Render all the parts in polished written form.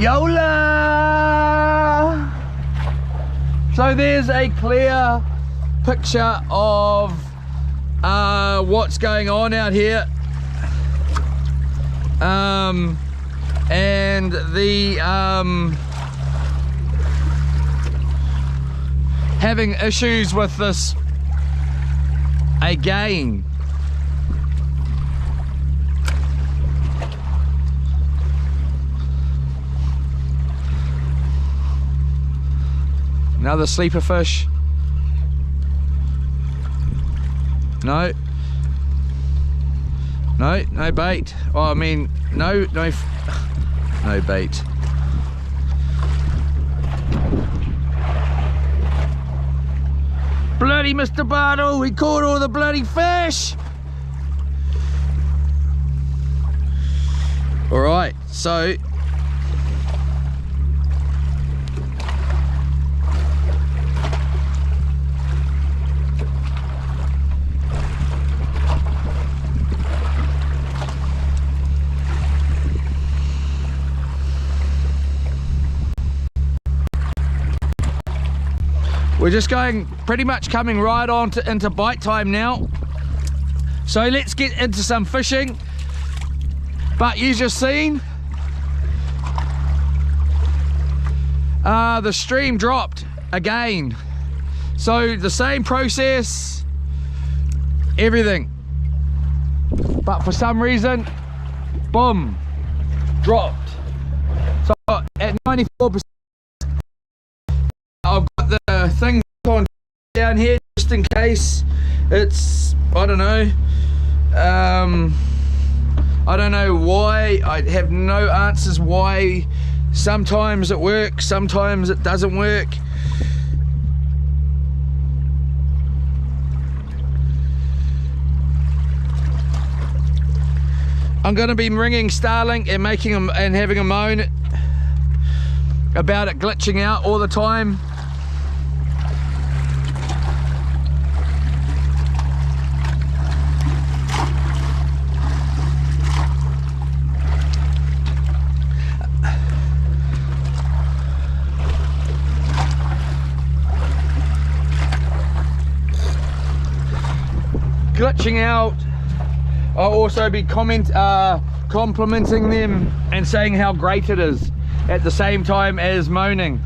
Yola! So there's a clear picture of what's going on out here. And the having issues with this again. Another sleeper fish. No bait. Oh, I mean, no bait. Bloody Mr. Bartle, he caught all the bloody fish. All right, so we're just going, pretty much coming right on into bite time now. So let's get into some fishing. But you just seen, the stream dropped again. So the same process, everything. But for some reason, boom, dropped. So at 94%, I've got the thing on down here just in case it's, I don't know why. I have no answers why. Sometimes it works, sometimes it doesn't work. I'm going to be ringing Starlink and making them and having a moan about it glitching out all the time. Glitching out. I'll also be complimenting them and saying how great it is at the same time as moaning.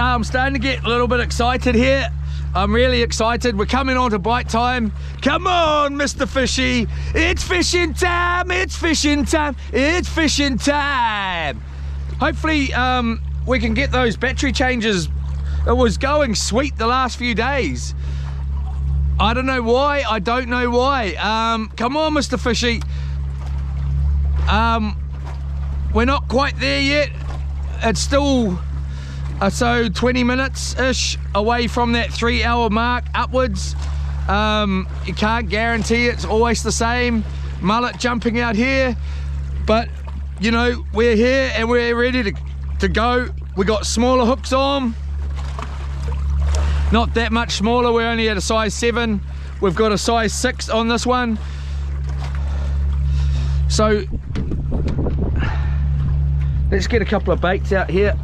I'm starting to get a little bit excited here. I'm really excited. We're coming on to bite time. Come on, Mr. Fishy. It's fishing time. It's fishing time. It's fishing time. Hopefully we can get those battery changes. It was going sweet the last few days. I don't know why. I don't know why. Come on, Mr. Fishy. We're not quite there yet. It's still so 20 minutes-ish away from that 3-hour mark upwards. You can't guarantee it's always the same. Mullet jumping out here. But, you know, we're here and we're ready to go. We got smaller hooks on. Not that much smaller. We're only at a size 7. We've got a size 6 on this one. So, let's get a couple of baits out here.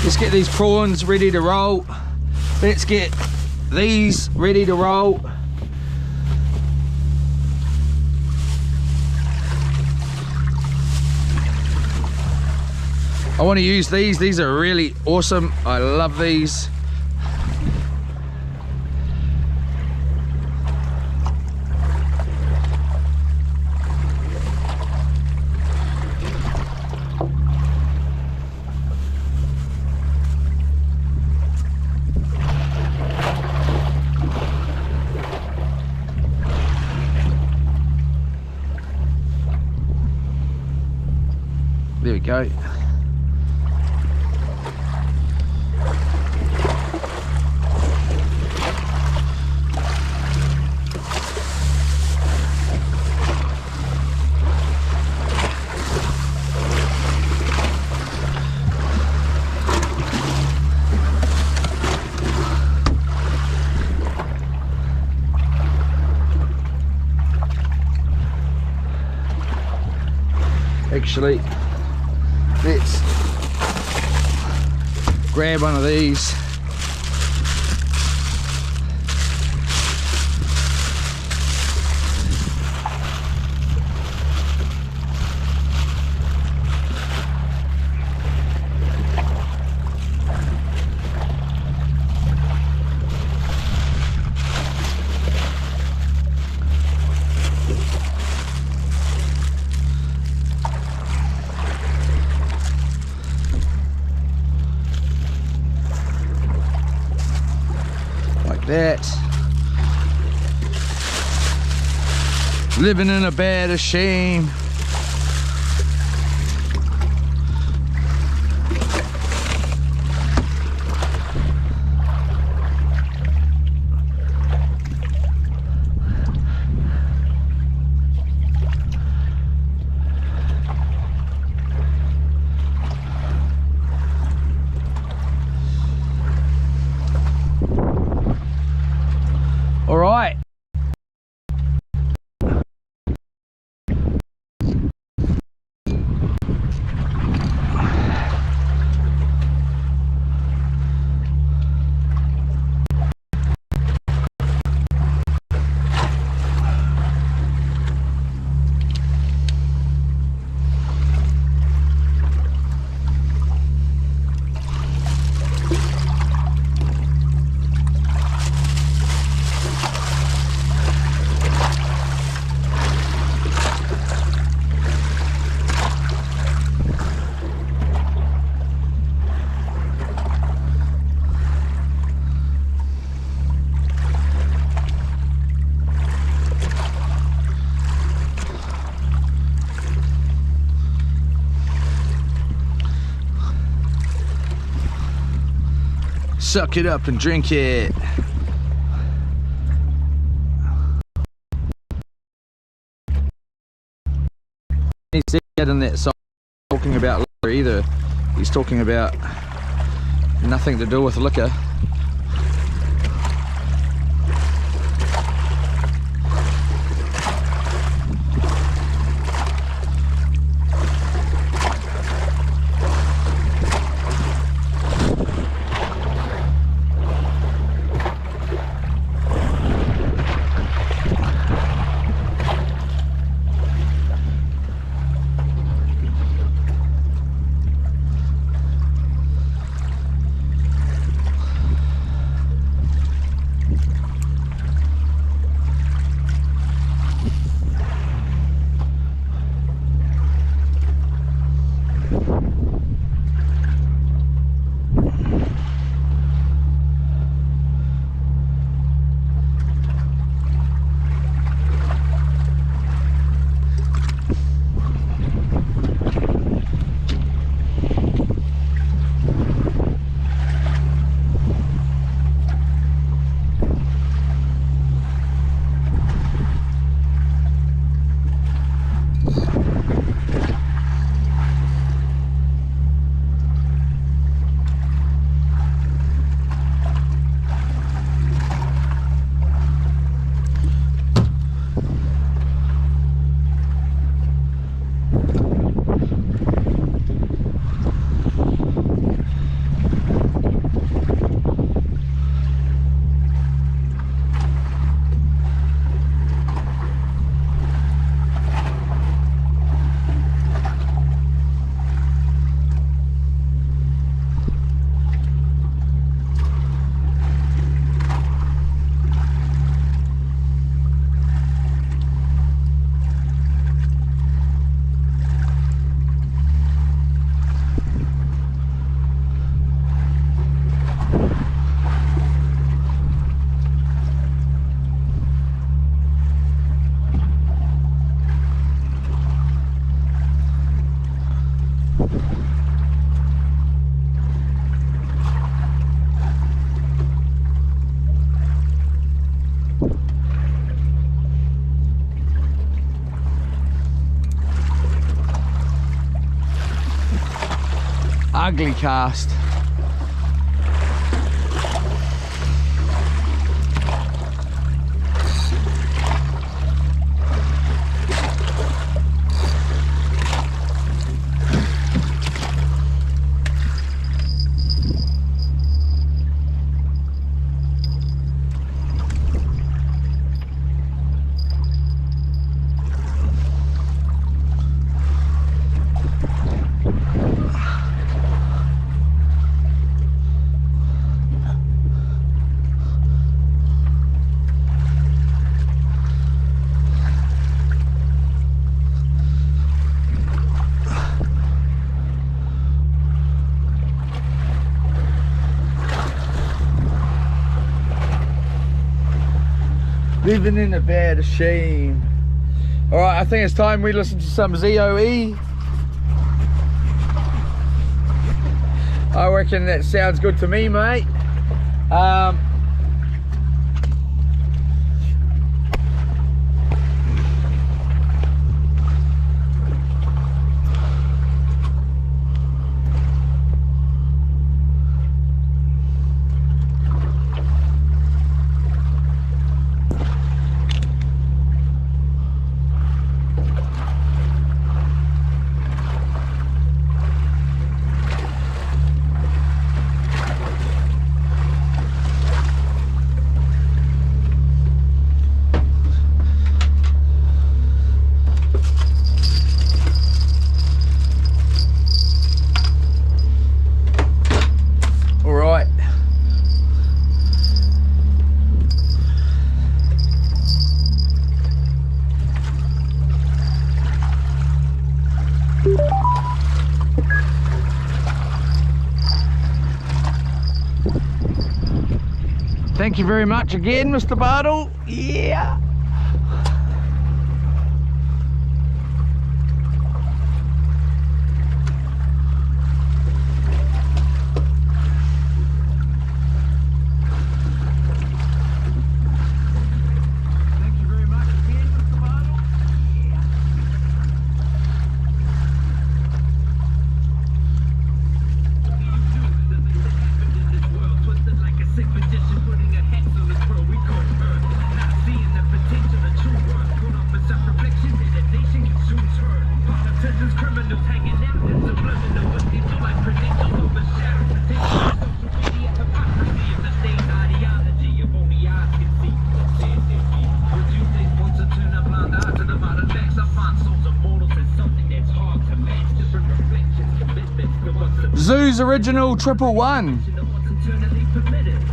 Let's get these prawns ready to roll. Let's get these ready to roll. I want to use these. These are really awesome. I love these. There we go. actually. Let's grab one of these. That living in a bed of shame. All right. Suck it up and drink it. He said in that song talking about liquor either. He's talking about nothing to do with liquor. Ugly cast. Living in a bed of shame. All right, I think it's time we listen to some ZOE. I reckon that sounds good to me, mate. Thank you very much again, Mr. Bartle. Yeah. Zoo's original 111.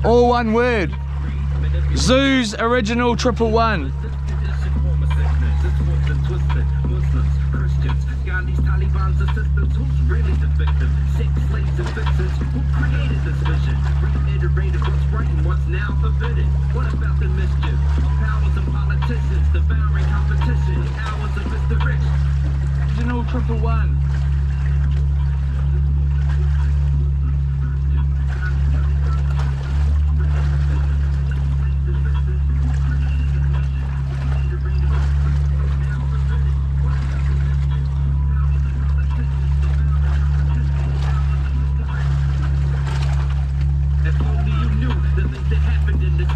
All one word. Zoo's original 111. Original 111.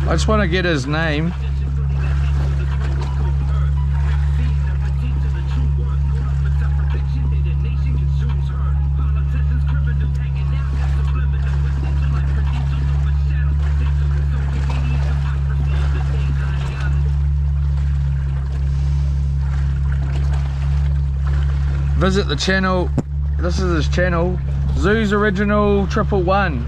I just want to get his name. Visit the channel. This is his channel, Zoo's original 111.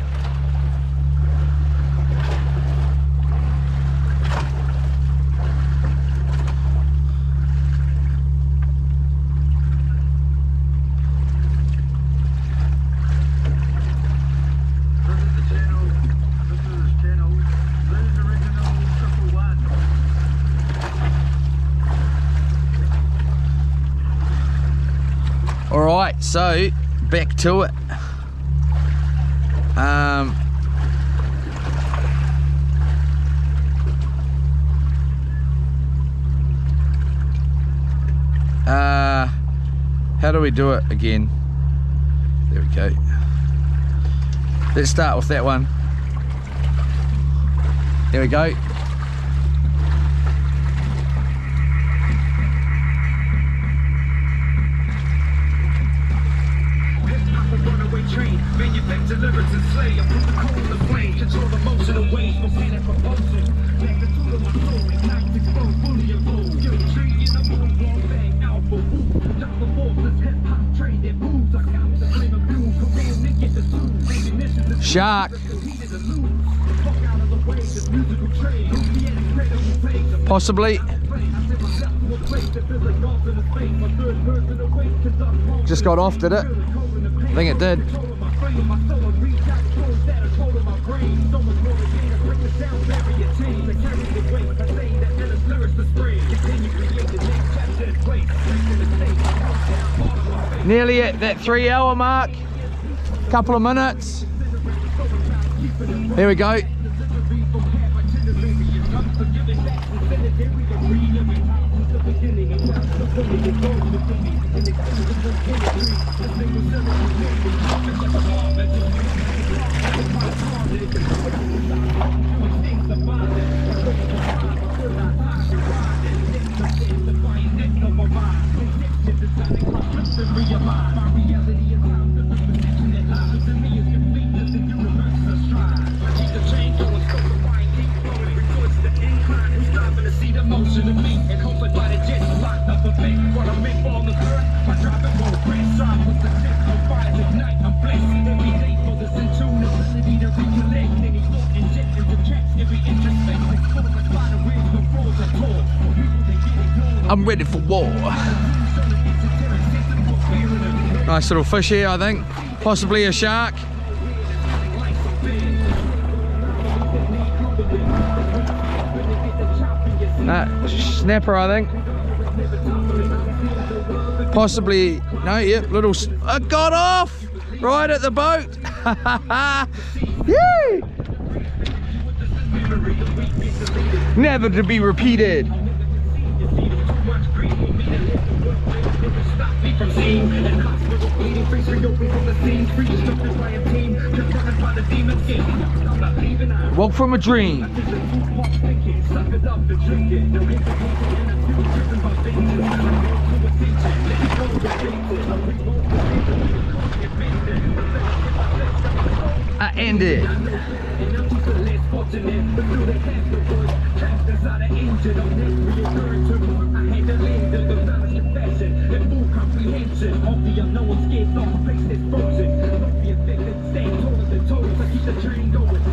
Alright, so back to it. How do we do it again? There we go. Let's start with that one. There we go. Shark. Possibly. Just got off, did it? I think it did. Nearly at that 3-hour mark. Couple of minutes. Here we go. I'm ready for war. Nice little fish here, I think. Possibly a shark. Snapper, I think. Possibly, no, yep, little, it got off right at the boat. Yay! Never to be repeated. Woke from a dream. I ended.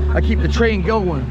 I keep the train going.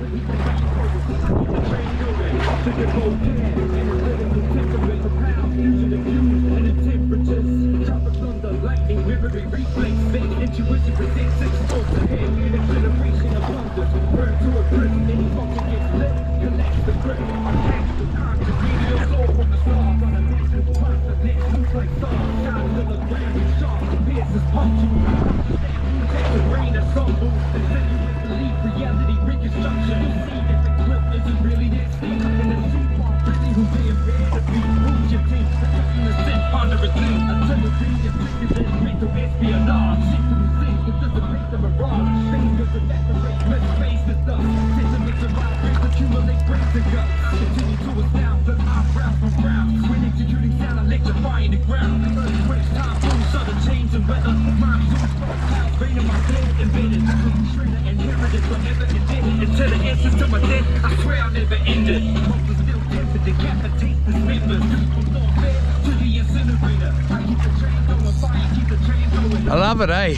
I love it, eh?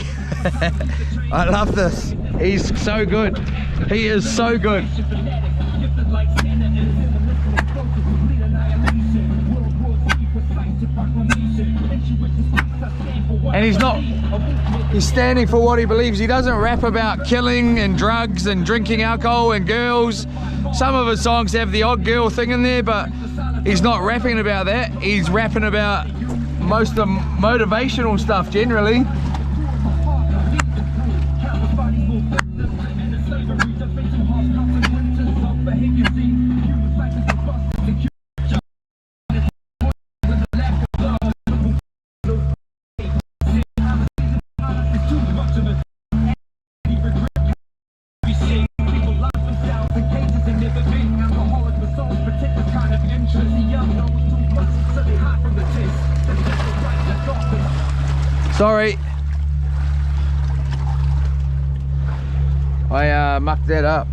I love this. He's so good. He is so good. And he's standing for what he believes. He doesn't rap about killing and drugs and drinking alcohol and girls. Some of his songs have the odd girl thing in there, but he's not rapping about that. He's rapping about most of the motivational stuff generally. Sorry, I mucked that up.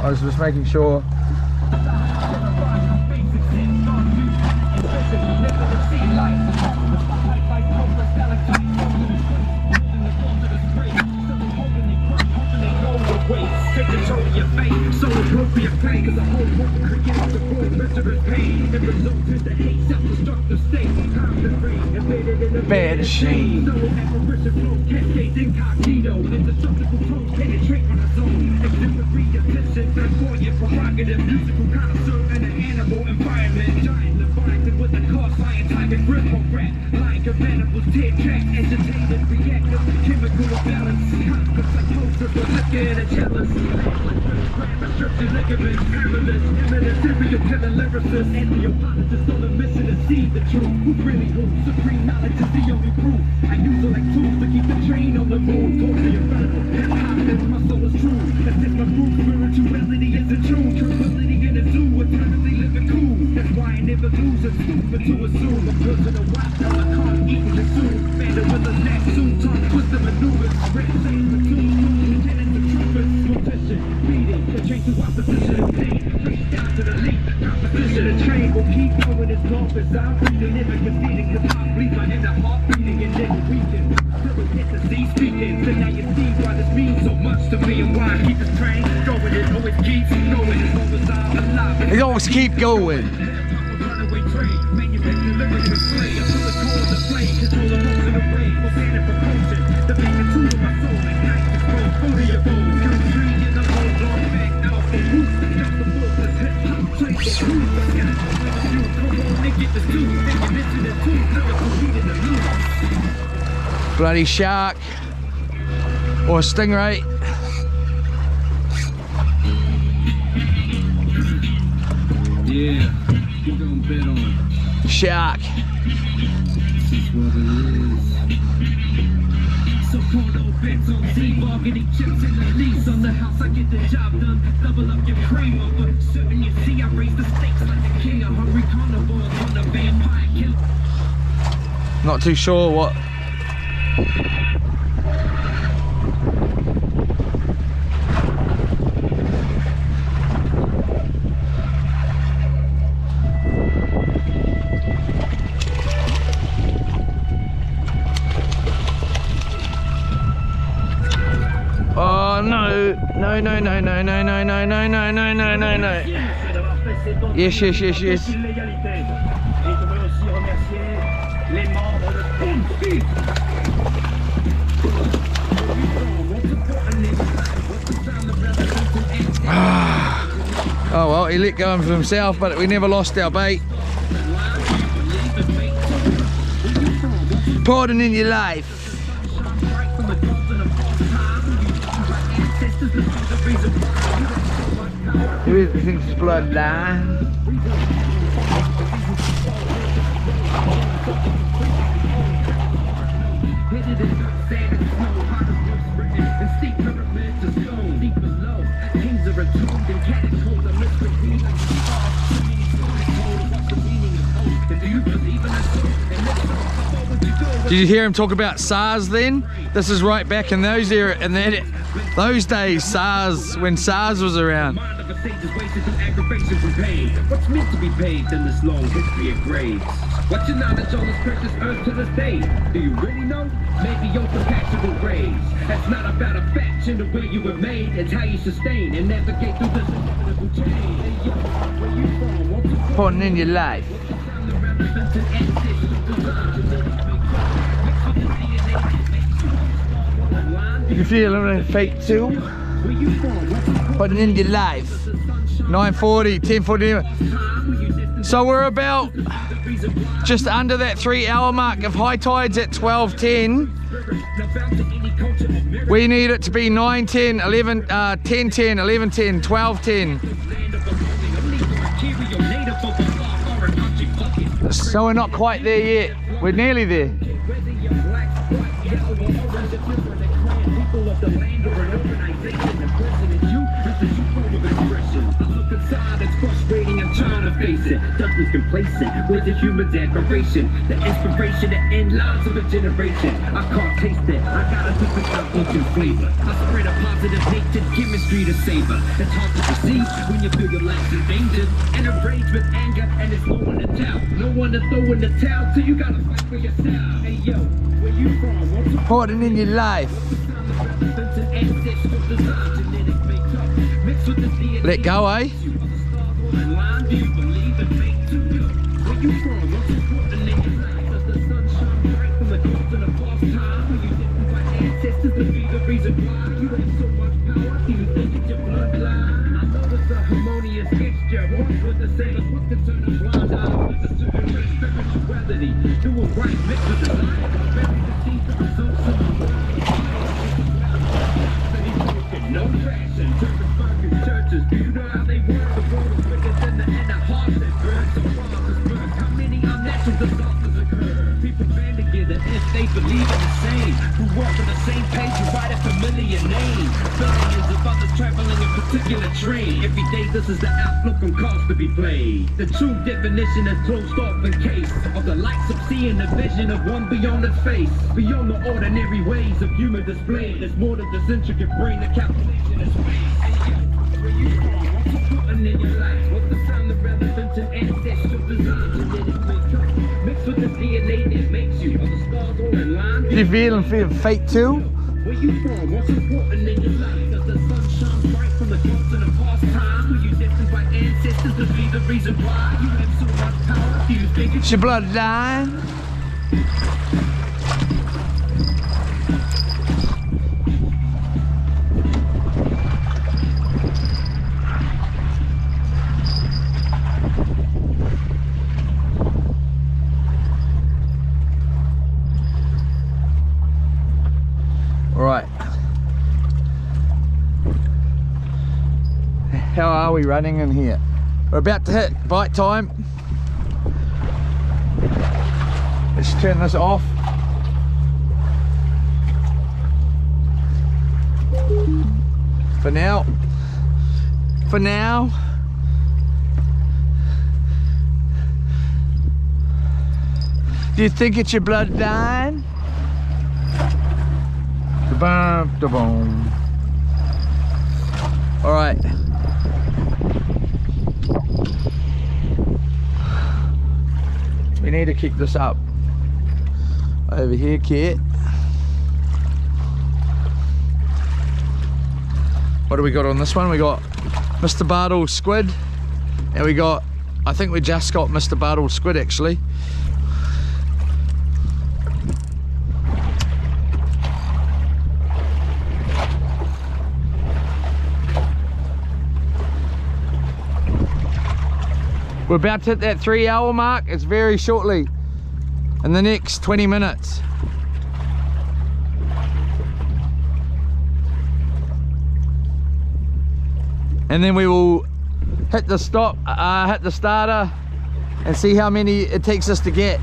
I was just making sure. Bad shame. musical connoisseur in an animal environment. Giant leviathan with a car scientific rhythm rap. Like a mandibles, tear track, entertainment, reactive, chemical balance. Complex like posters, but liquor and a jealous. Restricted ligaments, perilous, imminent, serial killer lyricist. Anthropologist on a mission to see the truth. Who's really who? Supreme knowledge is the only proof. I use it like tools to keep the train on the move. Totally irrelevant. Hip-hop is my soul is true. That's just my proof. Spirituality is the truth. Tranquility in the zoo. Eternally living cool. That's why I never lose. It's stupid to assume. A person of watch on my car eating the zoo. Bandit with a neck suit. Tongue twisted maneuvers. Red same platoon. Lieutenants and troopers. Mortician. Beating. The chain to opposition of pain. Straight down to the lead. Composition. The train will keep going as long as I'm breathing. Never conceding. Cause I bleed my inner heart beating and then weaken. Till we get to see speaking. So now you see why this means so much to me and why I keep this train going. It always keeps going as long as I'm alive. They always keep going. Runaway train, manufactured lyrics with play. I feel the call of the flame, control emotion of rage. For panic promotion, the magnitude of my soul. Ignite the scroll, through your bones. Country in the whole long back out. And who's the jump the wolf? This hip-hop train, the cruise. I got you, come on and get the suit. Think you mention the two, lyrical beat in the loop. Bloody shark or stingray. Yeah, you gon' bet on Shark. this is what it is. So called old bets on Z-bargaining chips in the lease on the house. I get the job done, double up your cream over. Certain you see, I raise the stakes like the king of hungry carnivores on the vampire killer. Not too sure what. Oh no, no, no, no, no, no, no, no, no, no, no, no, no, no. Yes, yes, yes, yes. Oh well, he let go of himself, but we never lost our bait. Pardon in your life. Everything's bloodline. Did you hear him talk about SARS then? This is right back in those those days, SARS, when SARS was around. What's meant to be paved in this long history of graves? What's your knowledge on this precious earth to this day? Do you really know? Maybe your compassionate rays. That's not about a faction, the way you were made. It's how you sustain and navigate through this inevitable chain. Hey, yo, where you from? What's your Pardon in your life. You feel a fake too? Pardon in your life. 9:40, 10:40. So we're about just under that 3 hour mark. If high tide's at 12:10, we need it to be 9:10, 11, 10:10, 11:10, 12:10. So we're not quite there yet. We're nearly there. Judgment complacent with the human admiration, the inspiration to end lives of a generation. I can't taste it, I gotta do it out ocean flavor. I spread a positive natured chemistry to savor. It's hard to perceive when you feel your life's endangered and enraged with anger, and there's no one to tell, no one to throw in the towel, so you gotta fight for yourself. Hey yo, where you from? Pardon in your life. Let go, eh? Do you believe in fate too? Where you from? What's important in your life? Does the sun shine bright from the ghost in a false time? Will you live by ancestors to be the reason why you have so much power? Do you think it's your bloodline? I know it's a harmonious gift. Yeah, once with the sailors, what can turn a blind eye with the superior spirituality. Do it right, mix with the light, bury the deep results of the world. Steady broken, no fashion, turning fucking churches. Do you know how they work? The world is bigger than the end of heart that burns. So far as birth, how many unnatural disasters occur? People band together if they believe in the same. Who walk on the same page and write a familiar name. Billions of others traveling a particular train. Every day this is the outlook on cause to be played. The true definition is closed off in case of the likes of seeing the vision of one beyond its face. Beyond the ordinary ways of human display. There's more than this intricate brain, the calculation is space. Where you from? What's important in your life? What's the sound of relevance and ancestral design? Genetic makeup mixed with the DNA that makes you. Are the stars all in line? You feeling fate too? Where you from? What's important in your life? Does the sun shine bright from the gods in the past time? Were you destined by ancestors to be the reason why you have so much power? Do you think It's your bloodline. Right. How are we running in here? We're about to hit bite time. Let's turn this off. For now. For now. Do you think it's your bloodline? Da-boom. All right. We need to kick this up. Over here, Kit. What do we got on this one? We got Mr. Bartle squid, and we got, I think we just got Mr. Bartle squid actually. We're about to hit that 3-hour mark. It's very shortly, in the next 20 minutes. And then we will hit the stop, hit the starter, and see how many it takes us to get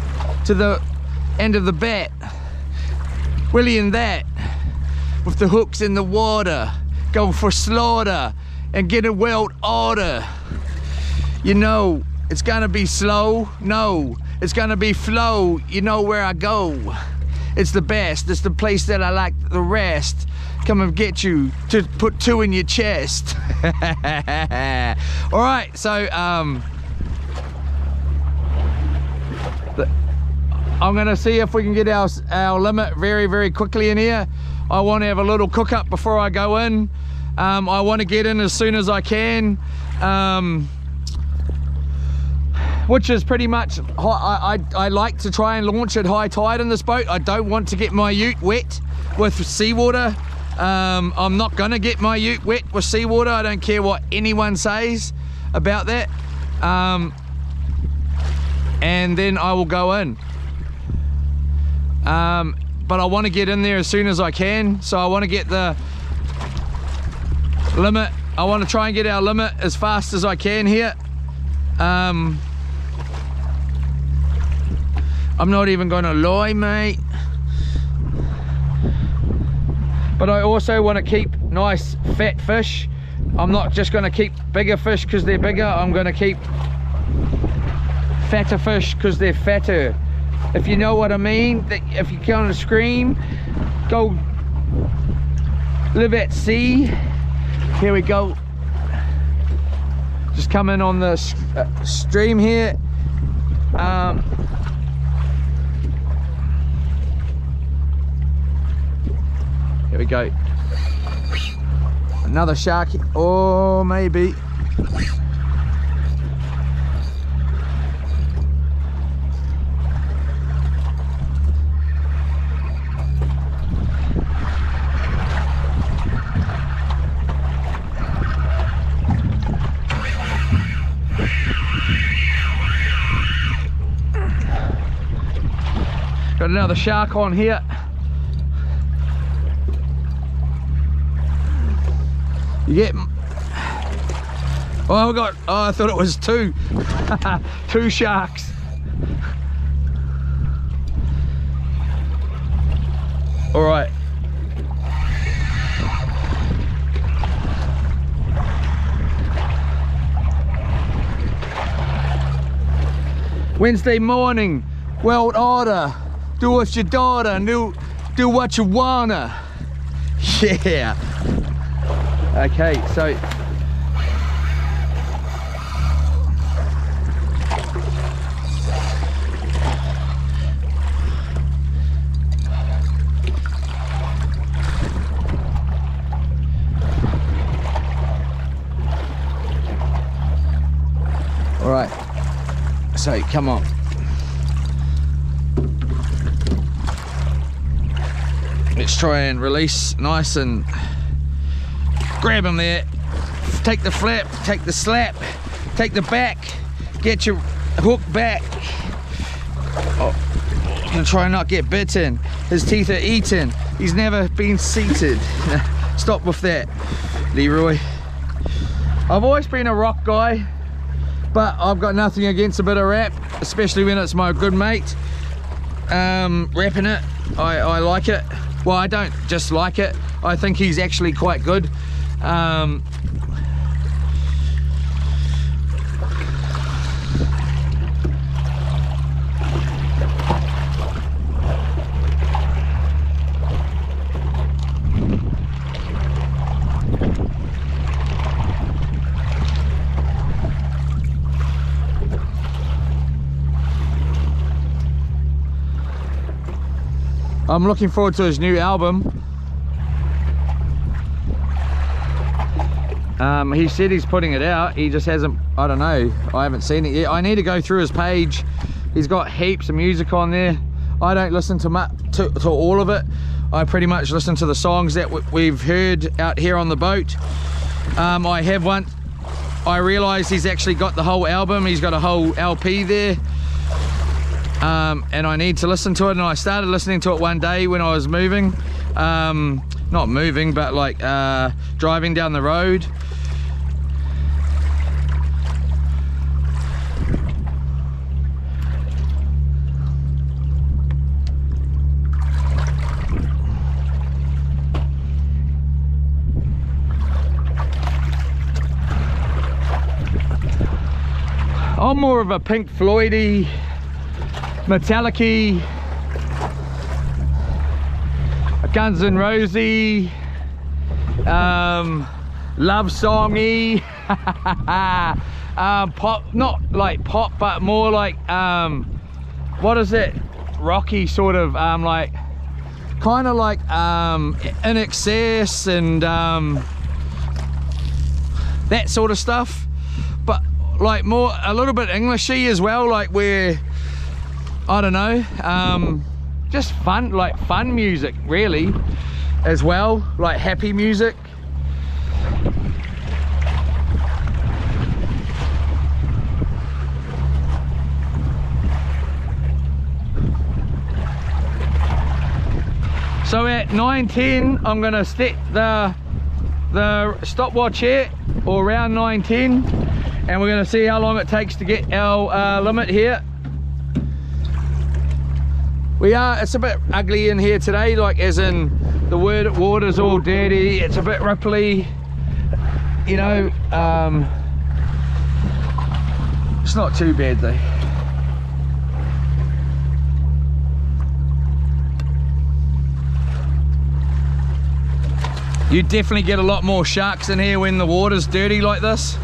to the end of the bat. Willie and that, with the hooks in the water, go for slaughter and get a world order. You know, it's gonna be slow, no, it's gonna be flow, you know where I go. It's the best, it's the place that I like the rest. Come and get you to put 2 in your chest. All right, so I'm gonna see if we can get our limit very, very quickly in here. I want to have a little cook up before I go in. I want to get in as soon as I can. Which is pretty much, I like to try and launch at high tide in this boat. I don't want to get my ute wet with seawater. I'm not gonna get my ute wet with seawater. I don't care what anyone says about that. And then I will go in. But I want to get in there as soon as I can. So I want to get the limit. I want to try and get our limit as fast as I can here. I'm not even gonna lie, mate. But I also want to keep nice fat fish. I'm not just gonna keep bigger fish because they're bigger. I'm gonna keep fatter fish because they're fatter. If you know what I mean. If you can't scream, go live at sea. Here we go. Just come in on the stream here. Here we go. Another shark, or maybe. Got another shark on here. You get... Oh, I thought it was two. Two sharks. All right. Wednesday morning, world order. Do what your daughter, do what you wanna. Yeah. Okay, so all right. So come on. Let's try and release nice and grab him there. Take the flap, take the slap, take the back, get your hook back. Oh, gonna try and not get bitten. His teeth are eaten. He's never been seated. Stop with that, Leroy. I've always been a rock guy, but I've got nothing against a bit of rap, especially when it's my good mate rapping it. I like it. Well, I don't just like it, I think he's actually quite good. I'm looking forward to his new album. He said he's putting it out, he just hasn't, I don't know, I haven't seen it yet. I need to go through his page. He's got heaps of music on there. I don't listen to all of it. I pretty much listen to the songs that we've heard out here on the boat. I have one, I realized he's actually got the whole album, he's got a whole LP there. And I need to listen to it, and I started listening to it one day when I was moving, not moving, but like driving down the road. I'm more of a Pink Floyd-y, Metallic-y, Guns N' Roses-y, love song-y, pop, not like pop, but more like, what is it, rocky sort of, like, kind of like In Excess and that sort of stuff, but like more, a little bit Englishy as well, like where, I don't know, just fun, like fun music really as well, like happy music. So at 9:10 I'm gonna set the stopwatch here, or around 9:10, and we're gonna see how long it takes to get our limit here. It's a bit ugly in here today, like as in the water's all dirty, it's a bit ripply, you know, it's not too bad though. You definitely get a lot more sharks in here when the water's dirty like this.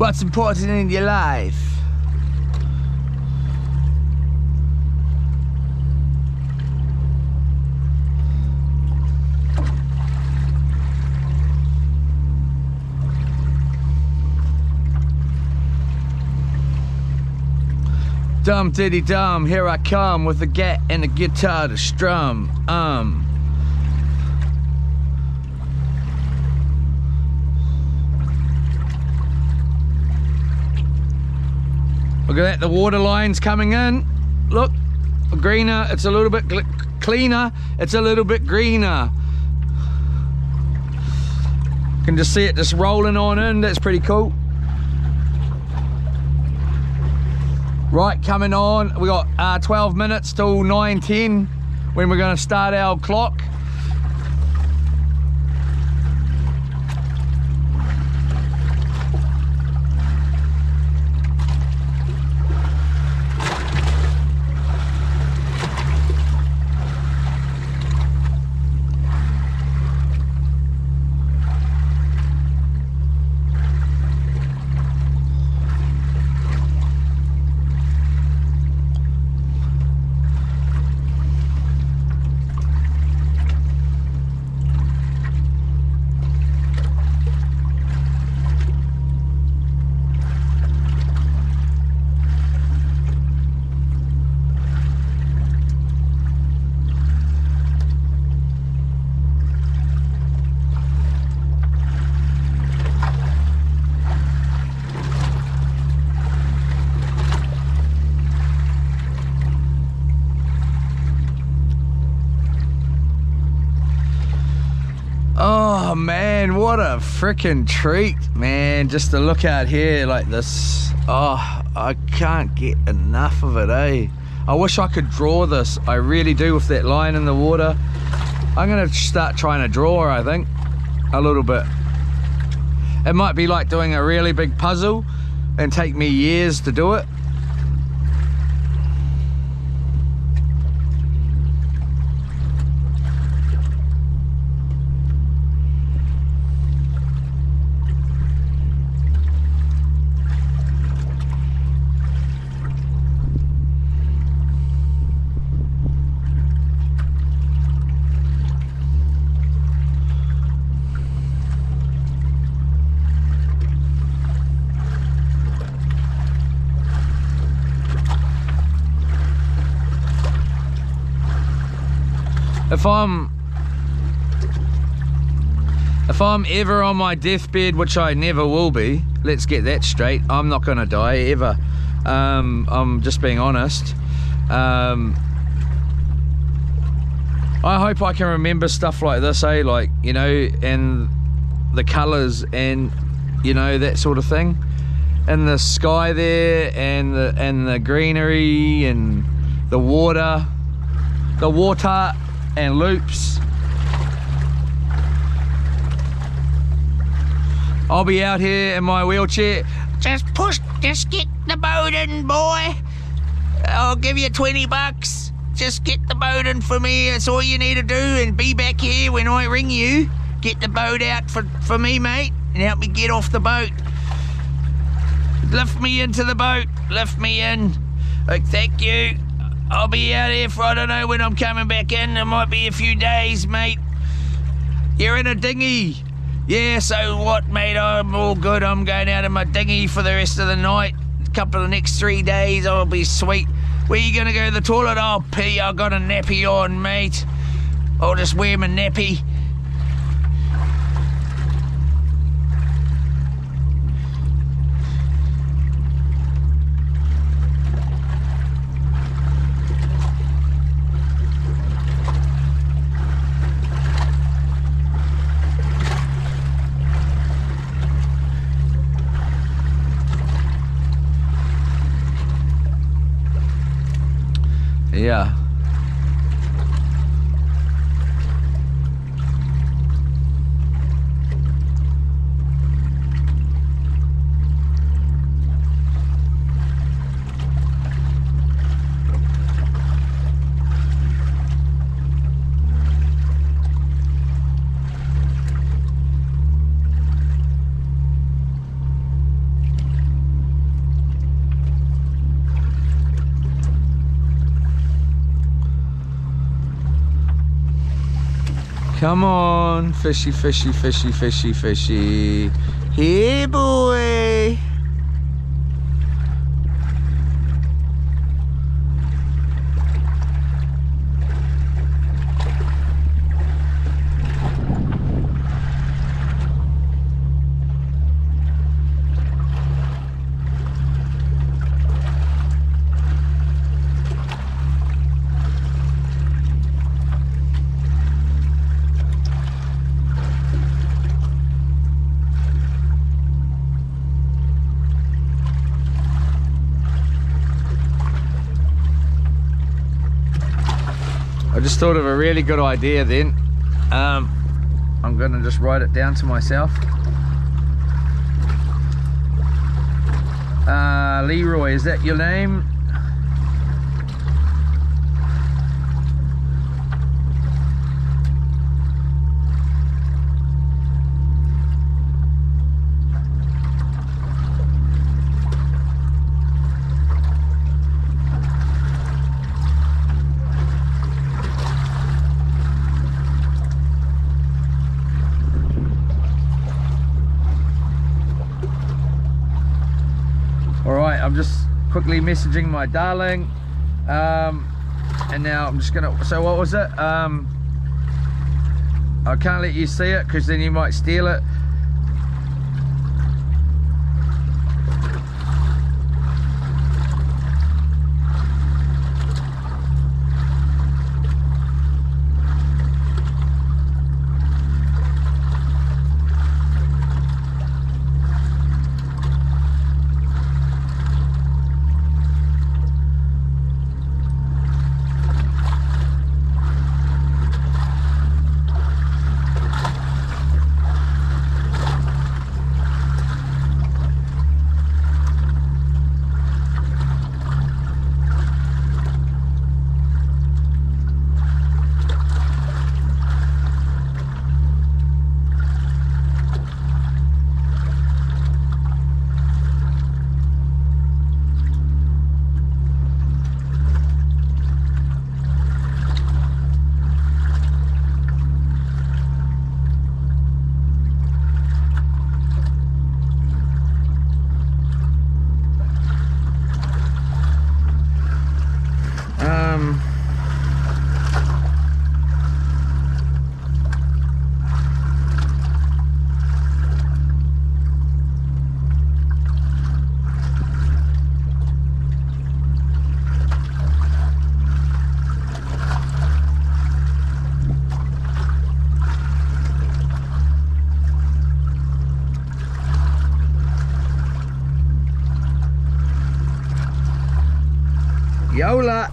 What's important in your life? Dum diddy dum, here I come with the gat and the guitar to strum. Look at that, the water line's coming in. Look, greener, it's a little bit cleaner, it's a little bit greener. You can just see it just rolling on in, that's pretty cool. Right, coming on, we got 12 minutes till 9:10 when we're gonna start our clock. Oh man, what a freaking treat, man, just to look out here like this. Oh, I can't get enough of it, eh? I wish I could draw this, I really do, with that line in the water. I'm gonna start trying to draw, I think, a little bit. It might be like doing a really big puzzle and take me years to do it. If I'm ever on my deathbed, which I never will be, let's get that straight, I'm not gonna die ever. I'm just being honest. I hope I can remember stuff like this, eh? Like, you know, and the colours and, you know, that sort of thing. And the sky there, and the greenery and the water and loops. I'll be out here in my wheelchair. Just get the boat in, boy. I'll give you 20 bucks. Just get the boat in for me. That's all you need to do, and be back here when I ring you. Get the boat out for me, mate, and help me get off the boat. Lift me into the boat. Lift me in. Like, thank you. I'll be out here for, I don't know when I'm coming back in. It might be a few days, mate. You're in a dinghy. Yeah, so what, mate? I'm all good. I'm going out in my dinghy for the rest of the night. A couple of the next 3 days, I'll be sweet. Where you gonna go to the toilet? I'll pee. I got a nappy on, mate. I'll just wear my nappy. Yeah. Come on, fishy, fishy, fishy, fishy, fishy. Hey, boy. just thought of a really good idea then. I'm gonna just write it down to myself. Leroy, is that your name? Alright, I'm just quickly messaging my darling, and now I'm just gonna, so what was it? I can't let you see it because then you might steal it. Yola.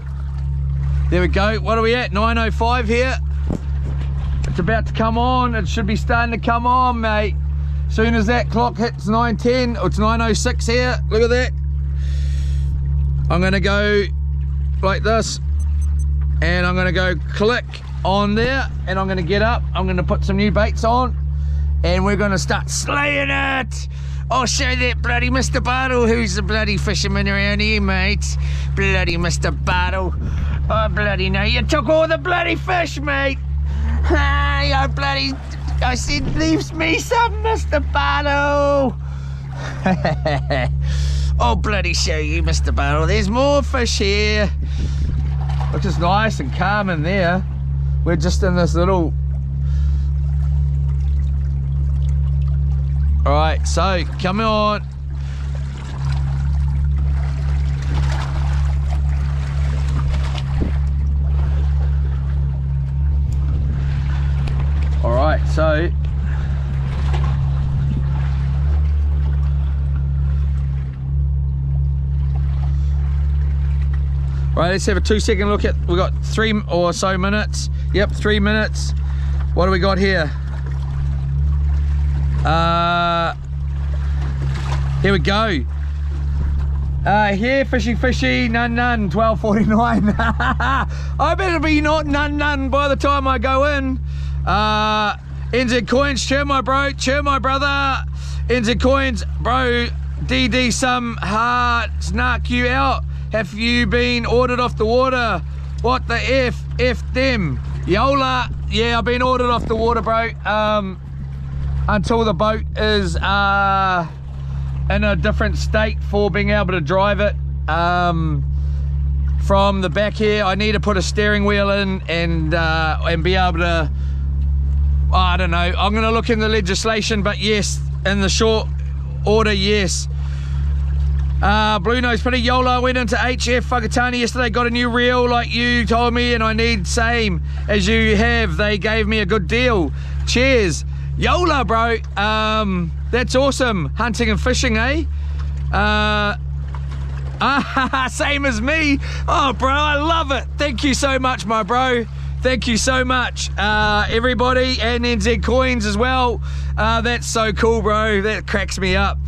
There we go. What are we at? 9:05 here. It's about to come on. It should be starting to come on, mate. Soon as that clock hits 9:10, it's 9:06 here. Look at that. I'm gonna go like this, and I'm gonna go click on there, and I'm gonna get up. I'm gonna put some new baits on, and we're gonna start slaying it. I'll show that bloody Mr. Bartle, who's the bloody fisherman around here, mate. Bloody Mr. Bartle. Oh, bloody no, you took all the bloody fish, mate. Ah, you bloody, I said, leaves me some, Mr. Bartle. I'll bloody show you, Mr. Bartle. There's more fish here. Which is nice and calm in there. We're just in this little... Alright, so come on. Alright, so right, let's have a 2-second look at, we got 3 or so minutes. Yep, 3 minutes. What do we got here? Here we go. Here, fishy, none, 12:49. I better be not none by the time I go in. NZ Coins, cheer my bro, cheer my brother. NZ Coins, bro, DD some hearts, knock you out. Have you been ordered off the water? What the F them. Yola, yeah, I've been ordered off the water, bro. Until the boat is in a different state for being able to drive it. From the back here, I need to put a steering wheel in and be able to, I don't know, I'm gonna look in the legislation, but yes, in the short order, yes. Blue Nose Pretty Yola, went into HF Whakatane yesterday, got a new reel like you told me, and I need same as you have. They gave me a good deal. Cheers. Yola, bro. That's awesome. Hunting and fishing, eh? Same as me. Oh, bro, I love it. Thank you so much, my bro. Thank you so much, everybody, and NZ Coins as well. That's so cool, bro. That cracks me up.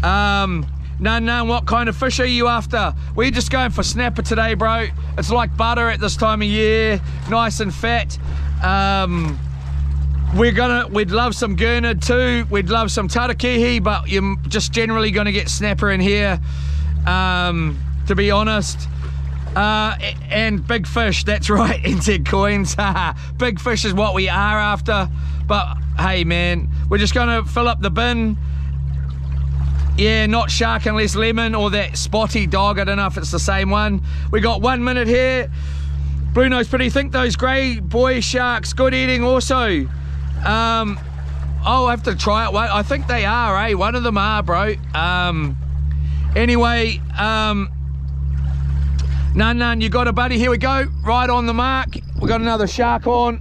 None, what kind of fish are you after? We're just going for snapper today, bro. It's like butter at this time of year, nice and fat. We'd love some gurnard too. We'd love some tarakihi, but you're just generally gonna get snapper in here, to be honest. And big fish, that's right, NZ Coins. Big fish is what we are after. But hey man, we're just gonna fill up the bin. Yeah, not shark unless lemon, or that spotty dog. I don't know if it's the same one. We got 1 minute here. Blue Nose Pretty, think those grey boy sharks good eating also? I'll have to try it. I think they are, eh? One of them are, bro. Anyway, none, you got a buddy. Here we go, right on the mark. We got another shark on,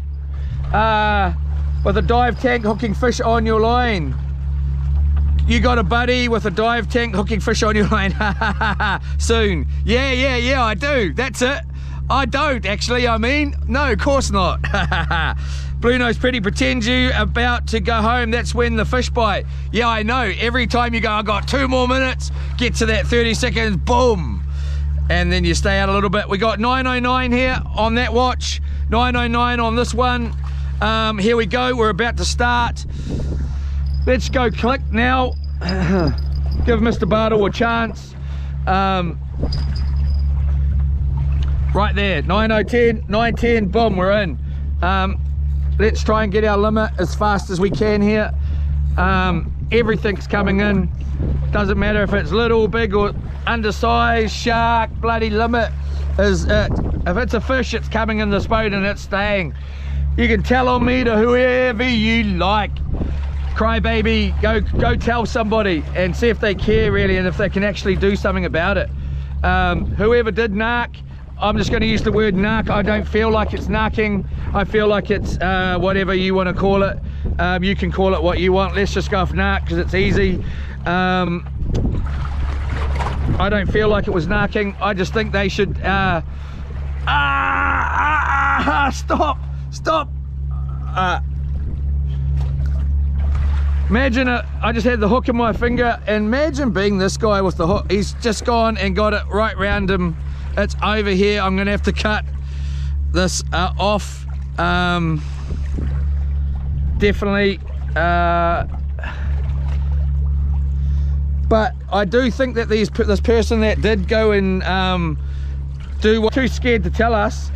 with a dive tank hooking fish on your line. You got a buddy with a dive tank hooking fish on your line. Soon. Yeah, I do. That's it. I don't actually, I mean, no, of course not. Blue Nose Pretty, pretend you about to go home. That's when the fish bite. Yeah, I know. Every time you go, I got 2 more minutes, get to that 30 seconds, boom. And then you stay out a little bit. We got 909 here on that watch, 909 on this one. Here we go, we're about to start. Let's go click now. Give Mr. Bartle a chance. Right there, 9010, 910, boom, we're in. Let's try and get our limit as fast as we can here. Everything's coming in. Doesn't matter if it's little, big, or undersized. Shark, bloody limit is it. If it's a fish, it's coming in this boat and it's staying. You can tell on me to whoever you like. Crybaby, go tell somebody and see if they care really, and if they can actually do something about it. Whoever did narc, I'm just going to use the word narc. I don't feel like it's narking. I feel like it's whatever you want to call it. You can call it what you want. Let's just go off narc because it's easy. I don't feel like it was narking. I just think they should stop. Imagine it, I just had the hook in my finger, and imagine being this guy with the hook. He's just gone and got it right round him. It's over here. I'm gonna have to cut this off. Definitely. But I do think that this person that did go and do what, too scared to tell us.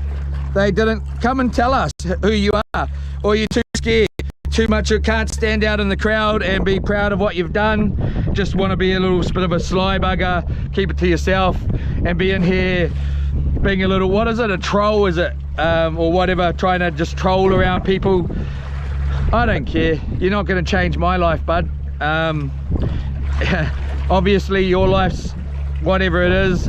They didn't come and tell us who you are, or you're too scared. Too much, you can't stand out in the crowd and be proud of what you've done. Just want to be a little bit of a sly bugger, keep it to yourself, and be in here being a little, what is it, a troll is it, or whatever, trying to just troll around people. I don't care. You're not going to change my life, bud. Obviously your life's whatever it is.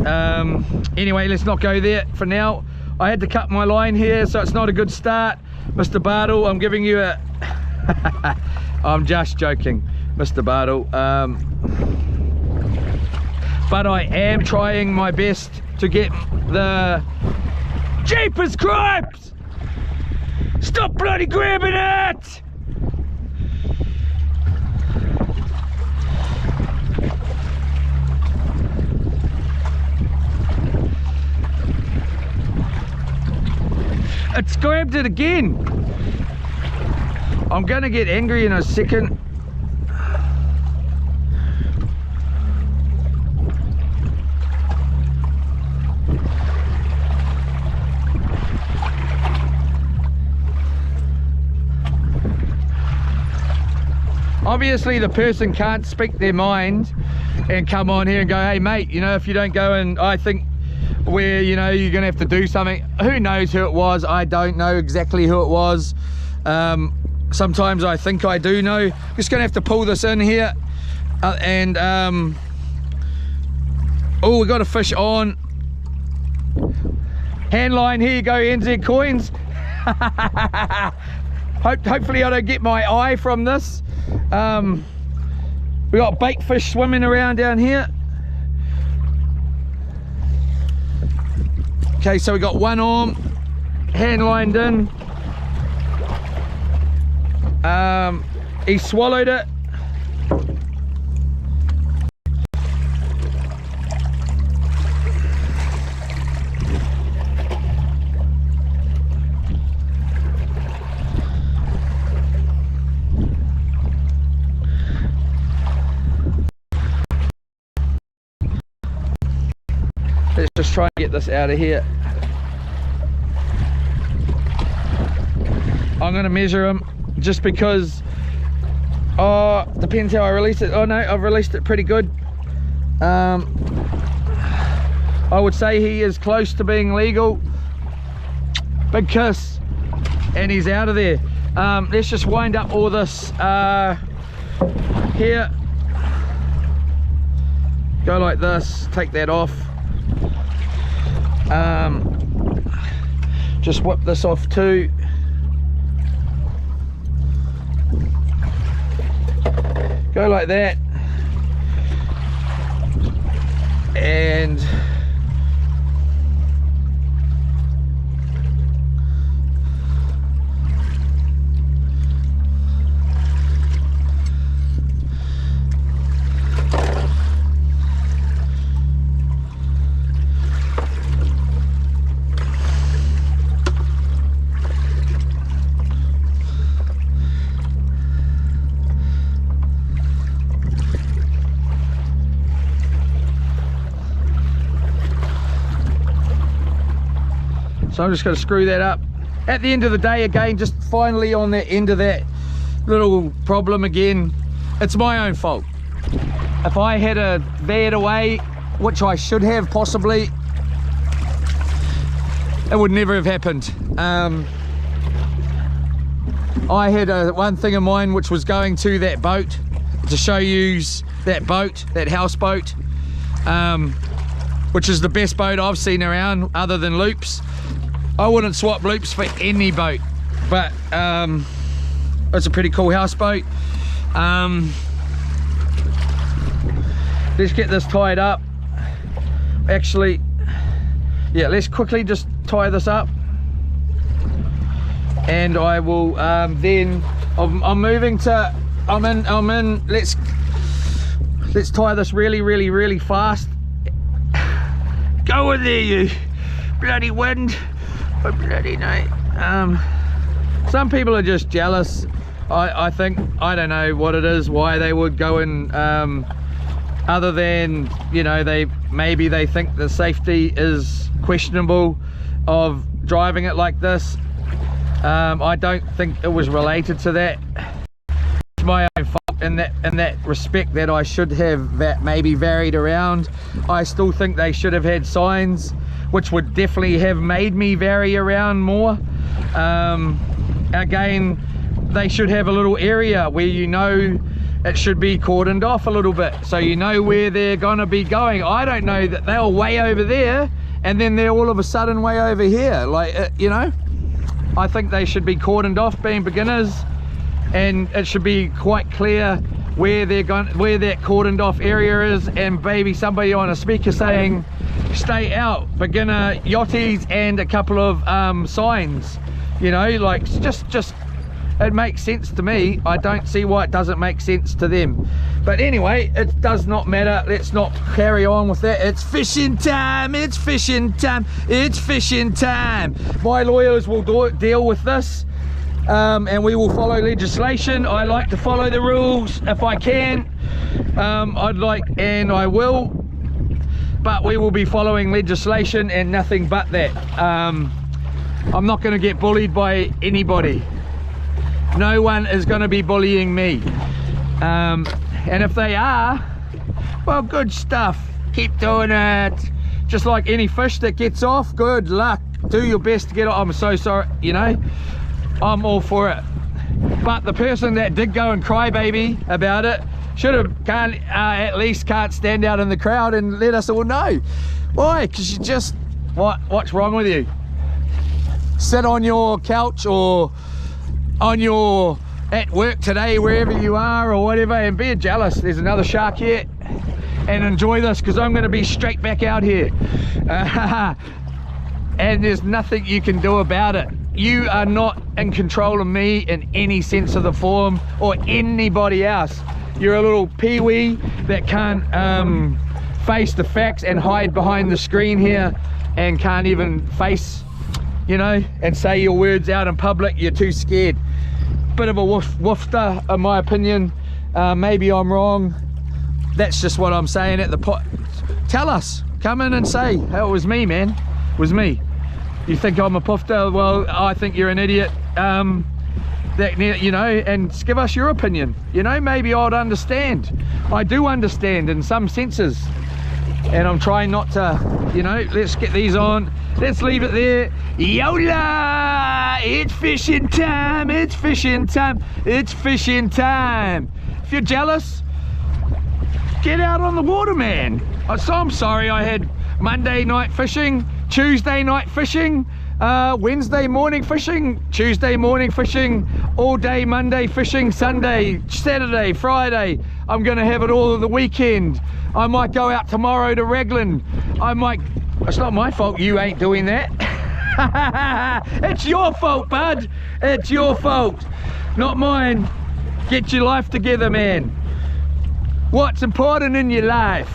Anyway, let's not go there for now. I had to cut my line here, so it's not a good start. Mr. Bartle, I'm giving you a I'm just joking, Mr. Bartle, but I am trying my best to get the Jeepers Cripes! Stop bloody grabbing it! It's grabbed it again. I'm gonna get angry in a second. Obviously the person can't speak their mind and come on here and go, hey mate, you know, if you don't go, and I think where, you know, you're gonna have to do something. Who knows who it was? I don't know exactly who it was. Sometimes I think I do know. Just gonna have to pull this in here, and oh, we got a fish on. Hand line, here you go, NZ Coins. Hopefully I don't get my eye from this. We got bait fish swimming around down here. Okay, so we got one arm. hand lined in. He swallowed it. Let's just try and get this out of here. I'm gonna measure him just because, depends how I release it. Oh no, I've released it pretty good. I would say he is close to being legal. Big kiss, and he's out of there. Let's just wind up all this here. Go like this, take that off. Just whip this off too. Go like that, and so I'm just going to screw that up. At the end of the day, again, just finally on the end of that little problem again, it's my own fault. If I had veered away, which I should have possibly, it would never have happened. I had one thing in mind, which was going to that boat to show you that boat, that houseboat, which is the best boat I've seen around other than loops. I wouldn't swap loops for any boat, but it's a pretty cool houseboat. Let's get this tied up. Actually, yeah, let's quickly just tie this up, and I will then I'm moving to I'm in let's tie this really fast. Go in there, you bloody wind. Oh, bloody night. Some people are just jealous. I think, I don't know what it is, why they would go in, other than, you know, maybe they think the safety is questionable of driving it like this. I don't think it was related to that. It's my own fault in that respect, that I should have that maybe varied around. I still think they should have had signs which would definitely have made me vary around more. Again, they should have a little area where, you know, it should be cordoned off a little bit, so you know where they're gonna be going. I don't know that they're way over there and then they're all of a sudden way over here, like, you know. I think they should be cordoned off, being beginners, and it should be quite clear where they're going, where that cordoned off area is, and maybe somebody on a speaker saying stay out, beginner yachties, and a couple of signs, you know, like, just it makes sense to me. I don't see why it doesn't make sense to them. But anyway, it does not matter. Let's not carry on with that. It's fishing time, it's fishing time, it's fishing time. My lawyers will deal with this, and we will follow legislation. I like to follow the rules if I can. I'd like, and I will, but we will be following legislation and nothing but that. I'm not going to get bullied by anybody. No one is going to be bullying me, and if they are, well, good stuff, keep doing it. Just like any fish that gets off, good luck, do your best to get off. I'm so sorry, you know, I'm all for it. But the person that did go and cry baby about it should have at least can't stand out in the crowd and let us all know. Why? Because you just, what's wrong with you? Sit on your couch or on your at work today, wherever you are or whatever, and be jealous. There's another shark here, and enjoy this, because I'm going to be straight back out here. and there's nothing you can do about it. You are not in control of me in any sense of the form, or anybody else. You're a little peewee that can't face the facts and hide behind the screen here, and can't even face, you know, and say your words out in public. You're too scared. Bit of a woofter in my opinion. Maybe I'm wrong. That's just what I'm saying at the pot. Tell us, come in and say, hey, it was me, man, it was me. You think I'm a poofter? Well, I think you're an idiot. That, you know, and give us your opinion. You know, maybe I'd understand. I do understand in some senses, and I'm trying not to, you know. Let's get these on. Let's leave it there. Yola! It's fishing time, it's fishing time, it's fishing time. If you're jealous, get out on the water, man. So I'm sorry I had Monday night fishing, Tuesday night fishing, Wednesday morning fishing, Tuesday morning fishing, all day Monday fishing, Sunday, Saturday, Friday. I'm gonna have it all of the weekend. I might go out tomorrow to Raglan. I might, it's not my fault you ain't doing that. It's your fault, bud. It's your fault, not mine. Get your life together, man. What's important in your life?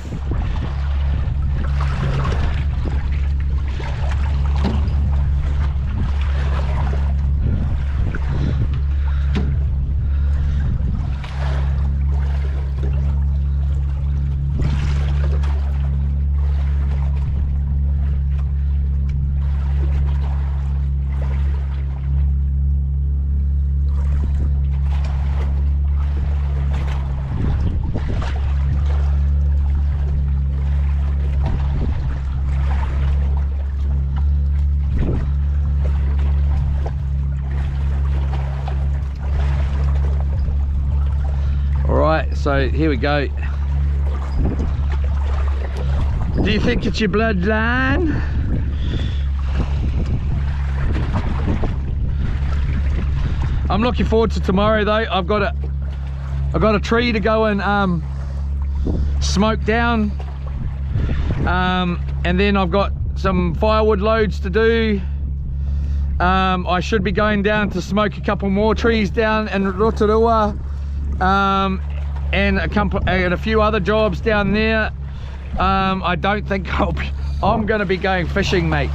So here we go. Do you think it's your bloodline? I'm looking forward to tomorrow though. I've got a tree to go and smoke down, and then I've got some firewood loads to do. I should be going down to smoke a couple more trees down in Rotorua, and a few other jobs down there. I don't think I'm going to be going fishing, mate.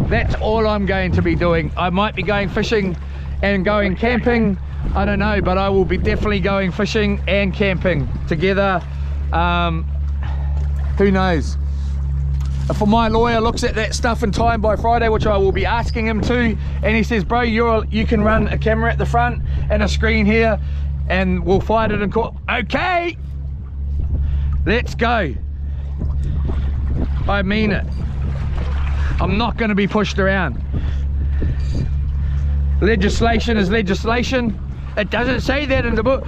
That's all I'm going to be doing. I might be going fishing and going camping, I don't know, but I will be definitely going fishing and camping together. Who knows? If my lawyer looks at that stuff in time by Friday, which I will be asking him to, and he says, bro, you can run a camera at the front and a screen here, and we'll fight it in court. Okay, let's go. I mean it. I'm not going to be pushed around. Legislation is legislation. It doesn't say that in the book.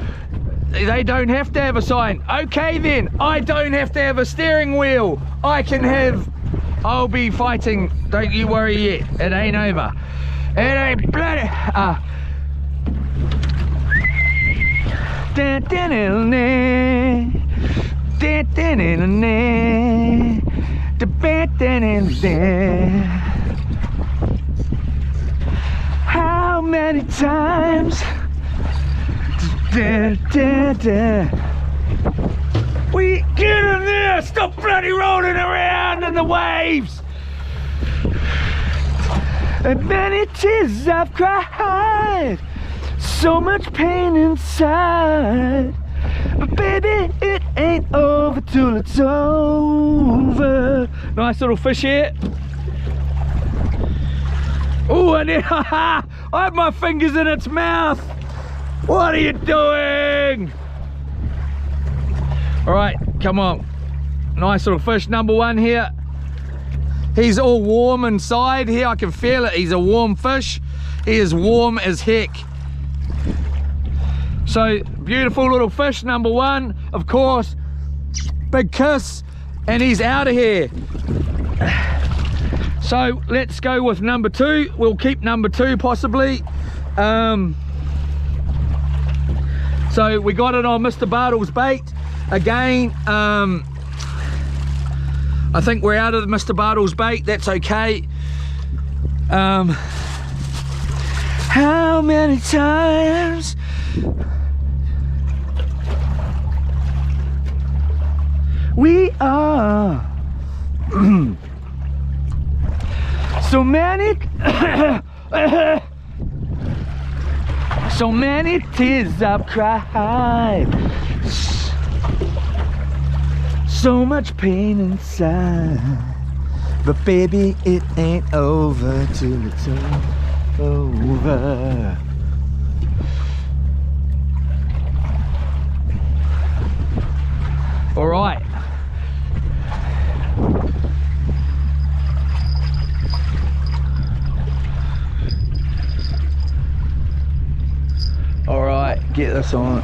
They don't have to have a sign. Okay then, I don't have to have a steering wheel. I'll be fighting. Don't you worry yet. It ain't over. It ain't bloody. How many times we get in there? Stop bloody rolling around in the waves. And many tears I've cried, so much pain inside, but baby, it ain't over till it's over. Nice little fish here. Oh, and I have my fingers in its mouth. What are you doing? All right, come on. Nice little fish, number one here. He's all warm inside here. I can feel it. He's a warm fish. He is warm as heck. So beautiful little fish, number one, of course. Big kiss, and he's out of here. So let's go with number two. We'll keep number two possibly. So we got it on Mr. Bartle's bait again. I think we're out of Mr. Bartle's bait. That's okay. How many times we are so many so many tears I've cried, so much pain inside, but baby it ain't over till it's over. All right. All right, get this on.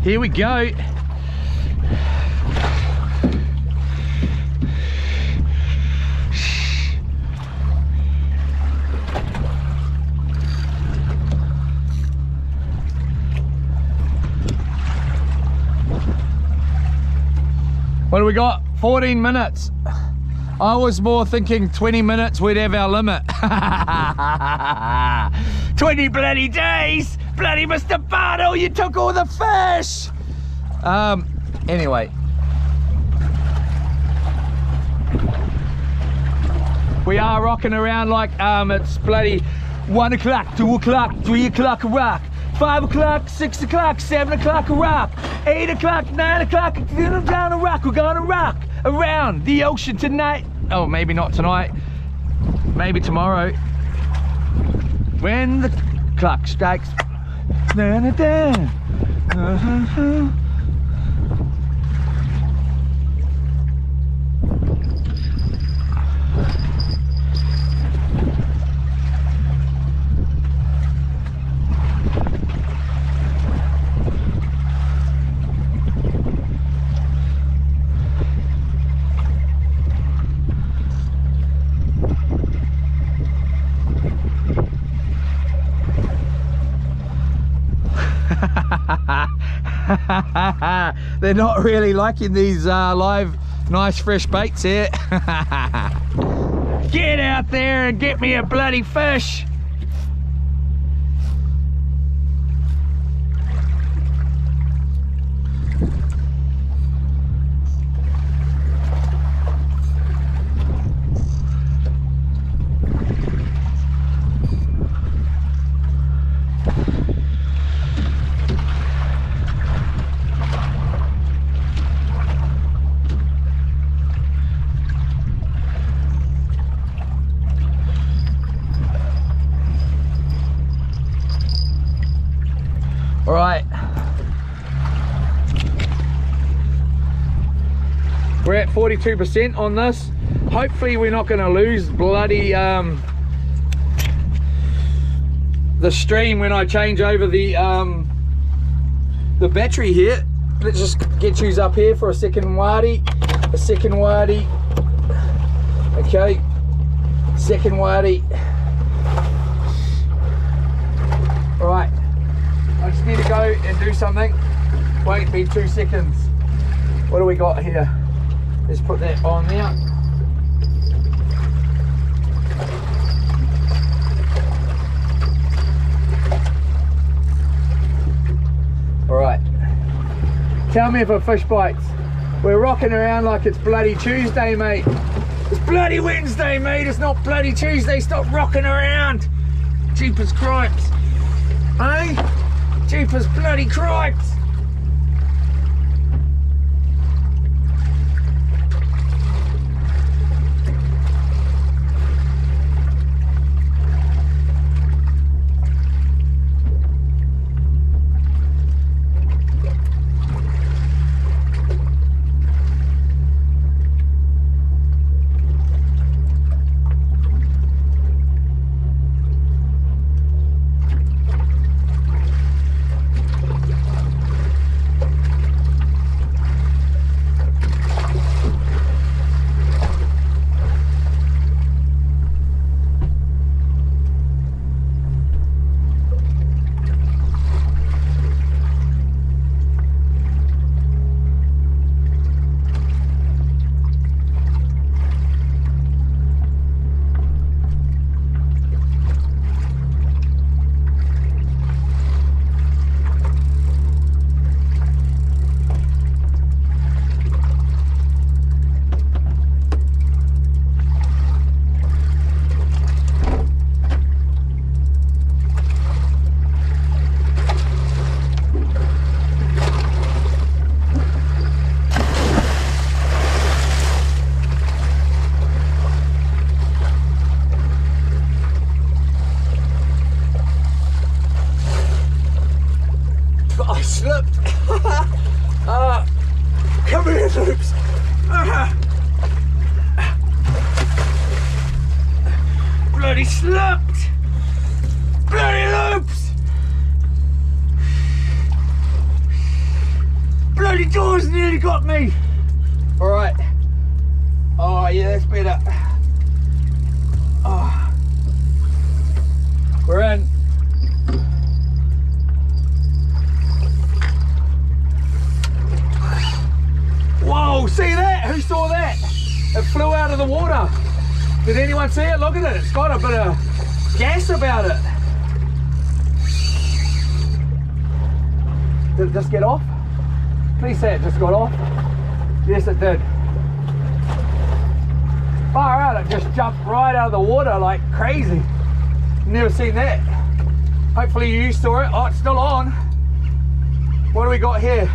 Here we go. What do we got? 14 minutes. I was more thinking 20 minutes we'd have our limit. 20 bloody days! Bloody Mr. Bardo, you took all the fish! Anyway. We are rocking around like it's bloody 1 o'clock, 2 o'clock, 3 o'clock a rock, 5 o'clock, 6 o'clock, 7 o'clock a rock, 8 o'clock, 9 o'clock, down a rock. We're gonna rock around the ocean tonight. Oh, maybe not tonight. Maybe tomorrow. When the clock strikes. They're not really liking these live nice fresh baits here. Get out there and get me a bloody fish. All right, we're at 42% on this. Hopefully we're not going to lose bloody the stream when I change over the battery here. Let's just get yous up here for a second waddy, okay, second waddy. All right, I just need to go and do something. Wait me 2 seconds. What do we got here? Let's put that on there. All right. Tell me if a fish bites. We're rocking around like it's bloody Tuesday, mate. It's bloody Wednesday, mate. It's not bloody Tuesday. Stop rocking around. Jeepers cripes. Hey? Jeepers bloody cripes. Slipped! Bloody loops! Bloody doors nearly got me! Alright. Oh yeah, that's better. Oh. We're in. Whoa, see that? Who saw that? It flew out of the water. Did anyone see it? Look at it, it's got a bit of gas about it. Did it just get off? Please say it just got off. Yes, it did. Far out, it just jumped right out of the water like crazy. Never seen that. Hopefully you saw it. Oh, it's still on. What do we got here?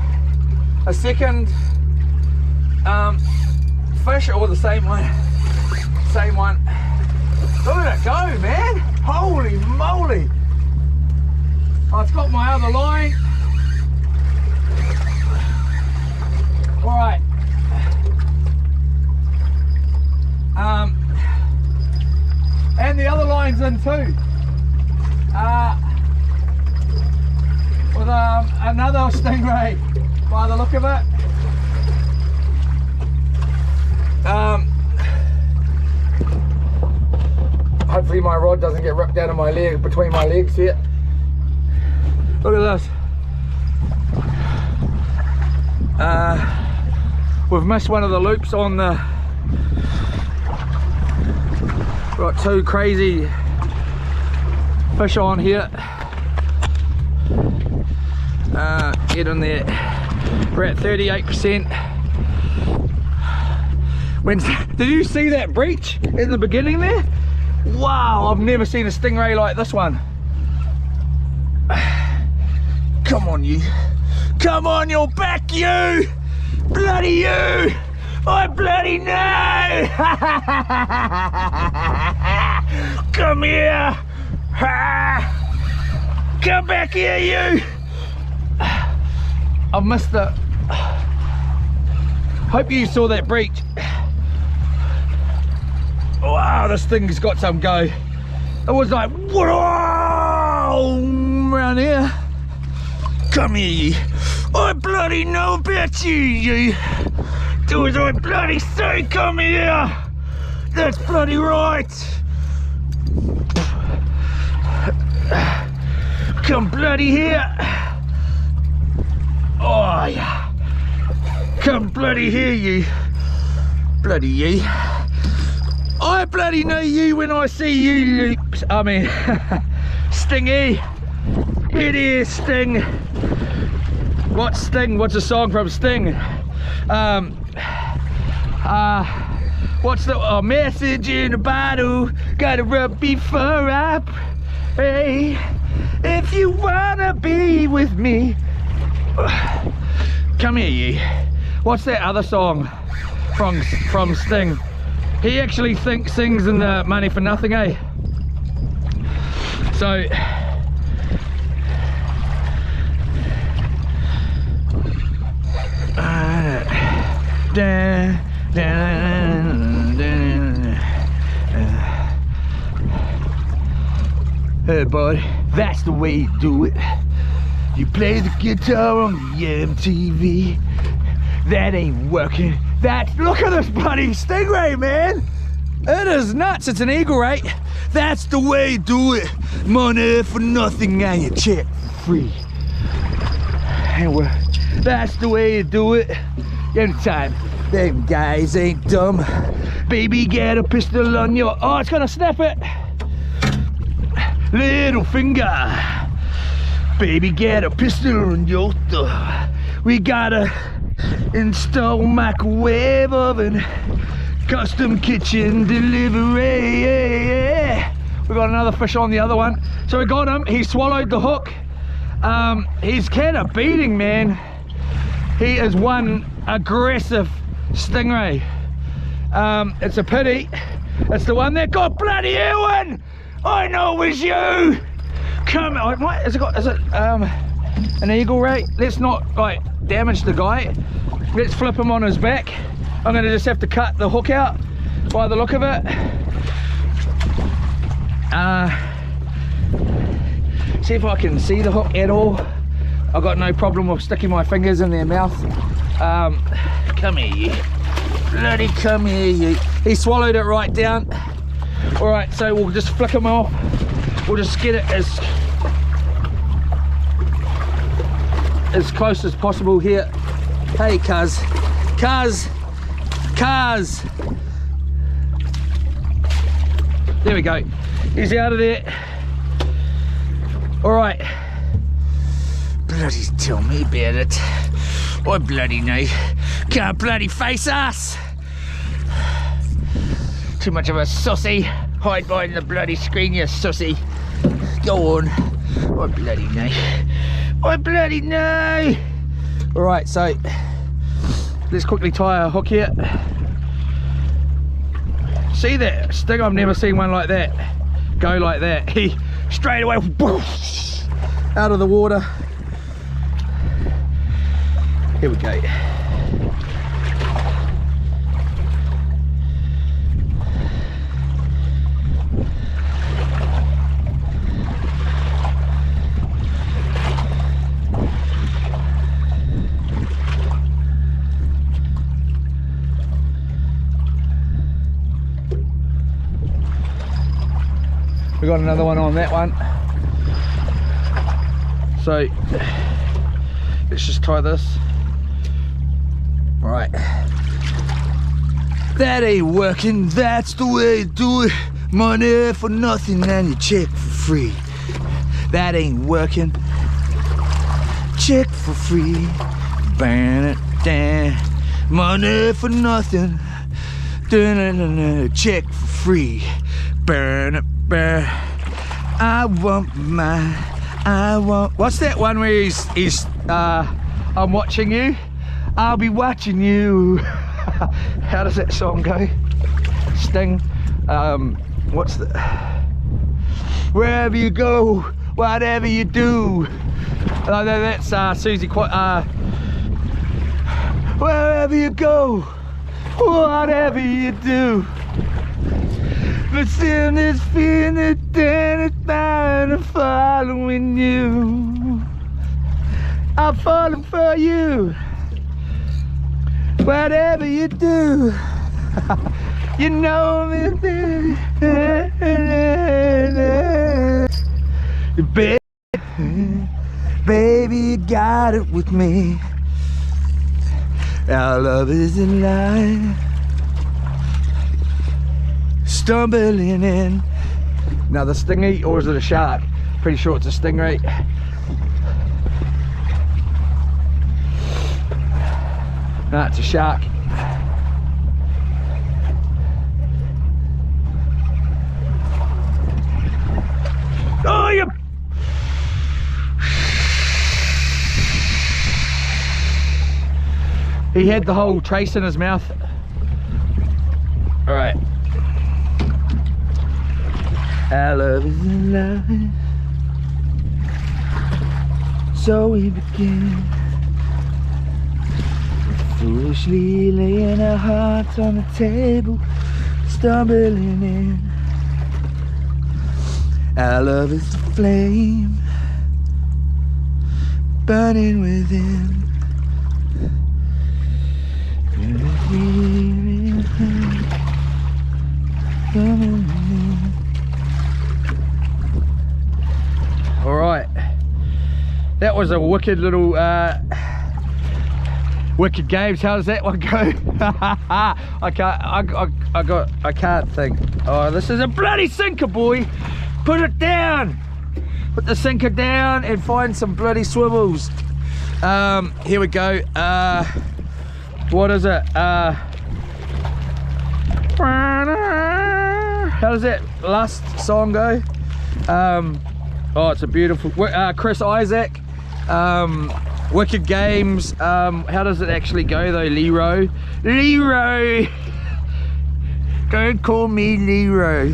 A second fish, or the same one? Same one. Look at it go, man. Holy moly. Oh, it's got my other line. All right. And the other line's in too. With another stingray by the look of it. Hopefully my rod doesn't get ripped out of my leg, between my legs here. Look at this. We've missed one of the loops on the... Got two crazy fish on here. Get in there. We're at 38%. Did you see that breach in the beginning there? Wow, I've never seen a stingray like this one. Come on, you. Come on, you're back, you. Bloody you. I bloody know. Come here. Come back here, you. I've missed it. Hope you saw that breach. Wow, this thing's got some go. It was like, whoa, around here. Come here, you. I bloody know about you, you. Do as I bloody say, come here. That's bloody right. Come bloody here. Oh, yeah. Come bloody here, you. Bloody you. I bloody know you when I see you, loops. I mean, Stingy. It is Sting. What's Sting? What's a song from Sting? What's the message in a bottle? Gotta rub before I pray. If you wanna be with me, come here, you. What's that other song from Sting? He actually sings in the Money for Nothing, eh? So hey buddy, that's the way you do it. You play the guitar on the MTV. That ain't working. Look at this bloody stingray, man. It is nuts. It's an eagle, right? That's the way you do it. Money for nothing and you check free. And that's the way you do it. Anytime. Them guys ain't dumb. Baby, get a pistol on your... Oh, it's gonna snap it. Little finger. Baby, get a pistol on your thumb. We gotta install microwave oven, custom kitchen delivery. We got another fish on the other one. So we got him. He swallowed the hook. He's kind of beating, man. He is one aggressive stingray. It's a pity. It's the one that got bloody Ewan. I know it was you. Come on. Is it an eagle, right? Let's not like damage the guy. Let's flip him on his back. I'm gonna just have to cut the hook out by the look of it. See if I can see the hook at all. I've got no problem with sticking my fingers in their mouth. Come here, you. Bloody come here, you. He swallowed it right down. All right, so we'll just flick him off. We'll just get it as close as possible here. Hey, cuz. There we go. He's out of there. All right. Bloody tell me about it. I bloody know. Can't bloody face us. Too much of a sussy. Hide behind the bloody screen, you sussy. Go on. I bloody know. I bloody know. All right, so let's quickly tie a hook here. See that sting? I've never seen one like that. Go like that. He straight away whoosh, out of the water. Here we go. We got another one on that one. So let's just tie this. All right. That ain't working. That's the way you do it. Money for nothing and you check for free. That ain't working. Check for free. Burn it down. Money for nothing. Check for free. Burn it. I want mine. I want. What's that one where he's I'm watching you. I'll be watching you. How does that song go? Sting. What's the? Wherever you go, whatever you do. Oh, no, that's Susie. Wherever you go, whatever you do. But still this feeling that then it's bound to following you. I'm falling for you. Whatever you do, you know me. Baby, you got it with me. Our love is in line. Stumbling in. Another stingy, or is it a shark? Pretty sure it's a stingray. No, it's a shark. Oh, you! He had the whole trace in his mouth. All right. Our love is alive, so we begin, foolishly laying our hearts on the table, stumbling in. Our love is a flame, burning within. All right, that was a wicked little wicked games. How does that one go? I can't think. Oh, this is a bloody sinker, boy. Put it down. Put the sinker down and find some bloody swivels. Here we go. What is it? How does that last song go? Oh, it's a beautiful. Chris Isaac. Wicked Games. How does it actually go though, Leroy? Leroy! Don't call me Leroy.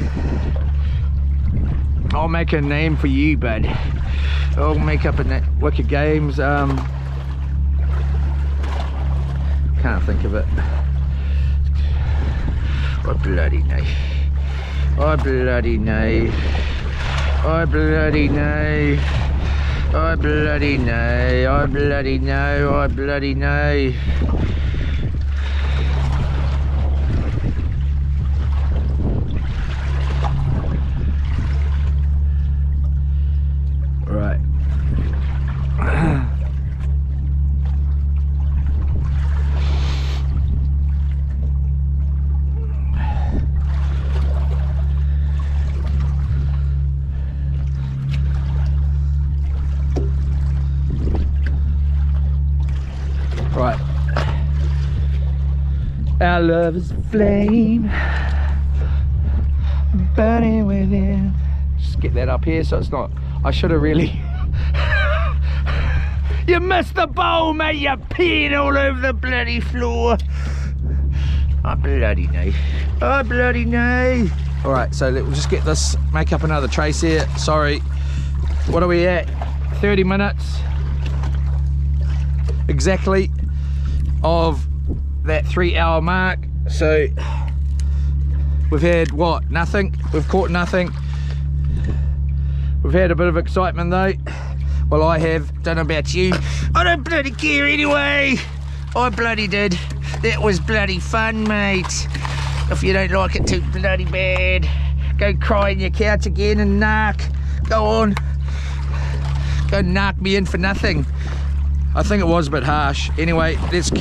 I'll make a name for you, bud. I'll make up a name. Wicked Games. Can't think of it. What bloody name? I bloody know. I bloody know. I bloody know. I bloody know. I bloody know. Right. Right. Our love is a flame burning within. Just get that up here so it's not. I should have really. You missed the bowl, mate. You're peeing all over the bloody floor. I bloody know. I bloody know. All right, so we'll just get this. Make up another trace here. Sorry. What are we at? 30 minutes. Exactly. Of that 3 hour mark. So we've had what? Nothing. We've caught nothing. We've had a bit of excitement though. Well, I have. Don't know about you. I don't bloody care anyway. I bloody did. That was bloody fun, mate. If you don't like it too bloody bad, go cry on your couch again and narc. Go on. Go narc me in for nothing. I think it was a bit harsh. Anyway, let's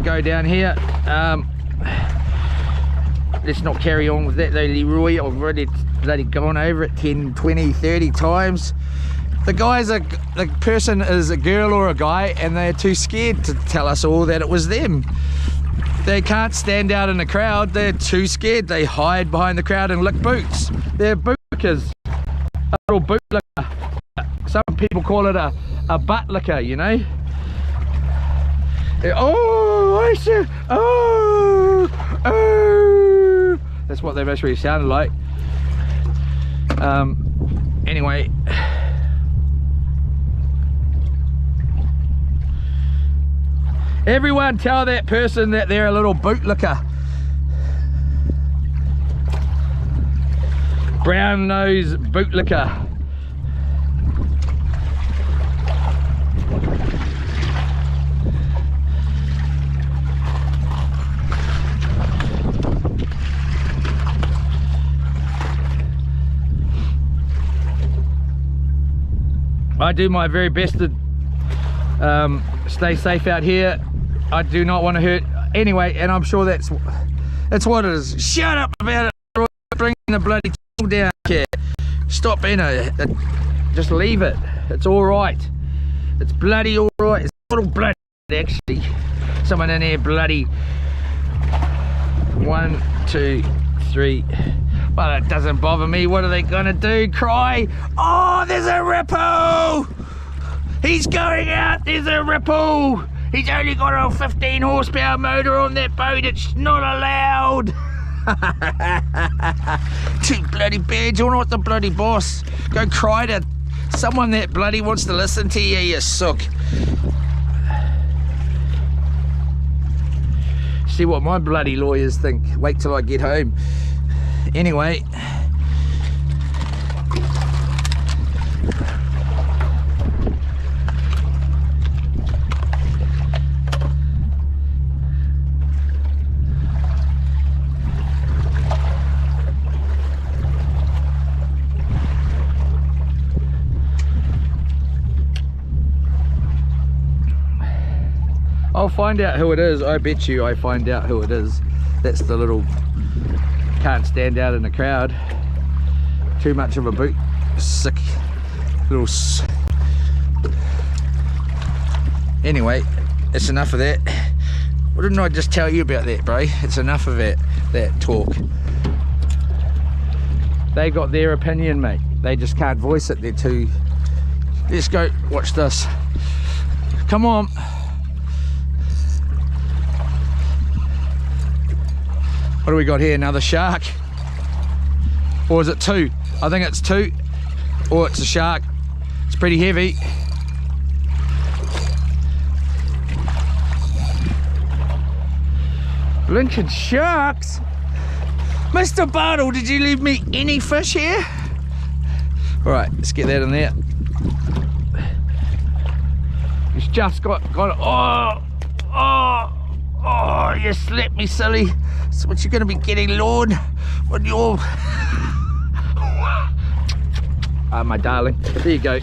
go down here. Let's not carry on with that though, Leroy. I've already bloody gone over it 10, 20, 30 times. The person is a girl or a guy, and they're too scared to tell us all that it was them. They can't stand out in the crowd. They're too scared. They hide behind the crowd and lick boots. They're bootlickers. A little bootlicker. Some people call it a butt licker, you know. Oh, I see. Oh, oh. That's what they've actually sounded like. Anyway. Everyone tell that person that they're a little bootlicker. Brown nose bootlicker. I do my very best to stay safe out here. I do not want to hurt anyway, and I'm sure that's what it is. Shut up about it. Bring the bloody down, cat. Stop being just leave it. It's all right. It's bloody all right. It's a little bloody actually. Someone in here bloody 1, 2, 3. Well, it doesn't bother me. What are they gonna do? Cry? Oh, there's a ripple! He's going out. There's a ripple. He's only got a 15 horsepower motor on that boat. It's not allowed. Too bloody bad. You're not the bloody boss. Go cry to someone that bloody wants to listen to you, you sook. See what my bloody lawyers think. Wait till I get home. Anyway. I'll find out who it is. I bet you I find out who it is. That's the little can't stand out in the crowd. Too much of a boot. Sick little anyway, it's enough of that. Why didn't I just tell you about that, bro? It's enough of that talk. They got their opinion, mate. They just can't voice it. They're too. Let's go watch this. Come on. What do we got here? Another shark? Or is it 2? I think it's 2. Or it's a shark. It's pretty heavy. Blinking sharks! Mr. Bartle, did you leave me any fish here? All right, let's get that in there. It's just got oh, you slapped me, silly. That's what you're gonna be getting, Lord, when you're... my darling, there you go.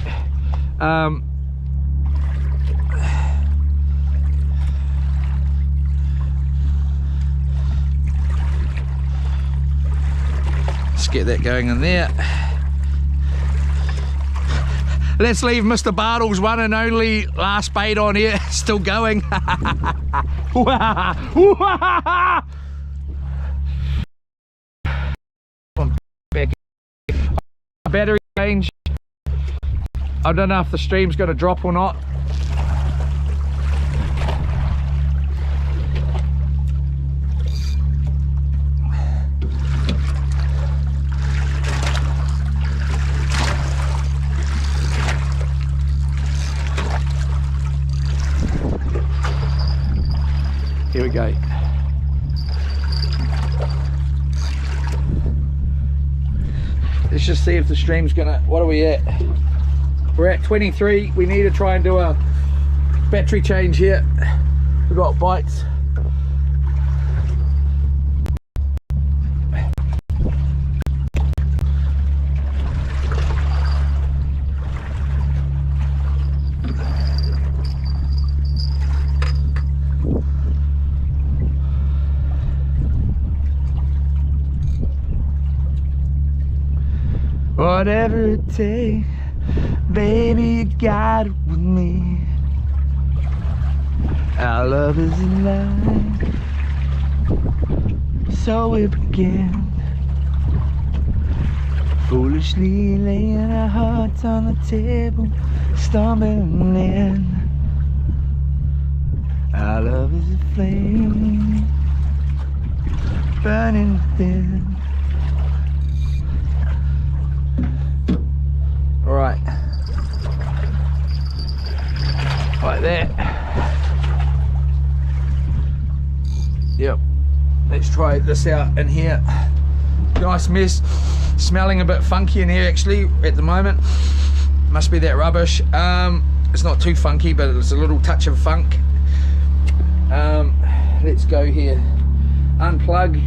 Let's get that going in there. Let's leave Mr. Bartle's one and only last bait on here still going. Battery change. I don't know if the stream's going to drop or not. Here we go. Let's just see if the stream's gonna... What are we at? We're at 23. We need to try and do a battery change here. We've got bites. Whatever it takes, baby, you got it with me. Our love is alive, so we begin. Foolishly laying our hearts on the table, stumbling in. Our love is a flame, burning thin. Right, like that. Yep, let's try this out in here. Nice mess, smelling a bit funky in here actually at the moment. Must be that rubbish. It's not too funky, but it's a little touch of funk. Let's go here, unplug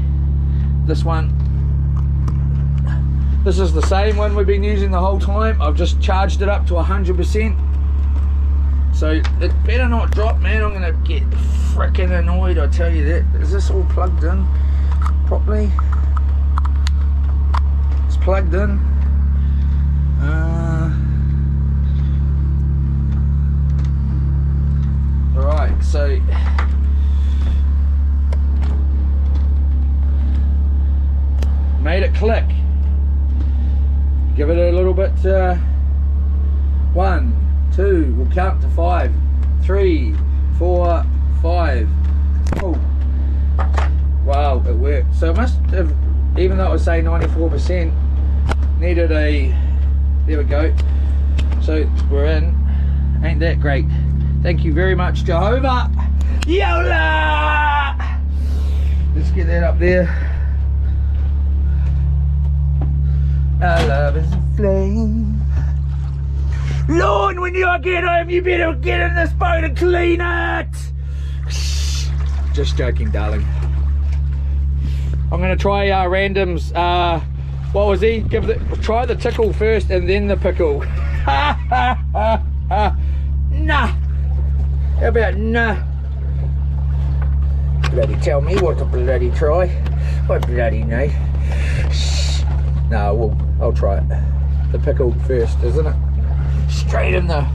this one. This is the same one we've been using the whole time. I've just charged it up to 100%. So it better not drop, man. I'm gonna get frickin' annoyed, I tell you that. Is this all plugged in properly? It's plugged in. Alright, so made it click. Give it a little bit, 1, 2, we'll count to 5, 3, 4, 5. Oh, wow, it worked. So it must have, even though it was saying 94%, needed a, there we go. So we're in, ain't that great? Thank you very much, Jehovah. Yola! Let's get that up there. Our love is a flame. Lord, when you get home, you better get in this boat and clean it. Just joking, darling. I'm gonna try randoms. What was he? Try the tickle first and then the pickle. Nah. How about nah? Bloody tell me what to bloody try. What bloody know? No, I'll try it. The pickle first, isn't it? Straight in there.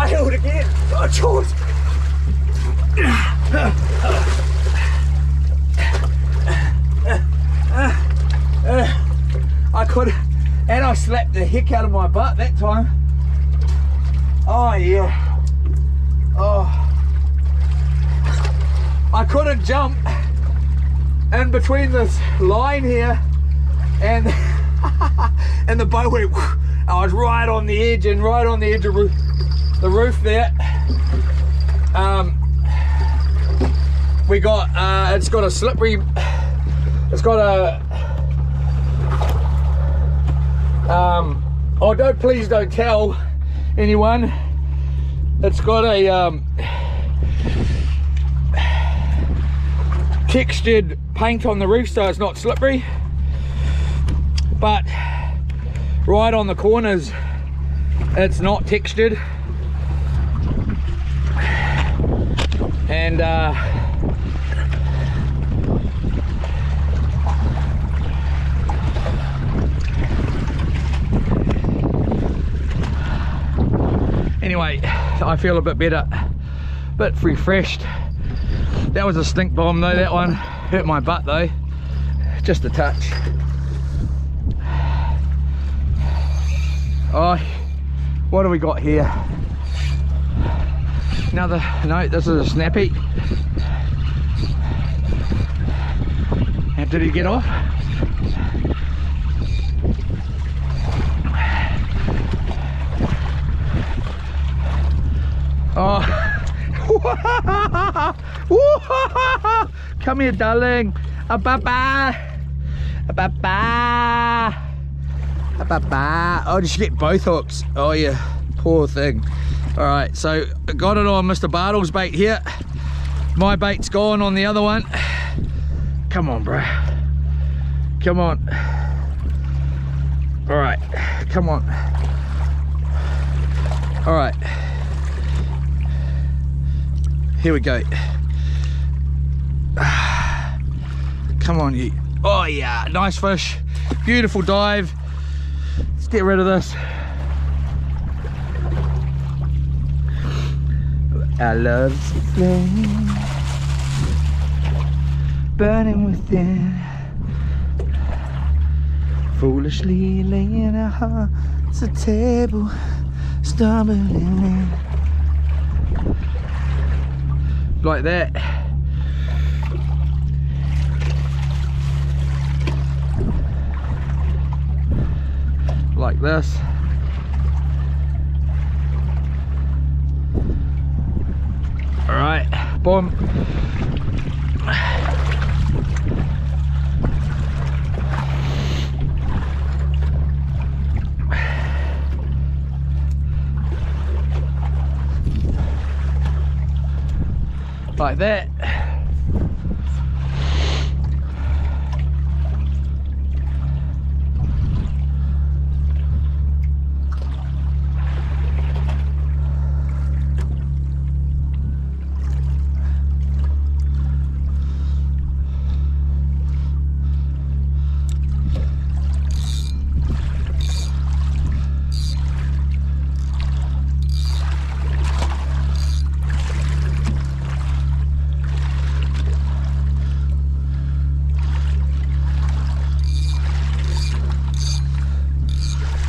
failed again. Oh, George. I could, and I slapped the heck out of my butt that time. Oh yeah. Oh. I couldn't jump in between this line here and and the boat went. I was right on the edge and right on the edge of the roof there. We got it's got a slippery. It's got a. Oh, please don't tell anyone. It's got a textured paint on the roof, so it's not slippery. But right on the corners, it's not textured. And anyway, I feel a bit better, a bit refreshed. That was a stink bomb though, that one. Hurt my butt though, just a touch. Oh, what do we got here? Another, no, this is a snappy. How did he get off? Oh, come here, darling. Oh, did she get both hooks? Oh yeah, poor thing. All right, so I got it on Mr. Bartle's bait here. My bait's gone on the other one. Come on, bro. Come on. All right, come on. All right. Here we go. Come on, you. Oh yeah, nice fish. Beautiful dive. Let's get rid of this. I love the flame burning within, foolishly laying our hearts at the table, stumbling in. Like that. Like this. All right, boom. Like that.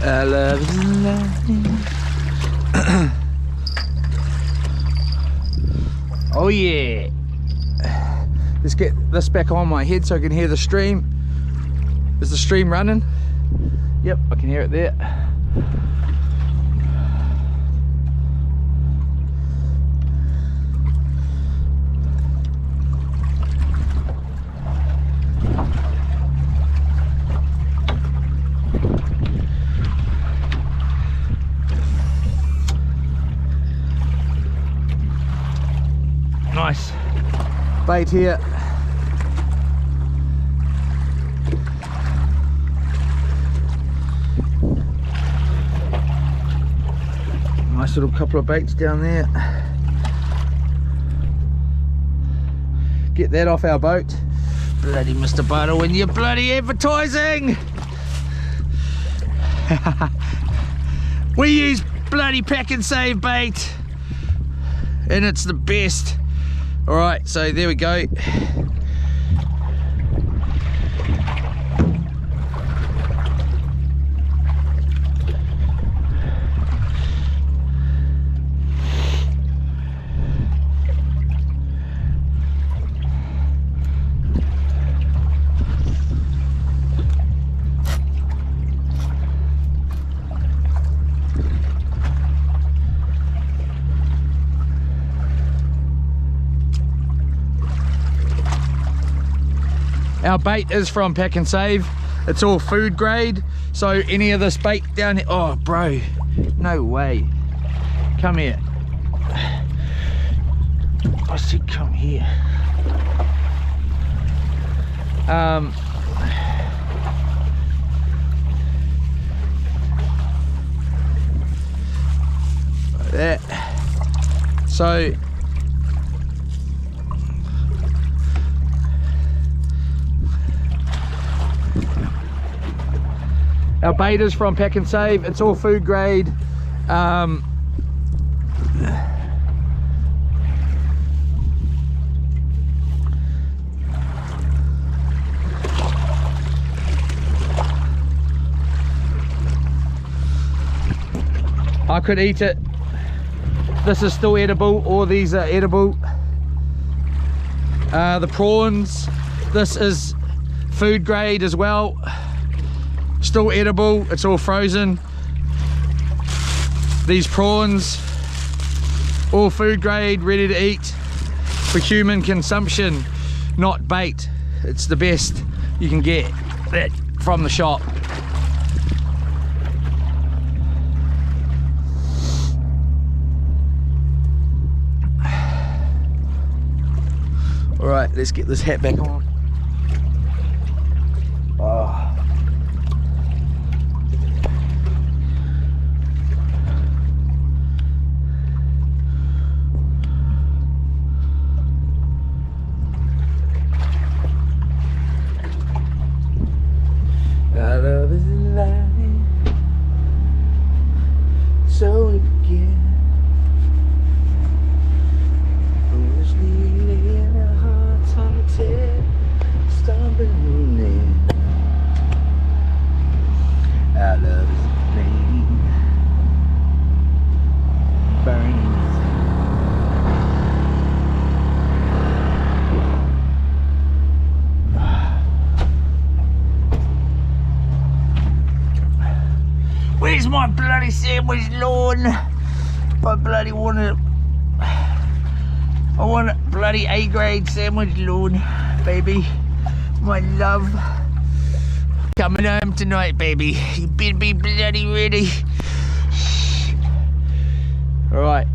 I love the lightning. Oh yeah. Let's get this back on my head so I can hear the stream. Is the stream running? Yep, I can hear it there. Nice bait here. Nice little couple of baits down there. Get that off our boat. Bloody Mr. Bartle, when you're bloody advertising. We use bloody pack and save bait. and it's the best. All right, so there we go. Our bait is from Pack and Save. It's all food grade, so any of this bait down here, oh bro, no way. Come here. I said come here. Like that. So our bait is from Pack and Save. It's all food grade. I could eat it. This is still edible. All these are edible. The prawns, this is food grade as well. Still edible, it's all frozen. These prawns, all food grade, ready to eat for human consumption, not bait. It's the best you can get that from the shop. All right, let's get this hat back on. Oh. Our love is alive, so we begin. Foolishly in our hearts on the tip, stumbling in. Our love is a flame, burning. Where's my bloody sandwich, Lord? I bloody want it. I want a bloody A-grade sandwich, Lord, baby. My love. Coming home tonight, baby. You better be bloody ready. All right.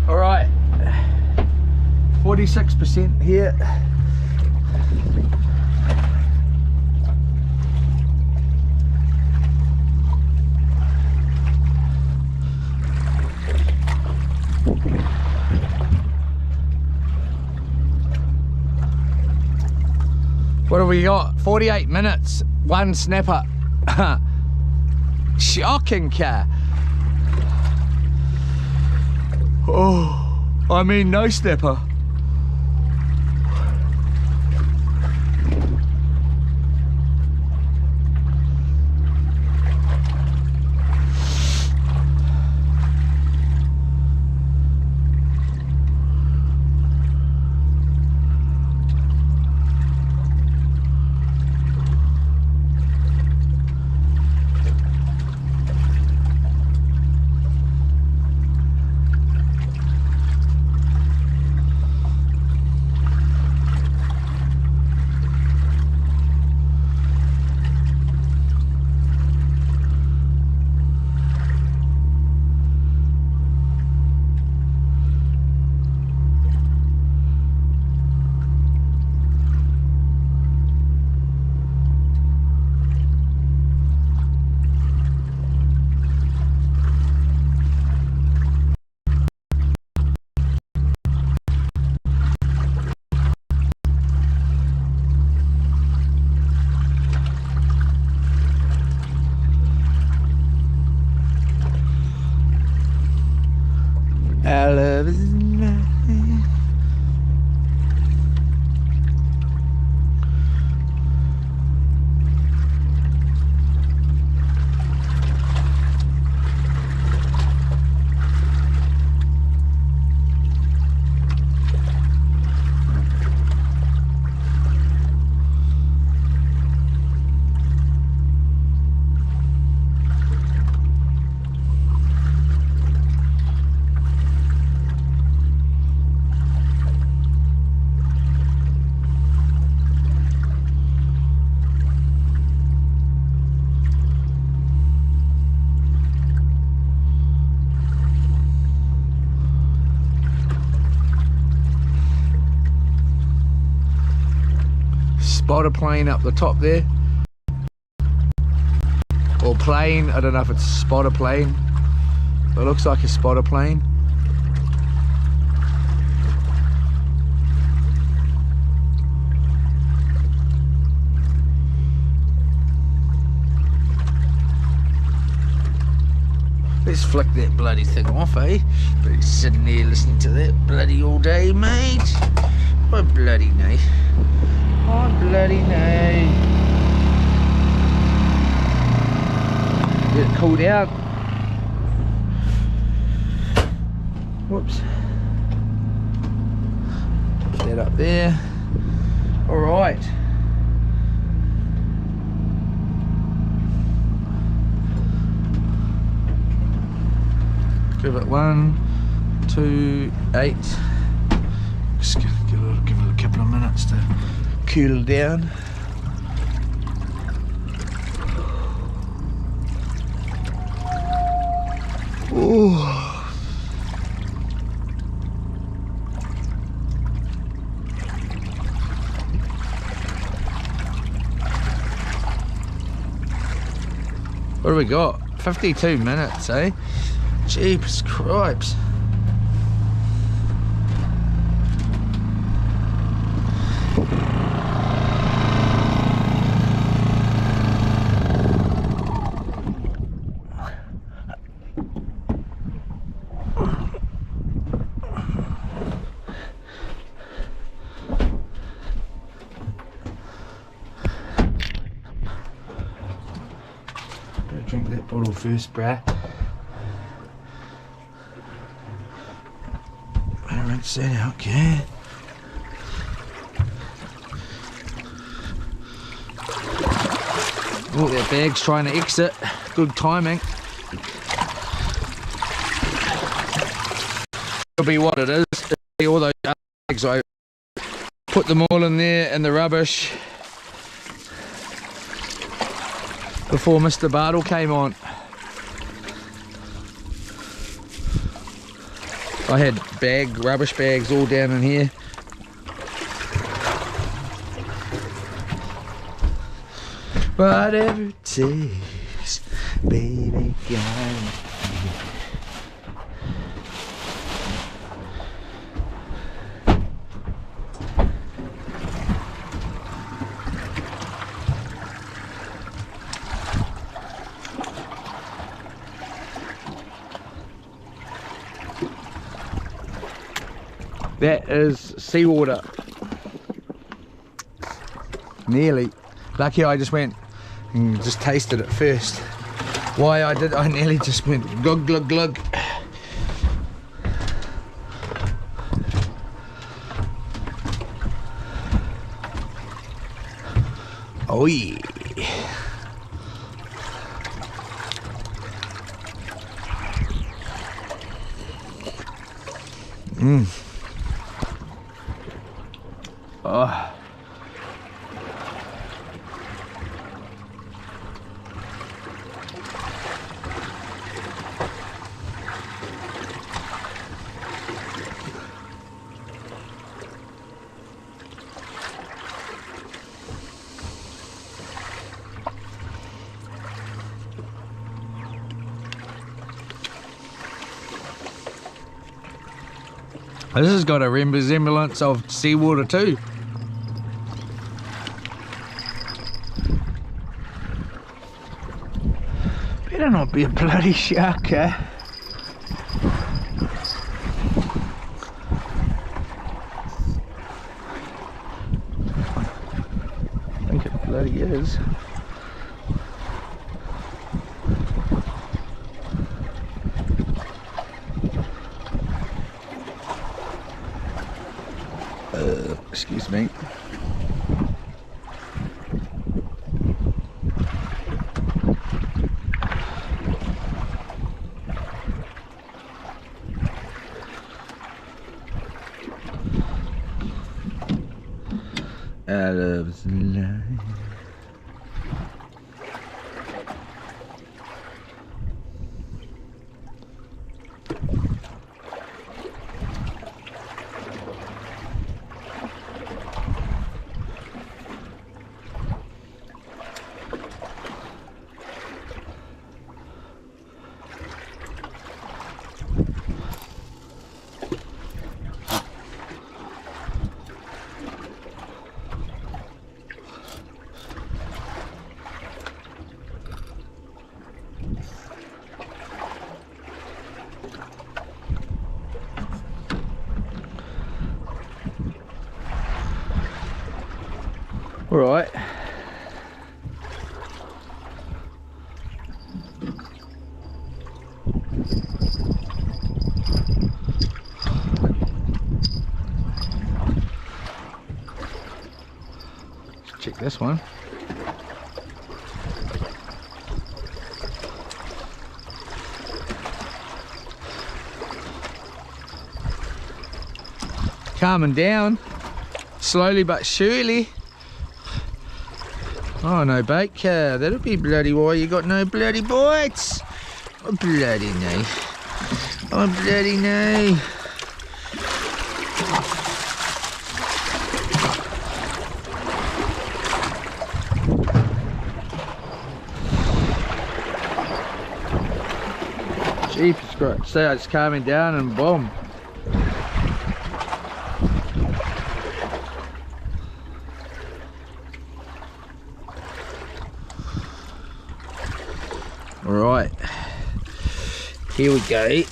All right. 46% here. What have we got? 48 minutes, one snapper. Shocking car. Oh, I mean no snapper. I love is mine. Spot a plane up the top there, or plane, I don't know if it's a spotter plane, but it looks like a spotter plane. Let's flick that bloody thing off, eh? But he's sitting there listening to that bloody all day, mate. Oh bloody no. Oh bloody no. Get it cooled out. Whoops. Put that up there. Alright. Give it 1, 2, 8. Just gonna give it a couple of minutes to cool down. Ooh. What do we got? 52 minutes, eh? Jeepers cripes. Drink that bottle first, bruh. Rinse that out, okay. Oh, that bag's trying to exit. Good timing. It'll be what it is. All those bags, I put them all in there in the rubbish before Mr. Bartle came on. I had rubbish bags all down in here. Whatever it takes, baby, gone. That is seawater. Nearly. Lucky I just went and just tasted it first. Why I nearly just went glug glug glug. Oh yeah. Oh. This has got a resemblance of seawater too. Better not be a bloody shark, eh? he is. Excuse me. Out of the line. All right. Let's check this one. Calming down, slowly but surely. Oh, no bait, that'll be bloody why you got no bloody bites. Oh, bloody no. Oh, bloody no. Jeepers Christ, so it's calming down and boom. Right, here we go.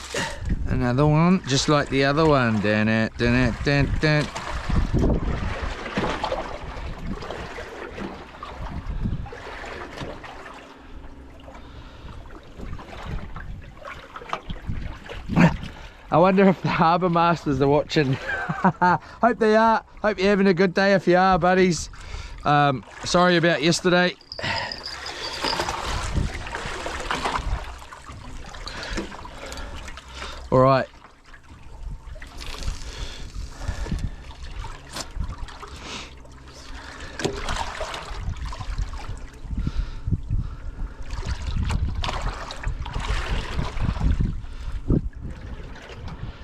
Another one, just like the other one. Dun it, dun it, dun dun. I wonder if the harbour masters are watching. Hope they are. Hope you're having a good day if you are, buddies. Sorry about yesterday. All right.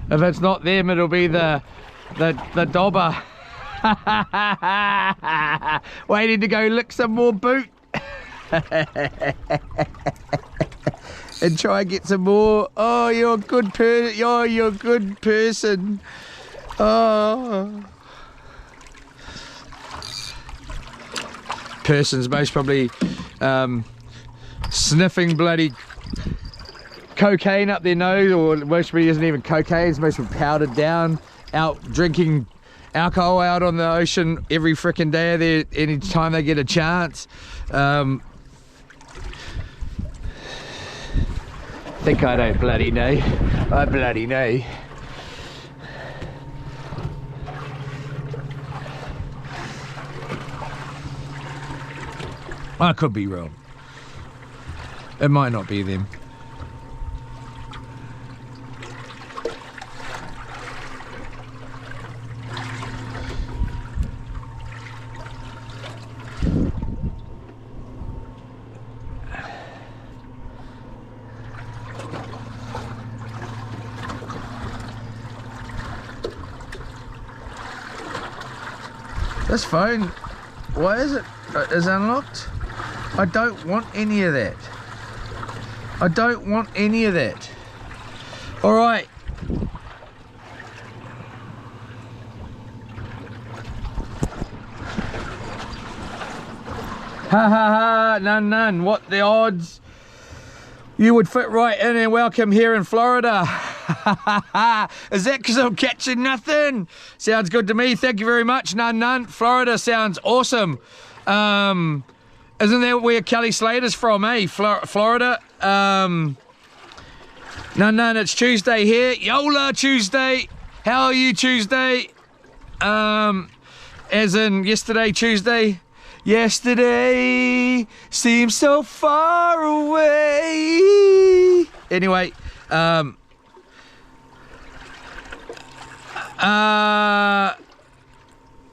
If it's not them, it'll be the dobber. Waiting to go lick some more boot. And try and get some more. Oh, you're a good person. Oh, you're a good person. Oh. Person's most probably sniffing bloody cocaine up their nose, or most probably isn't even cocaine, it's mostly powdered down, out drinking alcohol out on the ocean every freaking day of their, any time they get a chance. Think I don't bloody know. I bloody know. I could be wrong. It might not be them. This phone, why is it unlocked? I don't want any of that. I don't want any of that. All right. Ha ha ha, none. What the odds? You would fit right in and welcome here in Florida. Is that because I'm catching nothing? Sounds good to me. Thank you very much. None. Florida sounds awesome. Isn't that where Kelly Slater's from, eh? Florida. No, it's Tuesday here. Yola Tuesday. How are you Tuesday? As in yesterday Tuesday. Yesterday seems so far away. Anyway,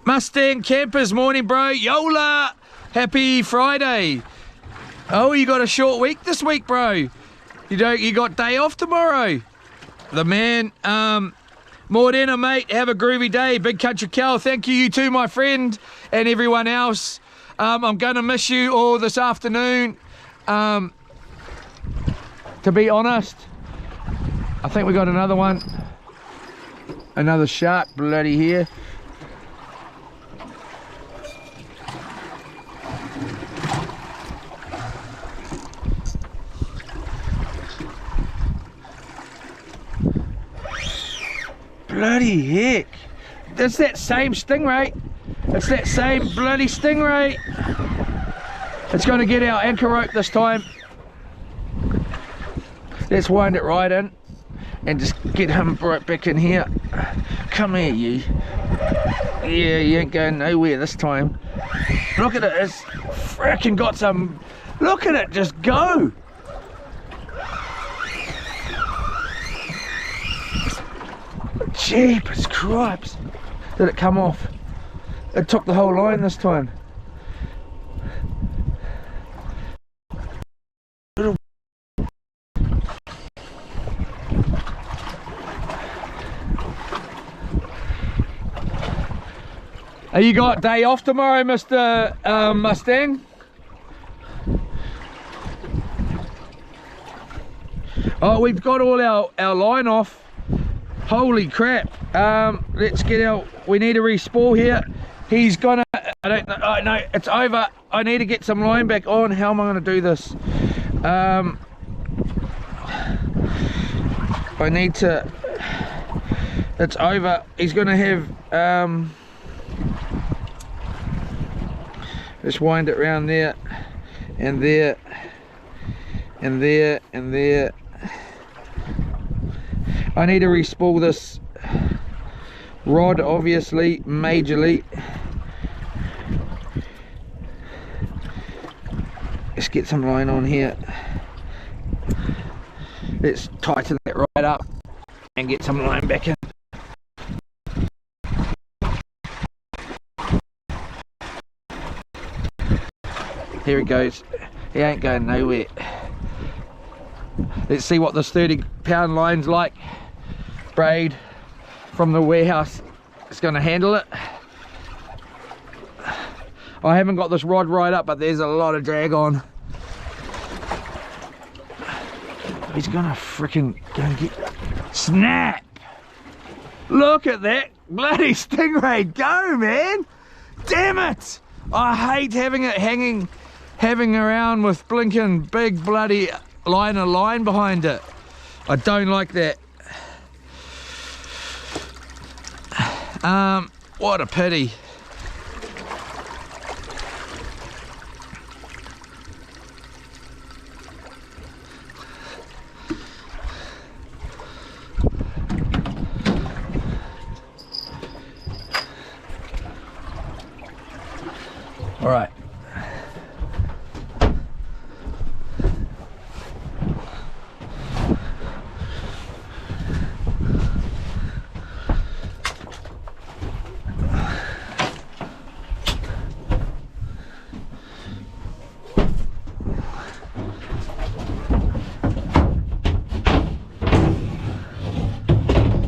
Mustang Campers, morning bro. Yola, happy Friday. Oh, you got a short week this week, bro. You got day off tomorrow. The man. Morena, mate, have a groovy day. Big Country Cal, thank you, you too, my friend, and everyone else. I'm gonna miss you all this afternoon. To be honest, I think we got another one. Another shark bloody here. Bloody heck. It's that same stingray. It's that same bloody stingray. It's going to get our anchor rope this time. Let's wind it right in and just get him right back in here. Come here, you. Yeah, you ain't going nowhere this time. Look at it. It's frickin' got some. Look at it just go. Jeepers cripes. Did it come off? It took the whole line this time. Have you got day off tomorrow, Mr. Mustang? Oh, we've got all our line off. Holy crap. Let's get out. We need a respool here. He's gonna, I don't know, oh, no, it's over. I need to get some line back on. How am I gonna do this? I need to, it's over. He's gonna have, let's wind it around there, and there, and there, and there. I need to respool this rod, obviously, majorly. Let's get some line on here. Let's tighten that right up and get some line back in. Here it goes. He ain't going nowhere. Let's see what this 30-pound line's like. Braid from the warehouse. It's going to handle it. I haven't got this rod right up, but there's a lot of drag on. He's gonna freaking go and get snap. Look at that bloody stingray go, man. Damn it. I hate having it hanging around with blinking big bloody line behind it. I don't like that. What a pity. All right.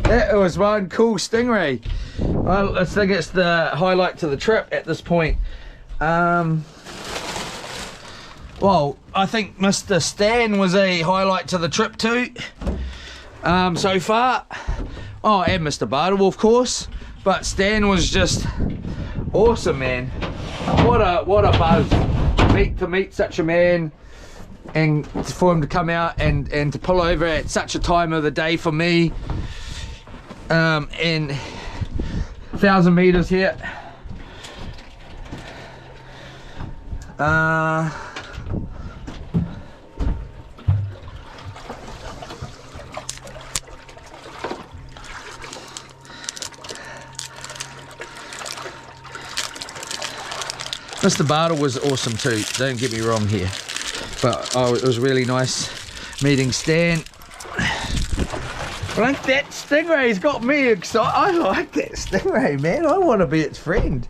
That was one cool stingray. Well, I think it's the highlight to the trip at this point. Well, I think Mr. Stan was a highlight to the trip too, so far. Oh, and Mr. Bartle, of course, but Stan was just awesome, man. What a buzz to meet such a man, and for him to come out and to pull over at such a time of the day for me. And 1,000 meters here. Mr. Bartle was awesome too, don't get me wrong here. But it was really nice meeting Stan. Like that stingray's got me excited. I like that stingray, man. I want to be its friend.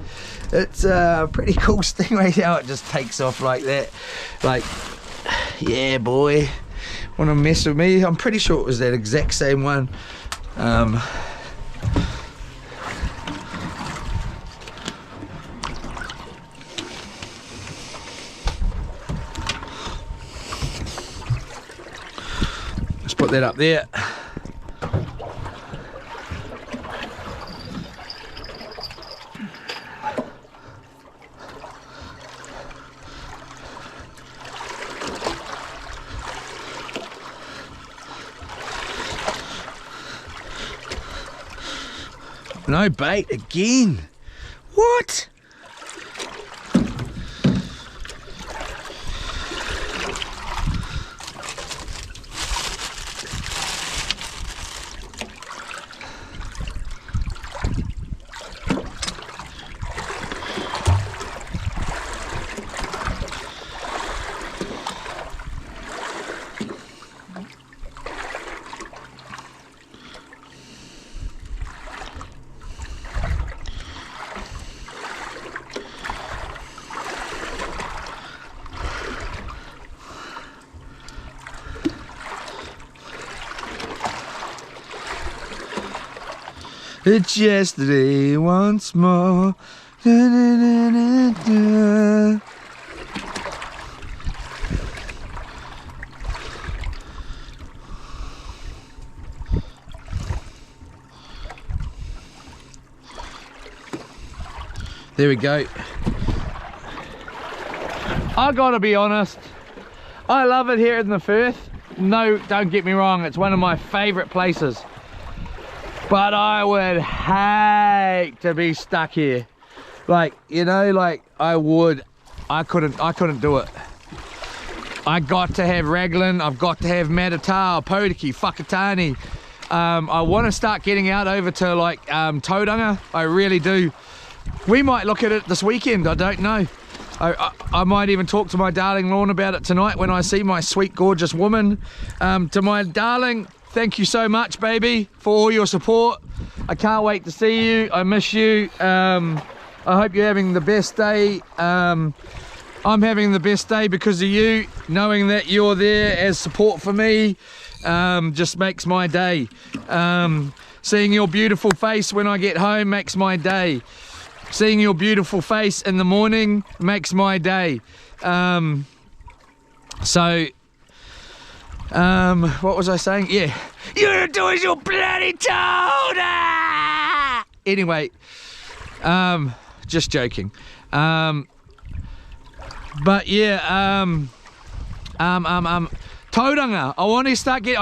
It's a pretty cool stingray how it just takes off like that. Like, yeah, boy. Want to mess with me? I'm pretty sure it was that exact same one. Let's put that up there. No bait again. What? It's yesterday once more. Da, da, da, da, da. There we go. I gotta be honest, I love it here in the Firth. No, don't get me wrong, it's one of my favourite places. But I would hate to be stuck here. Like, you know, like I couldn't do it. I got to have raglan, I've got to have Matatau, Podiki, Whakatane. I want to start getting out over to like Tauranga, I really do. We might look at it this weekend, I don't know. I might even talk to my darling Lorne about it tonight when I see my sweet, gorgeous woman. To my darling, thank you so much, baby, for all your support. I can't wait to see you. I miss you. I hope you're having the best day. I'm having the best day because of you. Knowing that you're there as support for me just makes my day. Seeing your beautiful face when I get home makes my day. Seeing your beautiful face in the morning makes my day. What was I saying? Yeah. You're doing your bloody toad! Anyway, just joking. But yeah, Tauranga, I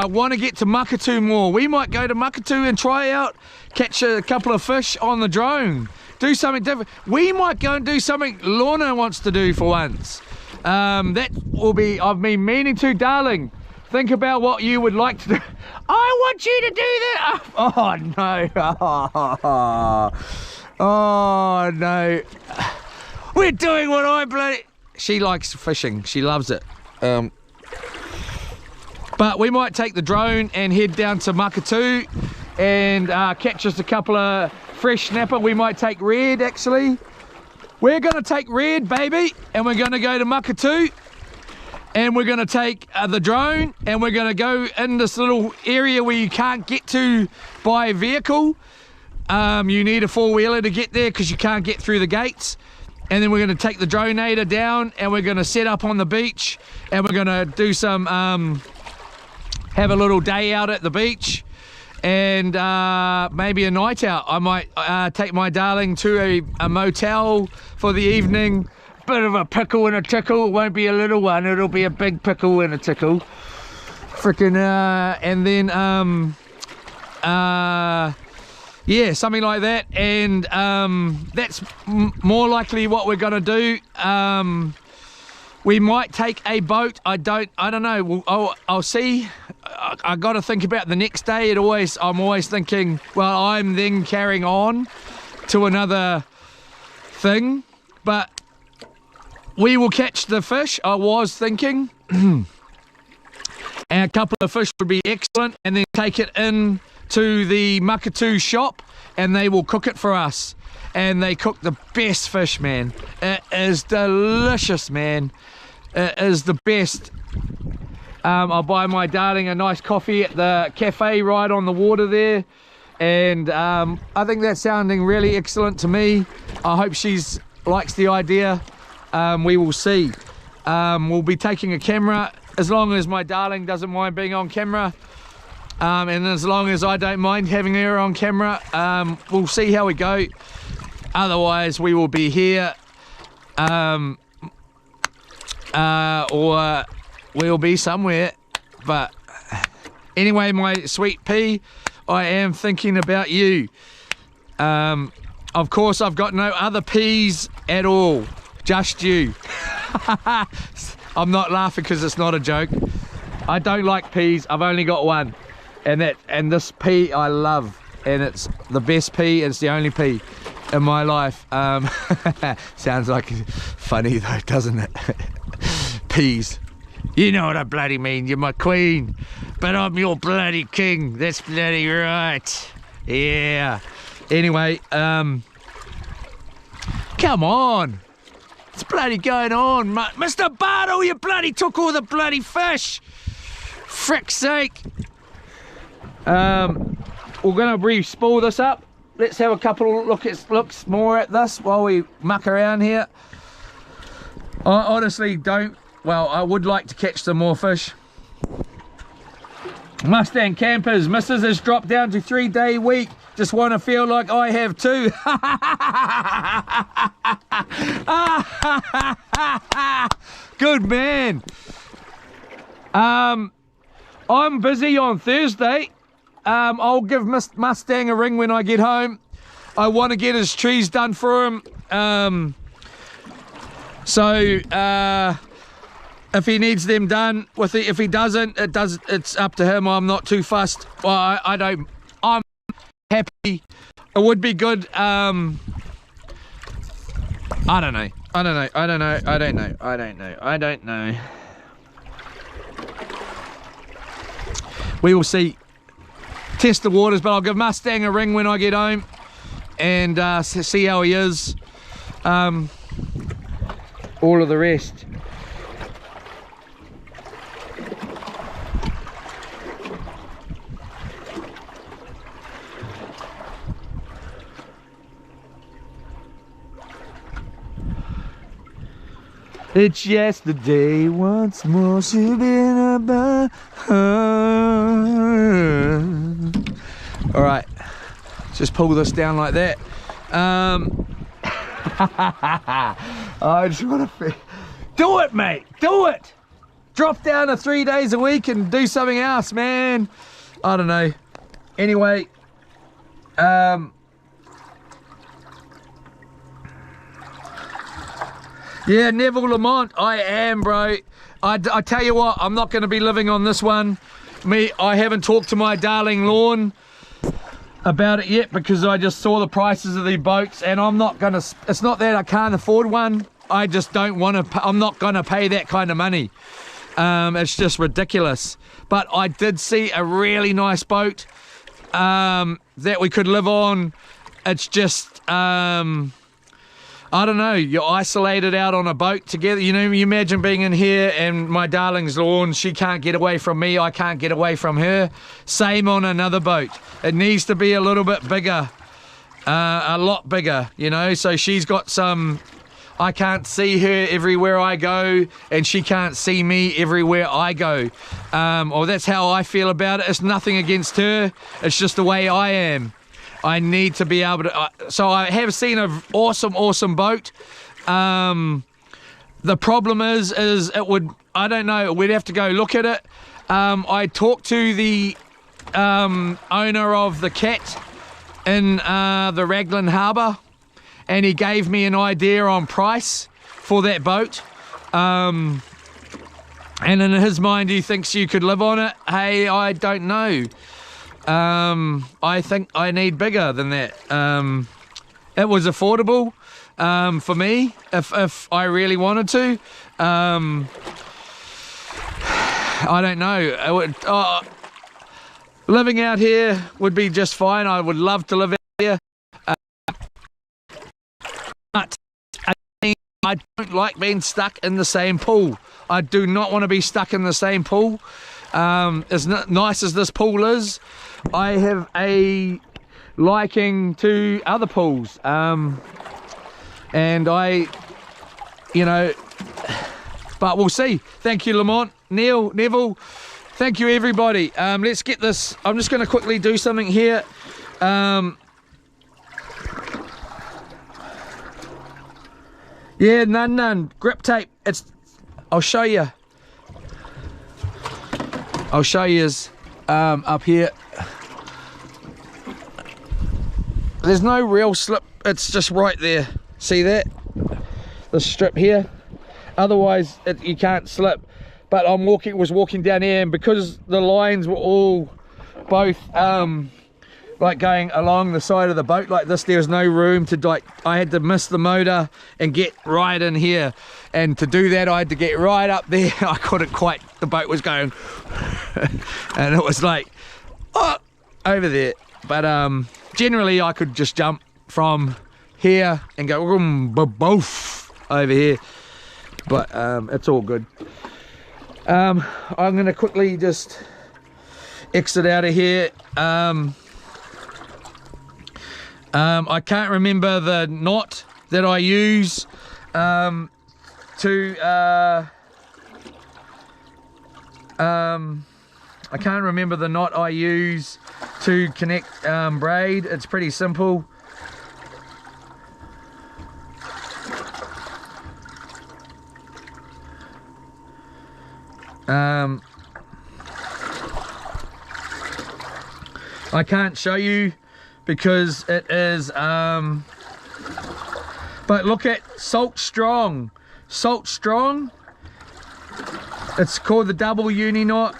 want to get to Makatu more. We might go to Makatu and try out, catch a couple of fish on the drone. Do something different. We might go and do something Lorna wants to do for once. That will be, I've been meaning to, darling. Think about what you would like to do. I want you to do that. Oh no. Oh no. We're doing what I bloody... She likes fishing. She loves it. But we might take the drone and head down to Makatu and catch us a couple of fresh snapper. We might take red, actually. We're going to take red, baby, and we're going to go to Makatu. And we're going to take the drone and we're going to go in this little area where you can't get to by vehicle. You need a four-wheeler to get there because you can't get through the gates. And then we're going to take the dronator down and we're going to set up on the beach and we're going to do some, have a little day out at the beach and maybe a night out. I might take my darling to a motel for the evening. Bit of a pickle and a tickle. It won't be a little one, it'll be a big pickle and a tickle. Frickin' and then yeah, something like that. And that's more likely what we're gonna do. We might take a boat. I don't know. I'll see. I got to think about the next day. I'm always thinking, well, I'm then carrying on to another thing, but we will catch the fish. I was thinking, and a couple of fish would be excellent, and then take it in to the Makatu shop, and they will cook it for us. And they cook the best fish, man. It is delicious, man. It is the best. I'll buy my darling a nice coffee at the cafe right on the water there, and I think that's sounding really excellent to me. I hope she's likes the idea. We will see. We'll be taking a camera as long as my darling doesn't mind being on camera, and as long as I don't mind having her on camera. We'll see how we go. Otherwise we will be here, or we'll be somewhere. But anyway, my sweet pea, I am thinking about you. Of course I've got no other peas at all, just you. I'm not laughing because it's not a joke. I don't like peas. I've only got one, and this pea I love, and it's the best pea. It's the only pea in my life. Sounds like funny though, doesn't it? Peas. You know what I bloody mean. You're my queen, but I'm your bloody king. That's bloody right. Yeah. Anyway, come on. What's bloody going on, Mr. Bartle? You bloody took all the bloody fish. Frick's sake. We're gonna re-spool this up. Let's have a couple looks more at this while we muck around here. I honestly don't. Well, I would like to catch some more fish. Mustang campers, Mrs. has dropped down to 3-day week. Just want to feel like I have too. Good man. I'm busy on Thursday. I'll give Mustang a ring when I get home. I want to get his trees done for him. If he needs them done, if he doesn't, it's up to him. I'm not too fussed. Well, I'm happy. It would be good. I don't know. We will see. Test the waters, but I'll give Mustang a ring when I get home and see how he is. All of the rest. It's yesterday once more. She's been about her. All right, just pull this down like that. I just want to do it, mate. Do it. Drop down to 3 days a week and do something else, man. I don't know. Anyway, yeah, Neville Lamont, I am, bro. I tell you what, I'm not going to be living on this one. I haven't talked to my darling Lorne about it yet because I just saw the prices of the boats, and I'm not going to, it's not that I can't afford one. I just don't want to, I'm not going to pay that kind of money. It's just ridiculous. But I did see a really nice boat that we could live on. It's just, I don't know, you're isolated out on a boat together. You know, you imagine being in here and my darling's lawn, she can't get away from me, I can't get away from her. Same on another boat. It needs to be a little bit bigger, a lot bigger, you know, so she's got some, I can't see her everywhere I go and she can't see me everywhere I go. Or that's how I feel about it. It's nothing against her, it's just the way I am. I need to be able to, so I have seen an awesome boat. The problem is it would, I don't know, we'd have to go look at it. I talked to the owner of the Cat in the Raglan Harbour, and he gave me an idea on price for that boat. And in his mind, he thinks you could live on it. Hey, I don't know. I think I need bigger than that. It was affordable for me if I really wanted to. I don't know. Living out here would be just fine. I would love to live out here. But I don't like being stuck in the same pool. I do not want to be stuck in the same pool. As nice as this pool is, I have a liking to other pools. And you know, but we'll see. Thank you, Lamont, Neil, Neville. Thank you, everybody. Let's get this. I'm just going to quickly do something here. Yeah, none. Grip tape. I'll show you. I'll show you up here. There's no real slip. It's just right there. See that? The strip here. Otherwise, you can't slip. But was walking down here, and because the lines were all both like going along the side of the boat like this, there was no room to I had to miss the motor and get right in here, and to do that I had to get right up there. I couldn't quite, the boat was going and it was like over there, but generally I could just jump from here and go boof over here, but it's all good. I'm gonna quickly just exit out of here. I can't remember the knot that I use I can't remember the knot I use to connect braid. It's pretty simple. I can't show you because it is but look at Salt Strong. It's called the double uni knot,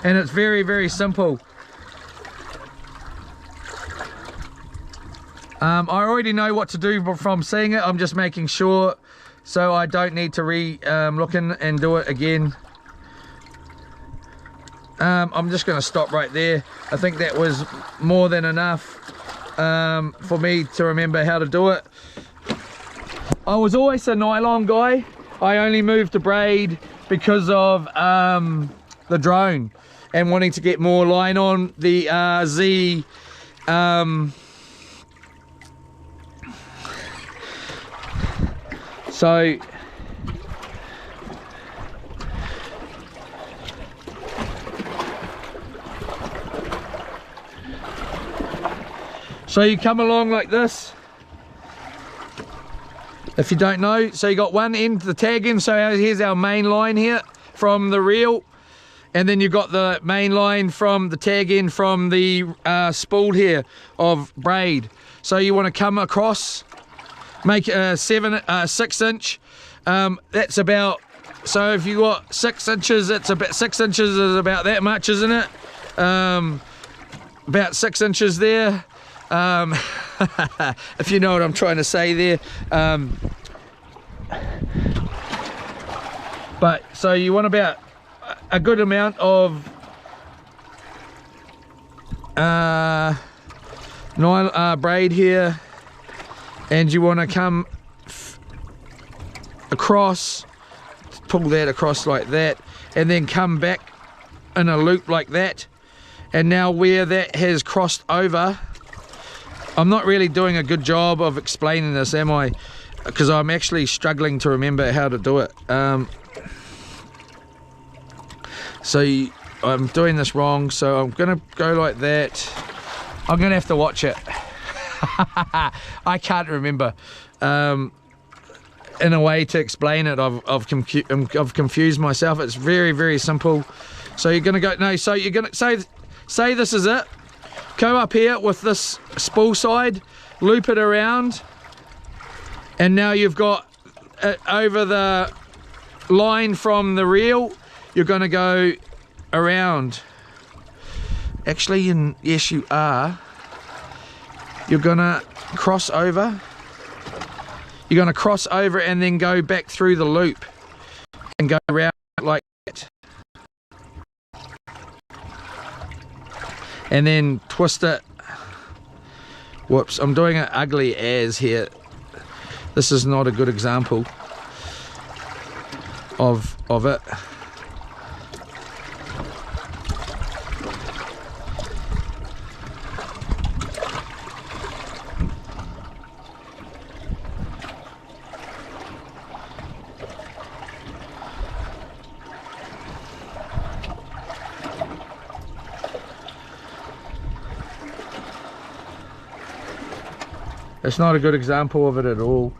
and it's very, very simple. I already know what to do from seeing it. I'm just making sure so I don't need to look in and do it again. I'm just going to stop right there. I think that was more than enough for me to remember how to do it. I was always a nylon guy. I only moved to braid because of the drone and wanting to get more line on the Z. So you come along like this, if you don't know. So you got one end, the tag end, so here's our main line here from the reel, and then you've got the main line from the tag end from the spool here of braid. So you want to come across, make a 6 inch, that's about, so if you got 6 inches, it's about 6 inches is about that much, isn't it? About 6 inches there. If you know what I'm trying to say there. But so you want about a good amount of braid here, and you want to come across, pull that across like that, and then come back in a loop like that. And now where that has crossed over, I'm not really doing a good job of explaining this, am I? Because I'm actually struggling to remember how to do it. I'm doing this wrong, so I'm gonna go like that. I'm gonna have to watch it. I can't remember in a way to explain it. I've confused myself. It's very, very simple. So you're gonna go, no, so you're gonna say this is it. Go up here with this spool side, loop it around, and now you've got it over the line from the reel, you're going to go around. Actually, yes you are. You're going to cross over. You're going to cross over and then go back through the loop and go around like that. And then twist it. Whoops, I'm doing it ugly as here. This is not a good example of it. It's not a good example of it at all,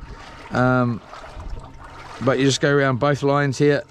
but you just go around both lines here.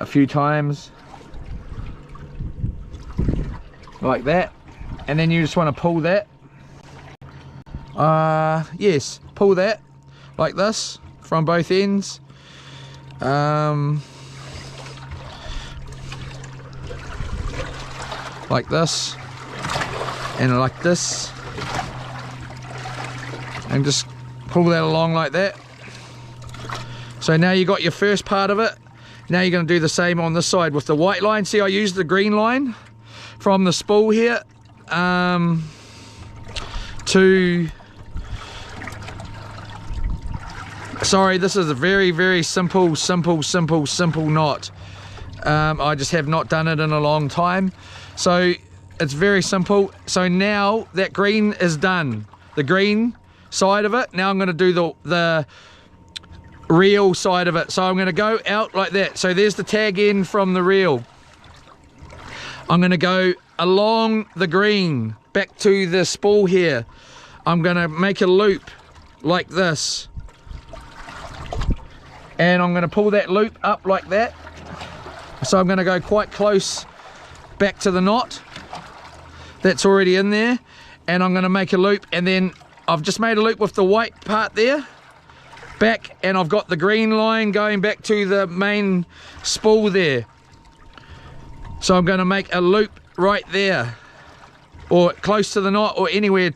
A few times like that, and then you just want to pull that, yes, pull that like this from both ends, like this and like this, and just pull that along like that. So now you got your first part of it. Now you're going to do the same on this side with the white line. See, I used the green line from the spool here sorry, this is a very, very simple knot. I just have not done it in a long time. So it's very simple. So now that green is done, the green side of it, now I'm going to do the reel side of it. So I'm going to go out like that. So there's the tag end from the reel. I'm going to go along the green back to the spool here. I'm going to make a loop like this, and I'm going to pull that loop up like that. So I'm going to go quite close back to the knot that's already in there, and I'm going to make a loop, and then I've just made a loop with the white part there back, and I've got the green line going back to the main spool there. So I'm going to make a loop right there, or close to the knot, or anywhere.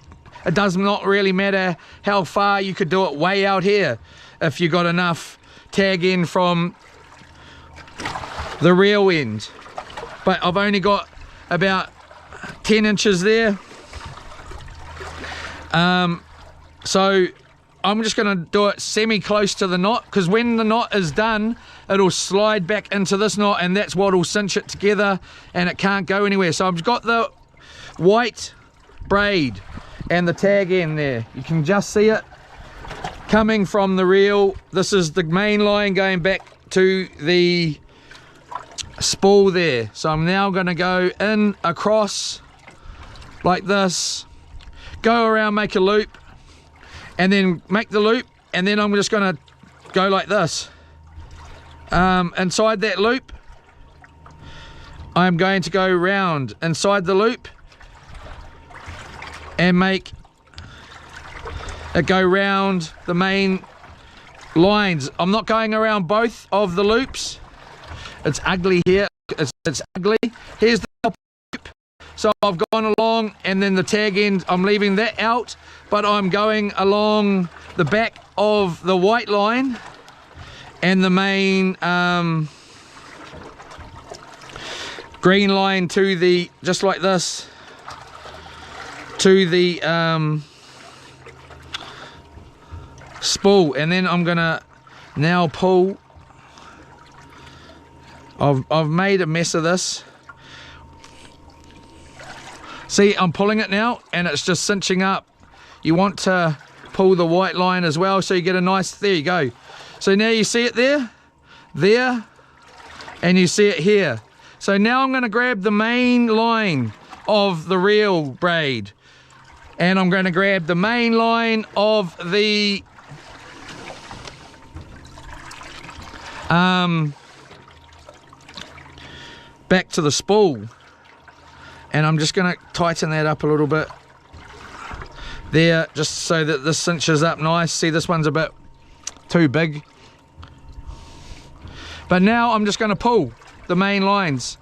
It does not really matter how far. You could do it way out here if you got enough tag in from the reel end, but I've only got about 10 inches there. So I'm just going to do it semi close to the knot, because when the knot is done, it'll slide back into this knot, and that's what will cinch it together, and it can't go anywhere. So I've got the white braid and the tag end there. You can just see it coming from the reel. This is the main line going back to the spool there. So I'm now going to go in across like this, go around, make a loop, and then make the loop, and then I'm just going to go like this. Inside that loop, I'm going to go round inside the loop and make it go round the main lines. I'm not going around both of the loops. It's ugly here. It's ugly. Here's the top loop. So I've gone along, and then the tag end, I'm leaving that out, but I'm going along the back of the white line and the main green line to the, just like this, to the spool. And then I'm gonna now pull. I've made a mess of this. See, I'm pulling it now, and it's just cinching up. You want to pull the white line as well, so you get a nice, there you go. So now you see it there, and you see it here. So now I'm going to grab the main line of the reel braid, and I'm going to grab the main line of the back to the spool, and I'm just going to tighten that up a little bit there, just so that this cinches up nice. See, this one's a bit too big, but now I'm just going to pull the main lines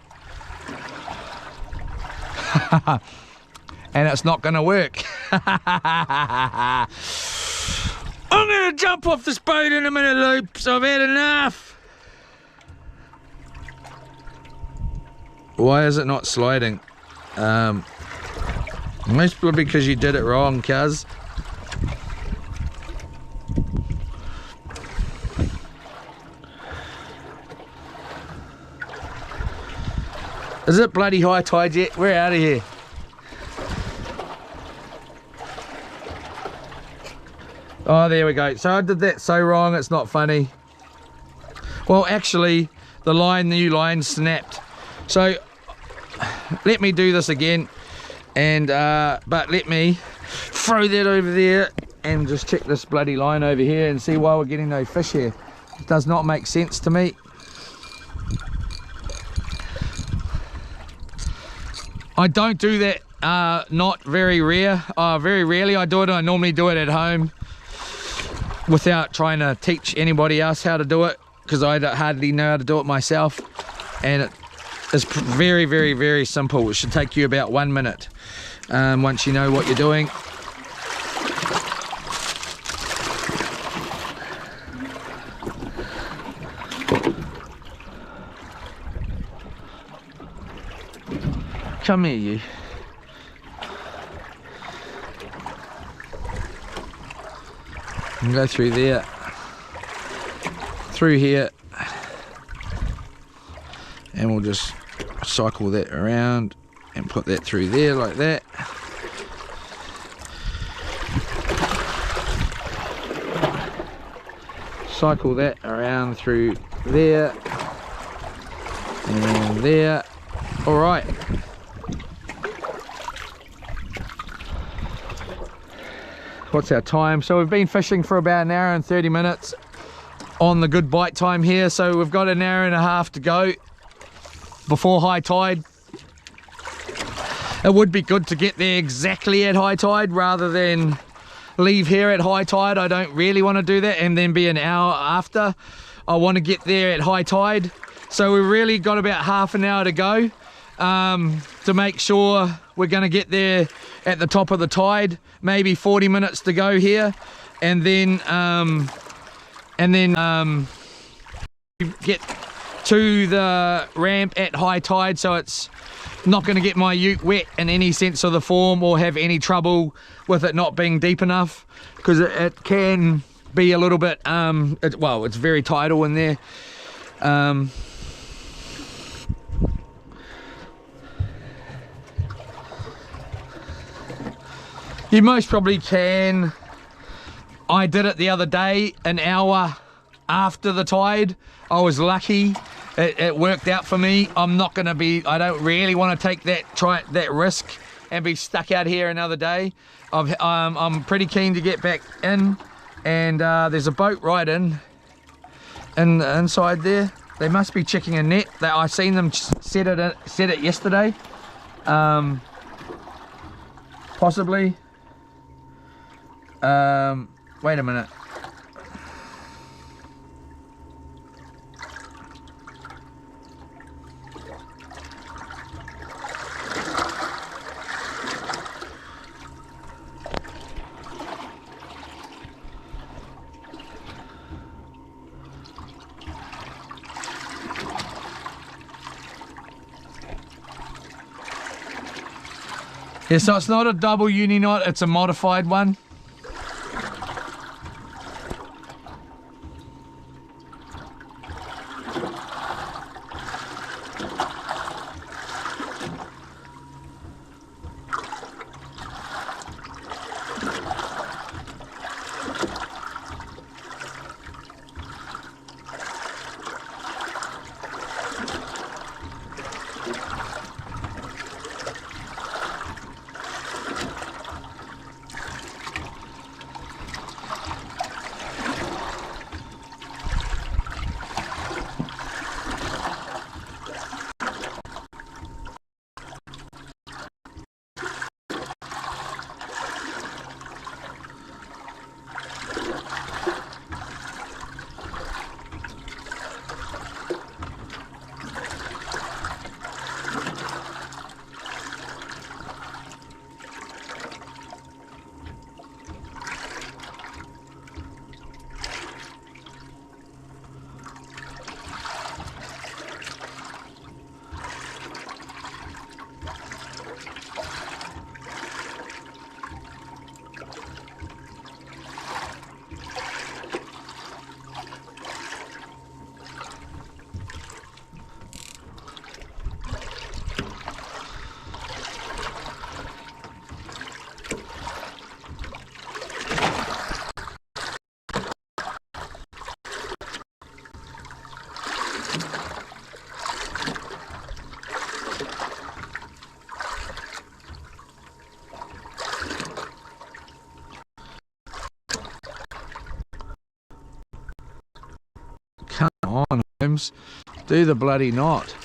and it's not going to work. I'm going to jump off this boat in a minute, Loops. I've had enough. Why is it not sliding? Most probably because you did it wrong, cuz. Is it bloody high tide yet? We're out of here. Oh, there we go. So I did that so wrong, it's not funny. Well, actually, the new line snapped. So let me do this again, and but let me throw that over there and just check this bloody line over here and see why we're getting no fish here. It does not make sense to me. I don't do that, not very rare. Very rarely I do it. I normally do it at home without trying to teach anybody else how to do it, because I hardly know how to do it myself. And it's very, very, very simple. It should take you about 1 minute once you know what you're doing. Come here, you. And go through there, through here, and we'll just cycle that around and put that through there like that. Cycle that around through there and there. All right. What's our time? So we've been fishing for about an hour and 30 minutes on the good bite time here. So we've got an hour and a half to go before high tide. It would be good to get there exactly at high tide rather than leave here at high tide. I don't really want to do that and then be an hour after. I want to get there at high tide. So we've really got about half an hour to go to make sure we're going to get there at the top of the tide. Maybe 40 minutes to go here, and then get to the ramp at high tide, so it's not going to get my ute wet in any sense of the form or have any trouble with it not being deep enough, because it can be a little bit well, it's very tidal in there. You most probably can. I did it the other day, an hour after the tide. I was lucky. It worked out for me. I'm not going to be, I don't really want to take that risk and be stuck out here another day. I'm pretty keen to get back in, and there's a boat right inside there. They must be checking a net. I seen them set it yesterday. Possibly. Wait a minute. Yeah, so it's not a double uni knot, it's a modified one. on, Holmes. Do the bloody knot.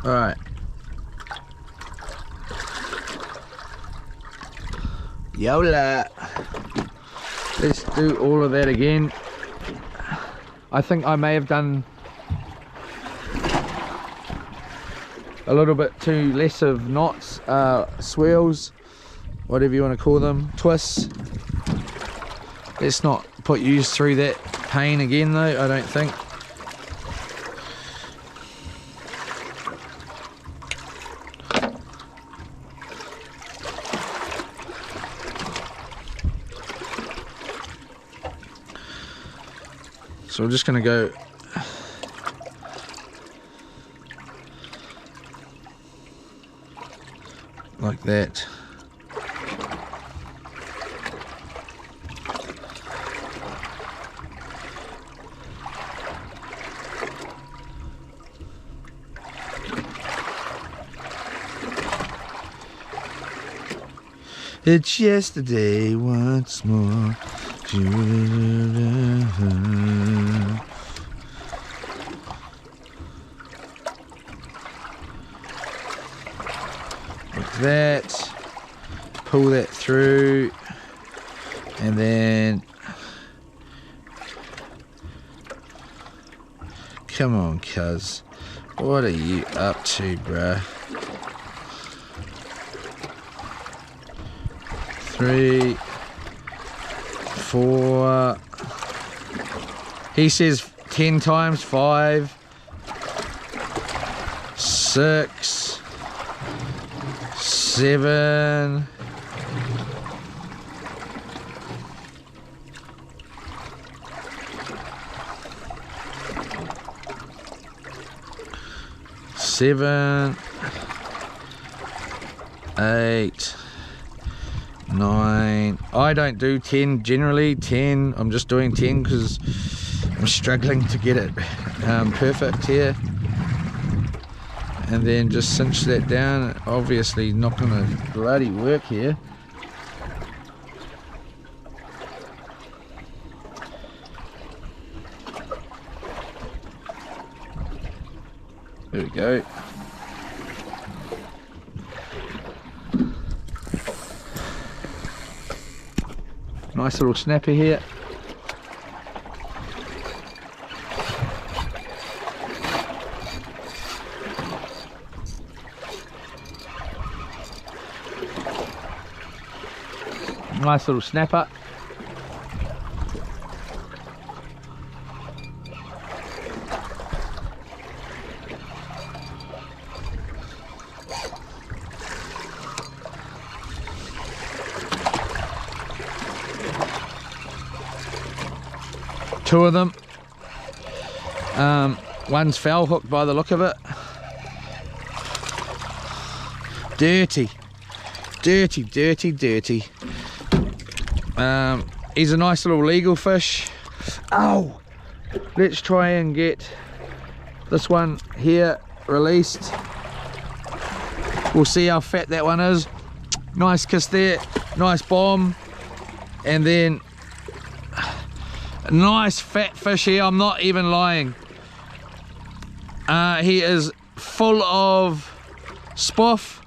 Alright. Yola. Let's do all of that again. I think I may have done a little bit too less of knots, swirls, whatever you want to call them, twists. Let's not put you through that pain again though, I don't think. So we're just going to go like that. It's yesterday once more. Like that. Pull that through. And then come on, cuz. What are you up to, bruh? 3, 4. He says 10 times. 5, 6, 7. 7, 8, 9. I don't do 10 generally. 10, I'm just doing 10 because I'm struggling to get it perfect here. And then just cinch that down. Obviously not gonna bloody work here. There we go. Nice little snapper here. Nice little snapper. Two of them. One's foul hooked by the look of it. Dirty. Dirty, dirty, dirty. He's a nice little legal fish. Oh! Let's try and get this one here released. We'll see how fat that one is. Nice kiss there. Nice bomb. And then a nice fat fish here. I'm not even lying. He is full of spoff.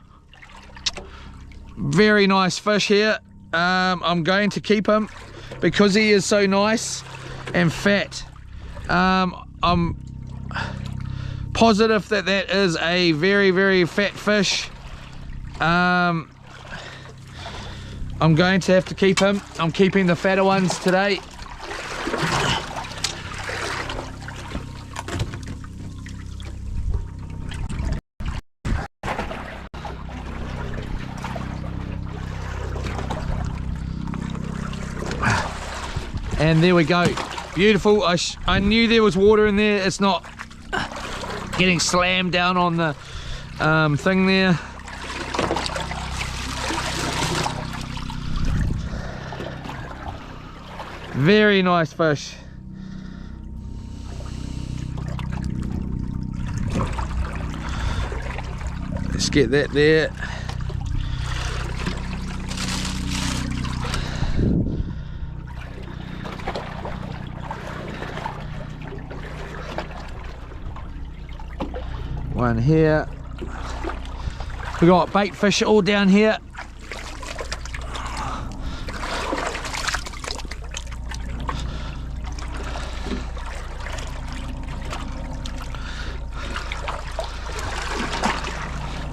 Very nice fish here. I'm going to keep him because he is so nice and fat. I'm positive that that is a very, very fat fish. I'm going to have to keep him. I'm keeping the fatter ones today. And there we go, beautiful. I knew there was water in there. It's not Getting slammed down on the thing there. Very nice fish. Let's get that there. One here. We got bait fish all down here.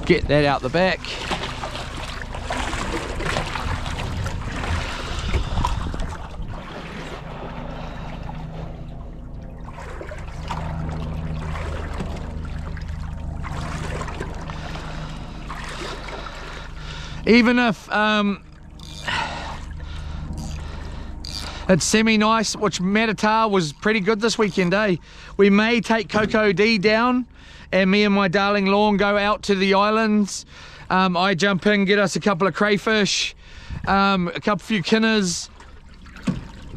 Get that out the back. Even if it's semi-nice, which Matata was pretty good this weekend, eh? We may take Coco D down and me and my darling Lawn go out to the islands. I jump in, get us a couple of crayfish, a few kinners,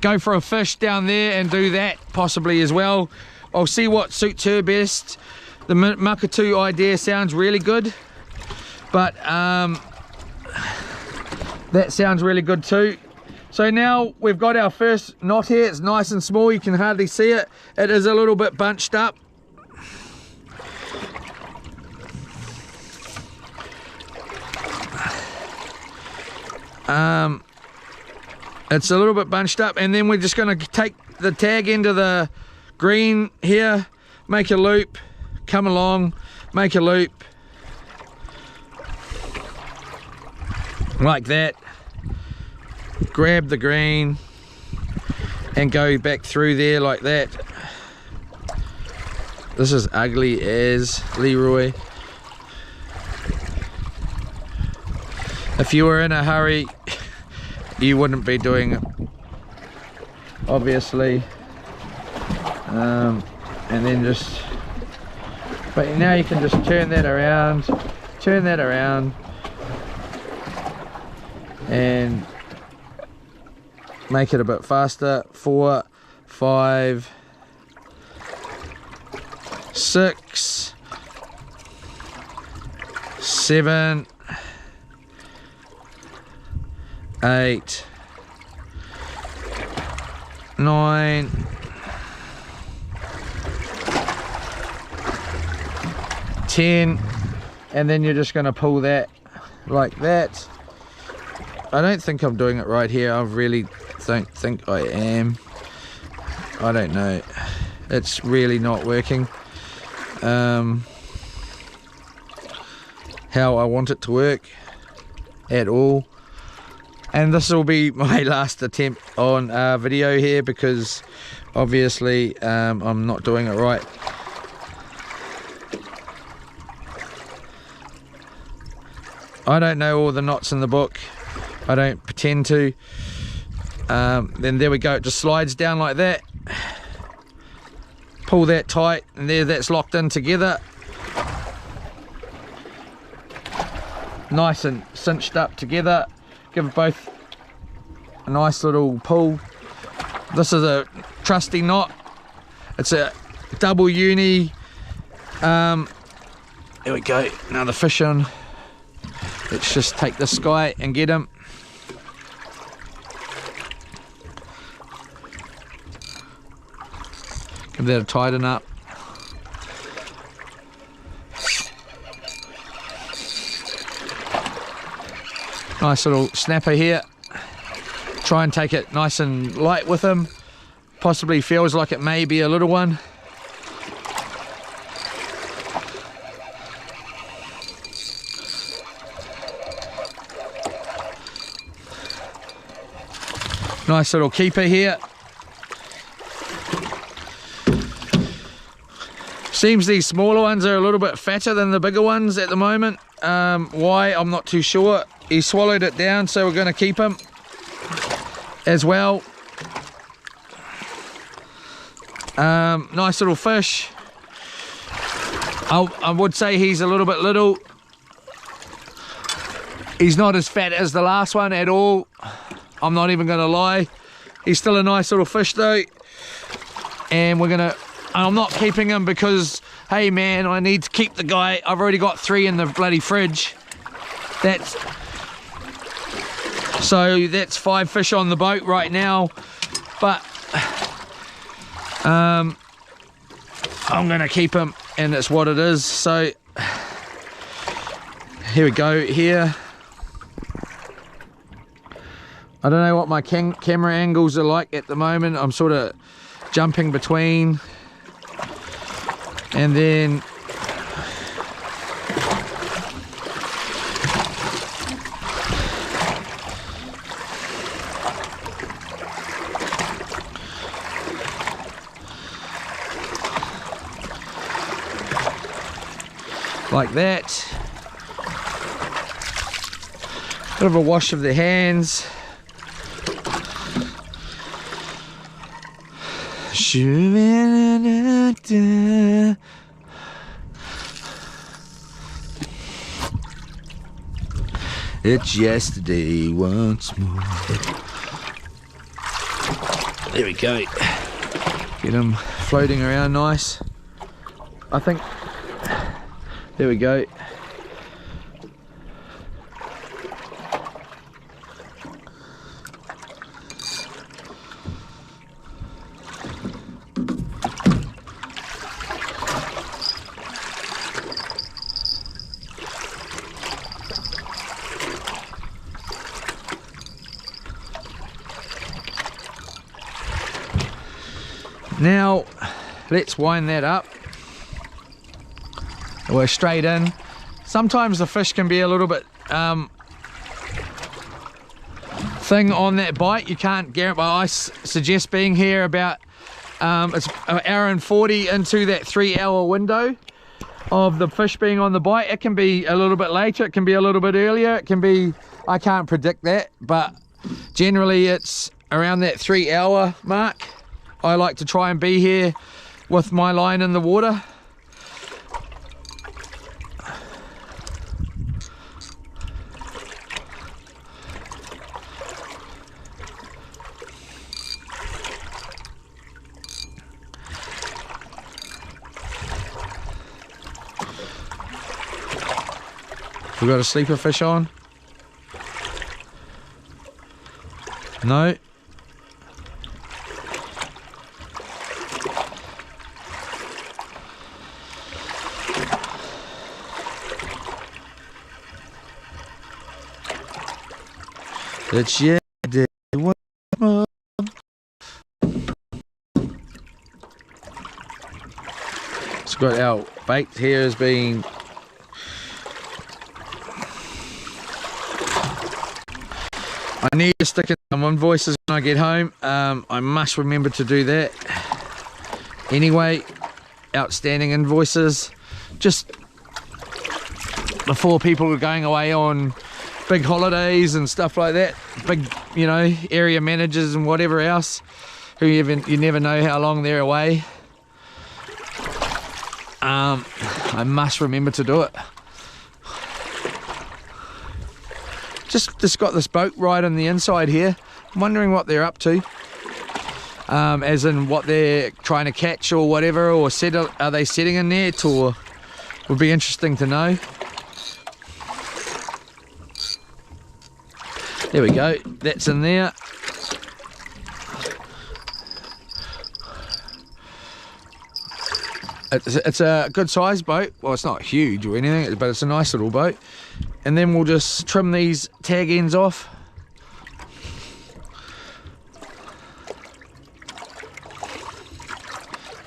go for a fish down there and do that possibly as well. I'll see what suits her best. The Makatu idea sounds really good, but that sounds really good too. So now we've got our first knot here. It's nice and small, you can hardly see it. It is a little bit bunched up. It's a little bit bunched up, and then we're just going to take the tag into the green here, make a loop, come along, make a loop like that, grab the green and go back through there like that. This is ugly as Leroy. If you were in a hurry, you wouldn't be doing it, obviously. And then just, but now you can just turn that around, and make it a bit faster. 4, 5, 6, 7, 8, 9, 10, and then you're just going to pull that like that. I don't think I'm doing it right here. I really don't think I am. I don't know. It's really not working how I want it to work at all. And this will be my last attempt on a video here, because obviously I'm not doing it right. I don't know all the knots in the book. I don't pretend to. Then there we go, it just slides down like that. Pull that tight, and there, that's locked in together. Nice and cinched up together. Give both a nice little pull. This is a trusty knot. It's a double uni. There we go, another fish on. Let's just take this guy and get him. Give that a tighten up. Nice little snapper here. Try and take it nice and light with him. Possibly feels like it may be a little one. Nice little keeper here. Seems these smaller ones are a little bit fatter than the bigger ones at the moment. Why, I'm not too sure. He swallowed it down, so we're going to keep him as well. Nice little fish. I would say he's a little bit little. He's not as fat as the last one at all. I'm not even going to lie. He's still a nice little fish though. And I'm not keeping him because, hey man, I need to keep the guy. I've already got 3 in the bloody fridge. So that's 5 fish on the boat right now. But I'm gonna keep him, and it's what it is. So here we go here. I don't know what my camera angles are like at the moment. I'm sort of jumping between, and then like that. Bit of a wash of the hands. It's yesterday once more. There we go. Get him floating around nice. I think. There we go. Now, let's wind that up. We're straight in. Sometimes the fish can be a little bit thing on that bite. You can't guarantee, but I suggest being here about it's an hour and 40 into that 3-hour window of the fish being on the bite. It can be a little bit later, it can be a little bit earlier, it can be, I can't predict that, but generally it's around that 3-hour mark. I like to try and be here with my line in the water. We got a sleeper fish on? No. It's yesterday once more. It's got our bait here has been I need to stick in some invoices when I get home. I must remember to do that. Anyway, outstanding invoices. Just before people are going away on big holidays and stuff like that. Big, you know, area managers and whatever else. Who you never know how long they're away. I must remember to do it. Just got this boat right on the inside here. I'm wondering what they're up to. As in what they're trying to catch or whatever, or are they setting a net, or would be interesting to know. There we go, that's in there. It's a good sized boat. Well, it's not huge or anything, but it's a nice little boat. And then we'll just trim these tag ends off.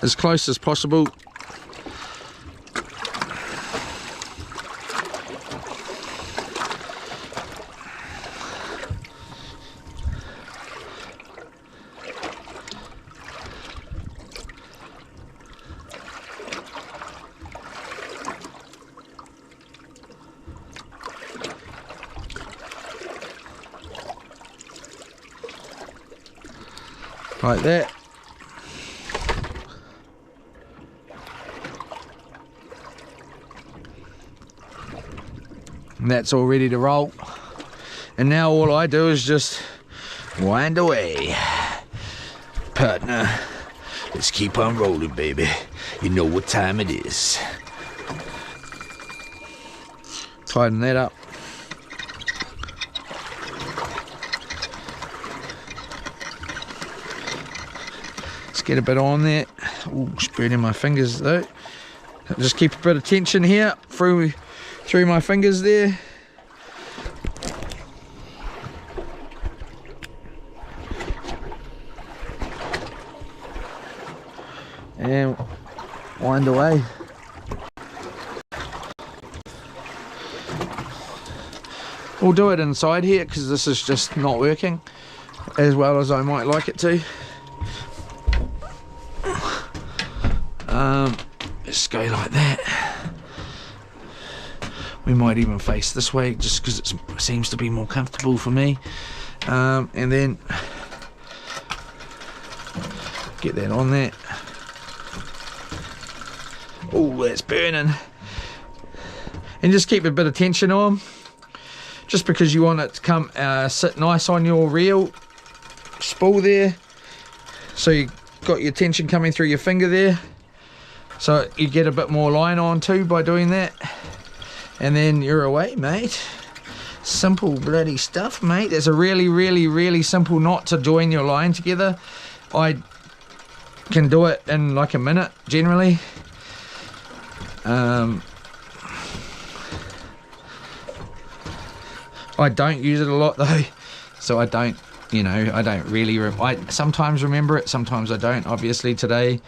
As close as possible. Like that. And that's all ready to roll. And now all I do is just wind away. Partner, let's keep on rolling, baby. You know what time it is. Tighten that up. Let's get a bit on there. Ooh, spreading my fingers though. Just keep a bit of tension here through my fingers there. And wind away. We'll do it inside here because this is just not working as well as I might like it to. Just go like that. We might even face this way just because it seems to be more comfortable for me. And then get that on there. Oh, that's burning. And just keep a bit of tension on, just because you want it to come sit nice on your reel spool there. So you got your tension coming through your finger there, so you get a bit more line on too by doing that. And then you're away, mate. Simple bloody stuff, mate. There's a really simple knot to join your line together. I can do it in like a minute generally. I don't use it a lot though, so I don't, you know, I don't really, I sometimes remember it, sometimes I don't. Obviously today,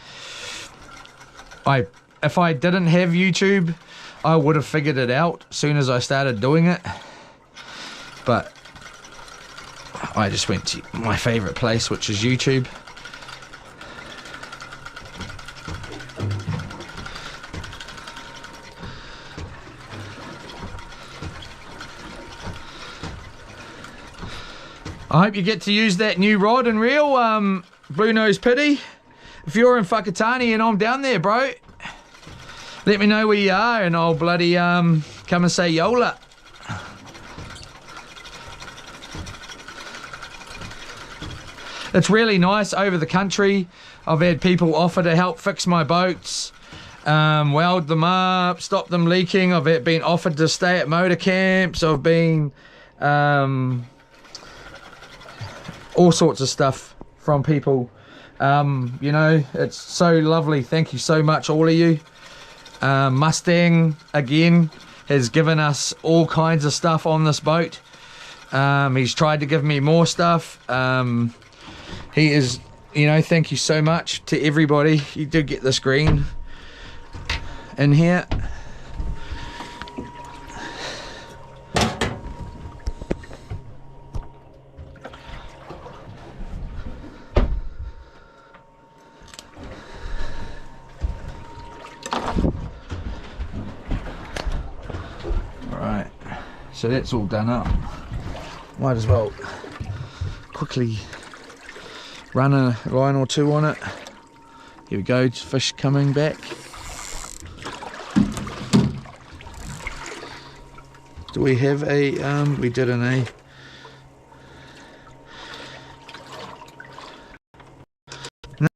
if I didn't have YouTube, I would have figured it out as soon as I started doing it, but I just went to my favorite place, which is YouTube. I hope you get to use that new rod and reel, Blue Nose Pity. If you're in Whakatane and I'm down there, bro, let me know where you are and I'll bloody come and say Yola. It's really nice over the country. I've had people offer to help fix my boats, weld them up, stop them leaking. I've been offered to stay at motor camps. I've been all sorts of stuff from people. You know, it's so lovely. Thank you so much, all of you. Mustang again has given us all kinds of stuff on this boat. He's tried to give me more stuff. He is, you know, thank you so much to everybody. You did get this green in here. So that's all done up. Might as well quickly run a line or two on it. Here we go, fish coming back. Do we have a, we did an A.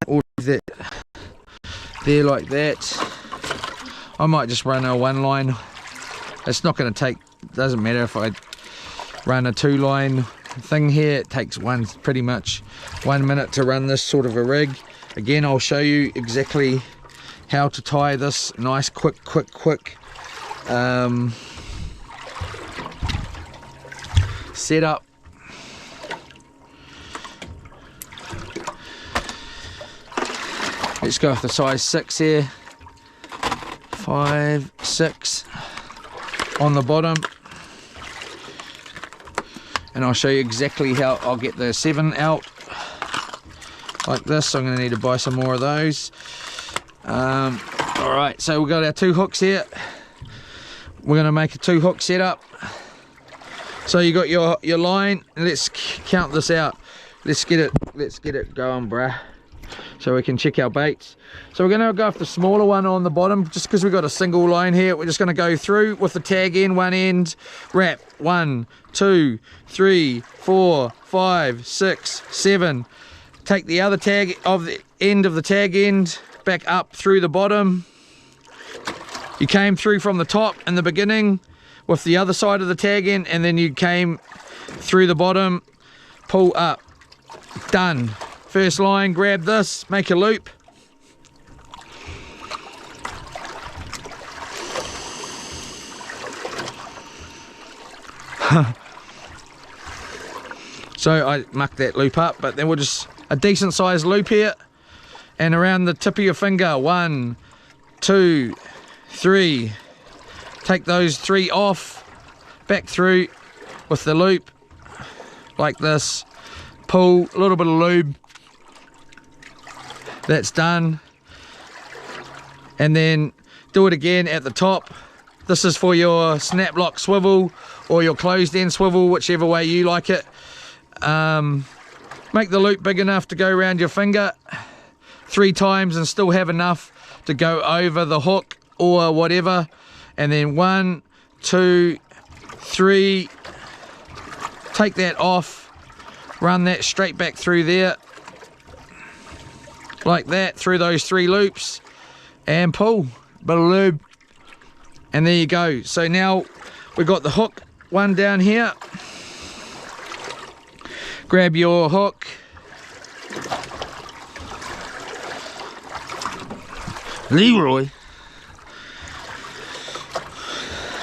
Or that there like that. I might just run a one line. It's not going to take, doesn't matter if I run a two line thing here. It takes pretty much 1 minute to run this sort of a rig. Again, I'll show you exactly how to tie this nice quick setup. Let's go with the size 6 here. 5, 6 on the bottom, and I'll show you exactly how I'll get the 7 out like this. I'm going to need to buy some more of those. Alright, so we've got our 2 hooks here. We're going to make a 2 hook setup. So you got your line, and let's count this out. Let's get it going, bruh. so we can check our baits. So we're going to go off the smaller one on the bottom, just because we've got a single line here. We're just going to go through with the tag end, one end, wrap, 1, 2, 3, 4, 5, 6, 7. Take the other tag of the end of the tag end back up through the bottom. You came through from the top in the beginning with the other side of the tag end, and then you came through the bottom, pull up, done. First line, grab this, make a loop. So I mucked that loop up, but then we'll just a decent sized loop here, and around the tip of your finger, 1, 2, 3. Take those 3 off, back through with the loop like this, pull a little bit of lube, that's done, and then do it again at the top. This is for your snap lock swivel or your closed end swivel, whichever way you like it. Make the loop big enough to go around your finger 3 times and still have enough to go over the hook or whatever, and then 1, 2, 3, take that off, run that straight back through there like that, through those 3 loops, and pull, bit of lube, and there you go. So now we've got the hook one down here. Grab your hook, Leroy.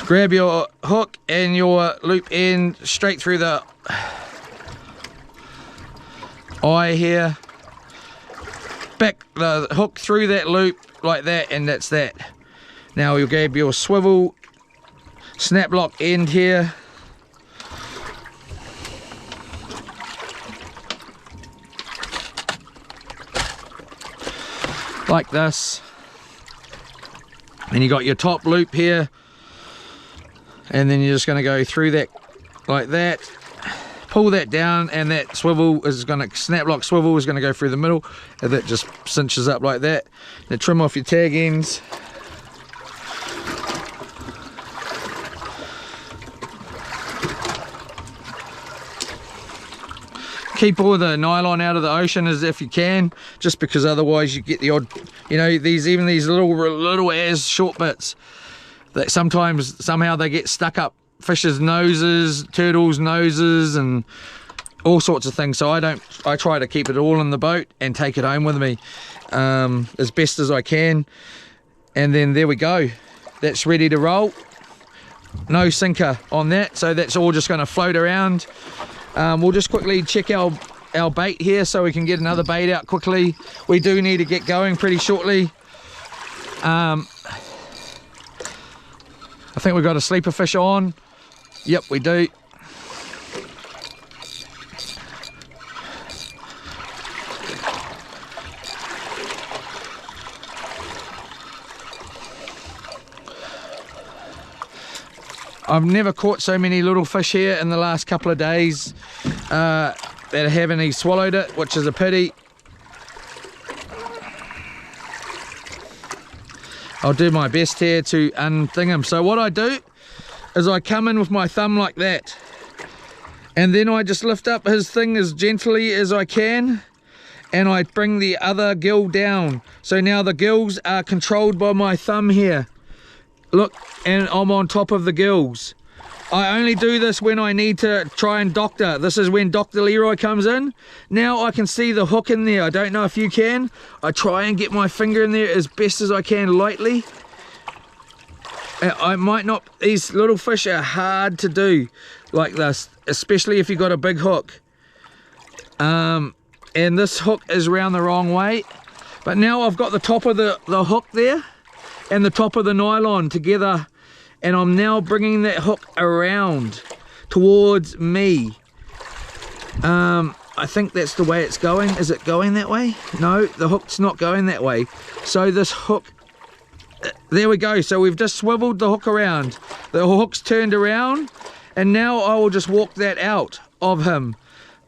Grab your hook and your loop end straight through the eye here. Back the hook through that loop like that, and that's that. Now you'll grab your swivel snap lock end here. Like this. And you got your top loop here, and then you're just going to go through that like that, pull that down, and that swivel is going to, snap lock swivel is going to go through the middle, and that just cinches up like that. Now trim off your tag ends. Keep all the nylon out of the ocean as if you can, just because otherwise you get the odd, you know, even these little as short bits that sometimes somehow they get stuck up fish's noses, turtles' noses, and all sorts of things. So I try to keep it all in the boat and take it home with me as best as I can. And then there we go, that's ready to roll. No sinker on that, so that's all just going to float around. We'll just quickly check our bait here so we can get another bait out quickly. We do need to get going pretty shortly. I think we've got a sleeper fish on. Yep, we do. I've never caught so many little fish here in the last couple of days that haven't swallowed it, which is a pity. I'll do my best here to unthing him. So what I do is I come in with my thumb like that, and then I just lift up his thing as gently as I can, and I bring the other gill down. So now the gills are controlled by my thumb here. Look, and I'm on top of the gills. I only do this when I need to try and doctor. This is when Dr. Leroy comes in. Now I can see the hook in there. I don't know if you can. I try and get my finger in there as best as I can, lightly. I might not, these little fish are hard to do like this, especially if you've got a big hook. And this hook is round the wrong way. But now I've got the top of the hook there and the top of the nylon together, and I'm now bringing that hook around towards me. I think that's the way it's going. Is it going that way? No, the hook's not going that way. So this hook, there we go. So we've just swiveled the hook around. The hook's turned around, and now I will just walk that out of him.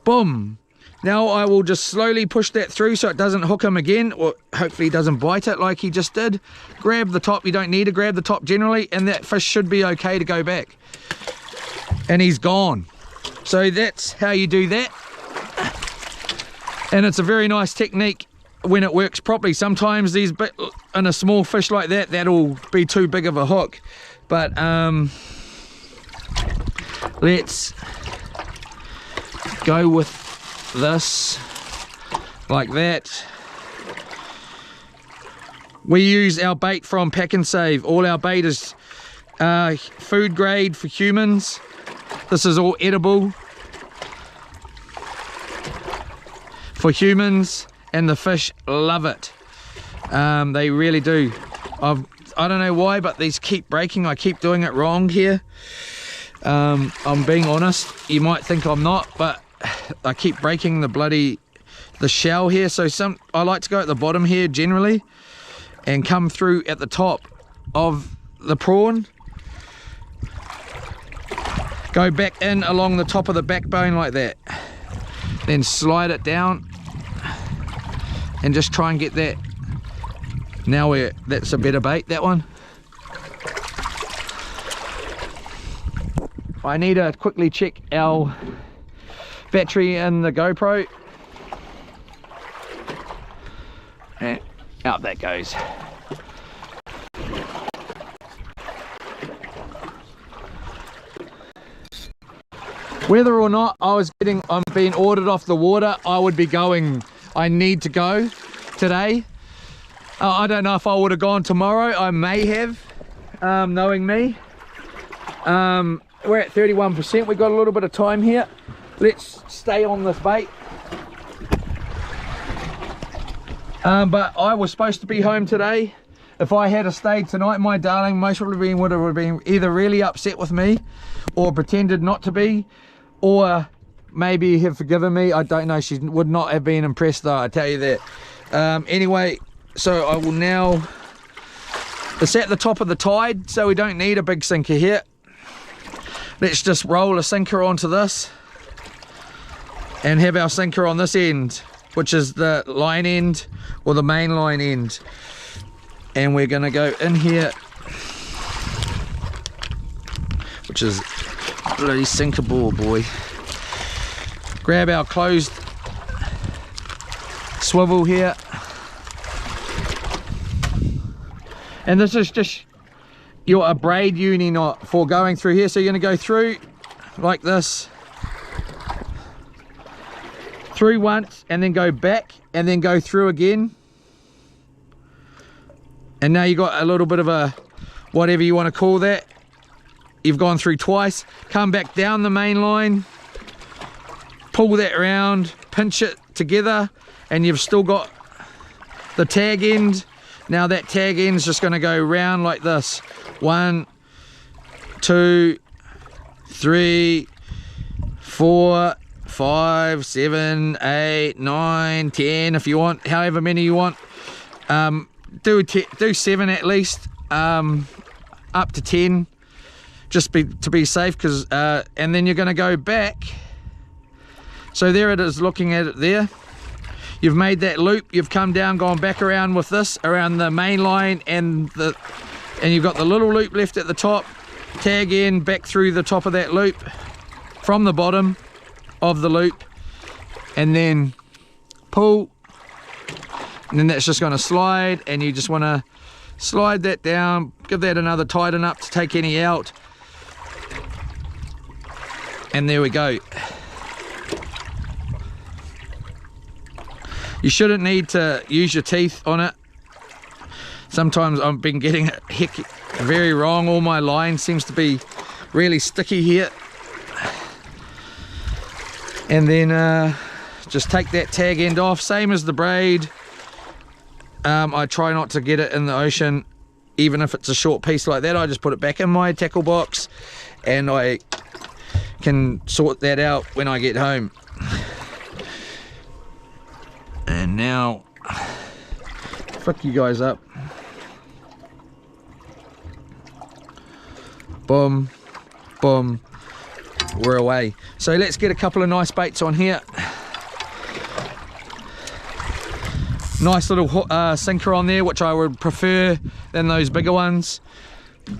Boom. Now I will just slowly push that through so it doesn't hook him again, or hopefully he doesn't bite it like he just did. Grab the top, you don't need to grab the top generally, and that fish should be okay to go back. And he's gone. So that's how you do that. And it's a very nice technique when it works properly. Sometimes these in a small fish like that, that'll be too big of a hook. But let's go with this like that. We use our bait from Pack and Save. All our bait is food grade for humans. This is all edible for humans, and the fish love it. They really do. I don't know why, but these keep breaking. I keep doing it wrong here. I'm being honest. You might think I'm not, but I keep breaking the shell here. So I like to go at the bottom here generally and come through at the top of the prawn. Go back in along the top of the backbone like that. Then slide it down and just try and get that. Now that's a better bait, that one. I need to quickly check our battery in the GoPro. And out that goes. Whether or not I'm being ordered off the water, I would be going. I need to go today. I don't know if I would have gone tomorrow. I may have, knowing me. We're at 31%. We've got a little bit of time here. Let's stay on this bait. But I was supposed to be home today. If I had stayed tonight, my darling most probably would have been either really upset with me or pretended not to be, or maybe have forgiven me. I don't know. She would not have been impressed though, I tell you that. Anyway, so I will now, it's at the top of the tide, so we don't need a big sinker here. Let's just roll a sinker onto this and have our sinker on this end, which is the line end or the main line end. And we're gonna go in here, which is bloody sinker ball, boy. Grab our closed swivel here. And this is just a braid uni knot for going through here. So you're gonna go through like this, through once, and then go back, and then go through again. And now you got a little bit of a, whatever you want to call that. You've gone through twice. Come back down the main line, pull that around, pinch it together, and you've still got the tag end. Now that tag end is just going to go round like this. 1, 2, 3, 4, 5, 7, 8, 9, 10 if you want, however many you want. Do 7 at least, up to 10, just to be safe, because and then you're going to go back. So there it is, looking at it there. You've made that loop, you've come down, gone back around with this, around the main line, and you've got the little loop left at the top. Tag in, back through the top of that loop, from the bottom of the loop, and then pull, and then that's just going to slide, and you just want to slide that down, give that another tighten up to take any out, and there we go. You shouldn't need to use your teeth on it. Sometimes I've been getting it very wrong. All my line seems to be really sticky here. And then just take that tag end off, same as the braid. I try not to get it in the ocean, even if it's a short piece like that. I just put it back in my tackle box, and I can sort that out when I get home. And now, fuck you guys up. Boom, boom, we're away. So let's get a couple of nice baits on here. Nice little sinker on there, which I would prefer than those bigger ones.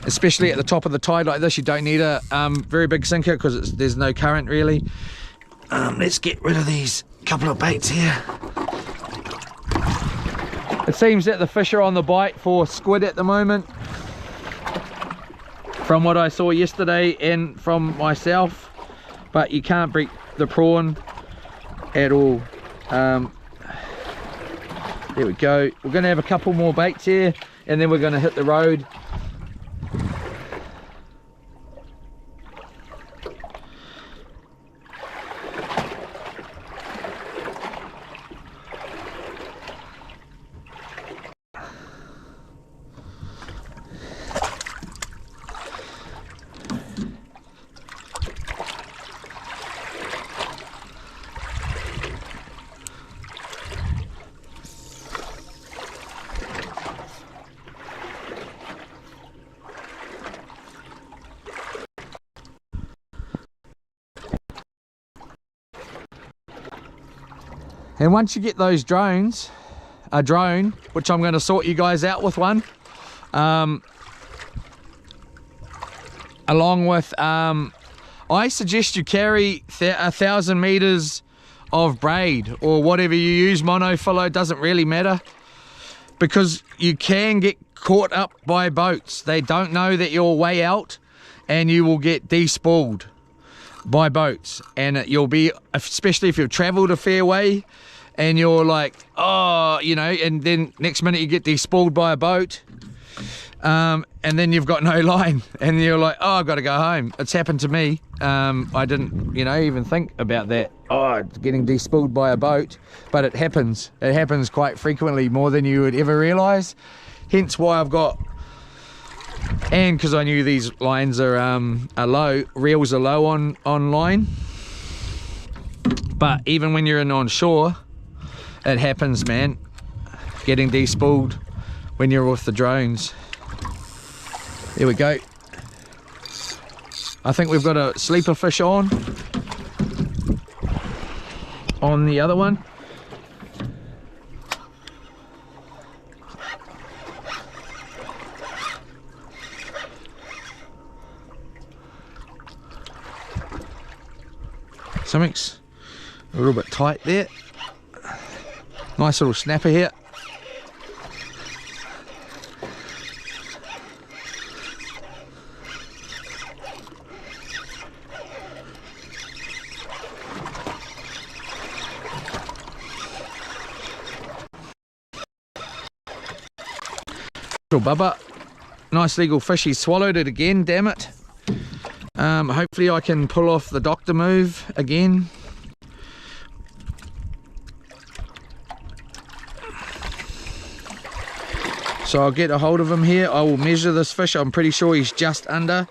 Especially at the top of the tide like this, you don't need a very big sinker because there's no current really. Let's get rid of these couple of baits here. It seems that the fish are on the bite for squid at the moment, from what I saw yesterday and from myself, but you can't beat the prawn at all. There we go. We're going to have a couple more baits here and then we're going to hit the road. And once you get those drones, a drone, which I'm going to sort you guys out with one, along with, I suggest you carry 1,000 meters of braid or whatever you use, monofillo, doesn't really matter, because you can get caught up by boats. They don't know that you're way out and you will get despooled by boats, and you'll be, especially if you've traveled a fair way and you're like, oh, you know, and then next minute you get despooled by a boat, and then you've got no line and you're like, oh, I've got to go home. It's happened to me. I didn't, you know, even think about that, oh, getting despooled by a boat, but it happens quite frequently, more than you would ever realize. Hence why I've got, and because I knew these lines are low, reels are low on line, but even when you're in on shore, it happens, man, getting despooled when you're with the drones. There we go. I think we've got a sleeper fish on the other one. Something's a little bit tight there. Nice little snapper here. Little bubba. Nice legal fish. He swallowed it again, damn it. Hopefully I can pull off the doctor move again. So I'll get a hold of him here. I will measure this fish. I'm pretty sure he's just under.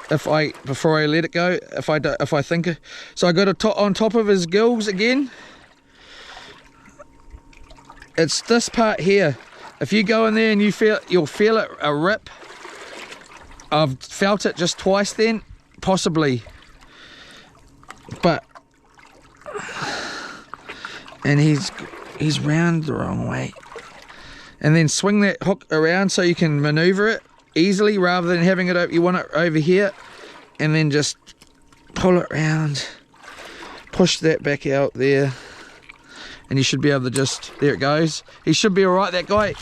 Before I let it go, if I think so, I got it on top of his gills again. It's this part here. If you go in there and you'll feel it a rip. I've felt it just twice then, possibly, but, and he's round the wrong way. And then swing that hook around so you can maneuver it easily, rather than having it, you want it over here, and then just pull it round, push that back out there, and you should be able to just, there it goes. He should be all right, that guy.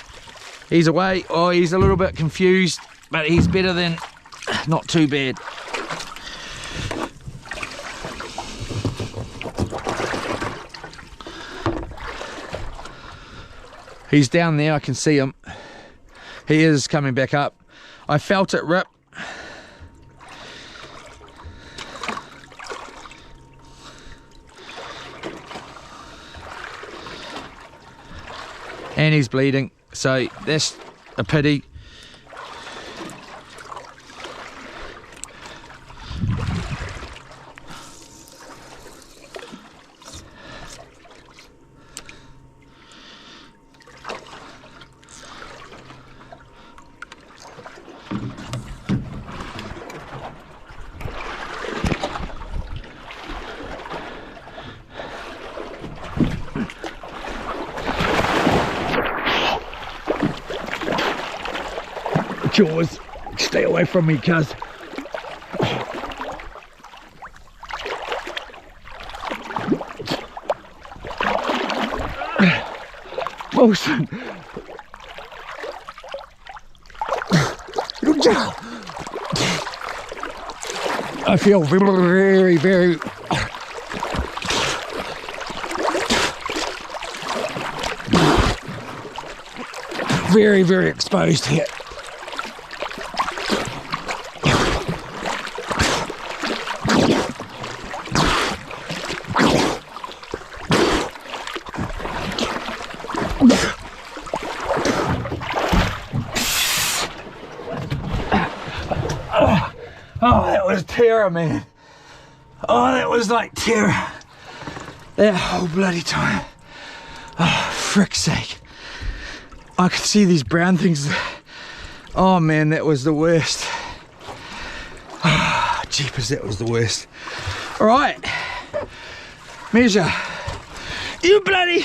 He's away. Oh, he's a little bit confused, but he's better than, not too bad. He's down there, I can see him. He is coming back up. I felt it rip. And he's bleeding, so that's a pity. jaws. Stay away from me, cuz. Wilson. I feel very, very very exposed here. Oh, that was terror, man. Oh, that was like terror. That whole bloody time. Oh, frick's sake. I could see these brown things. Oh man, that was the worst. Oh, jeepers, that was the worst. All right, measure. You bloody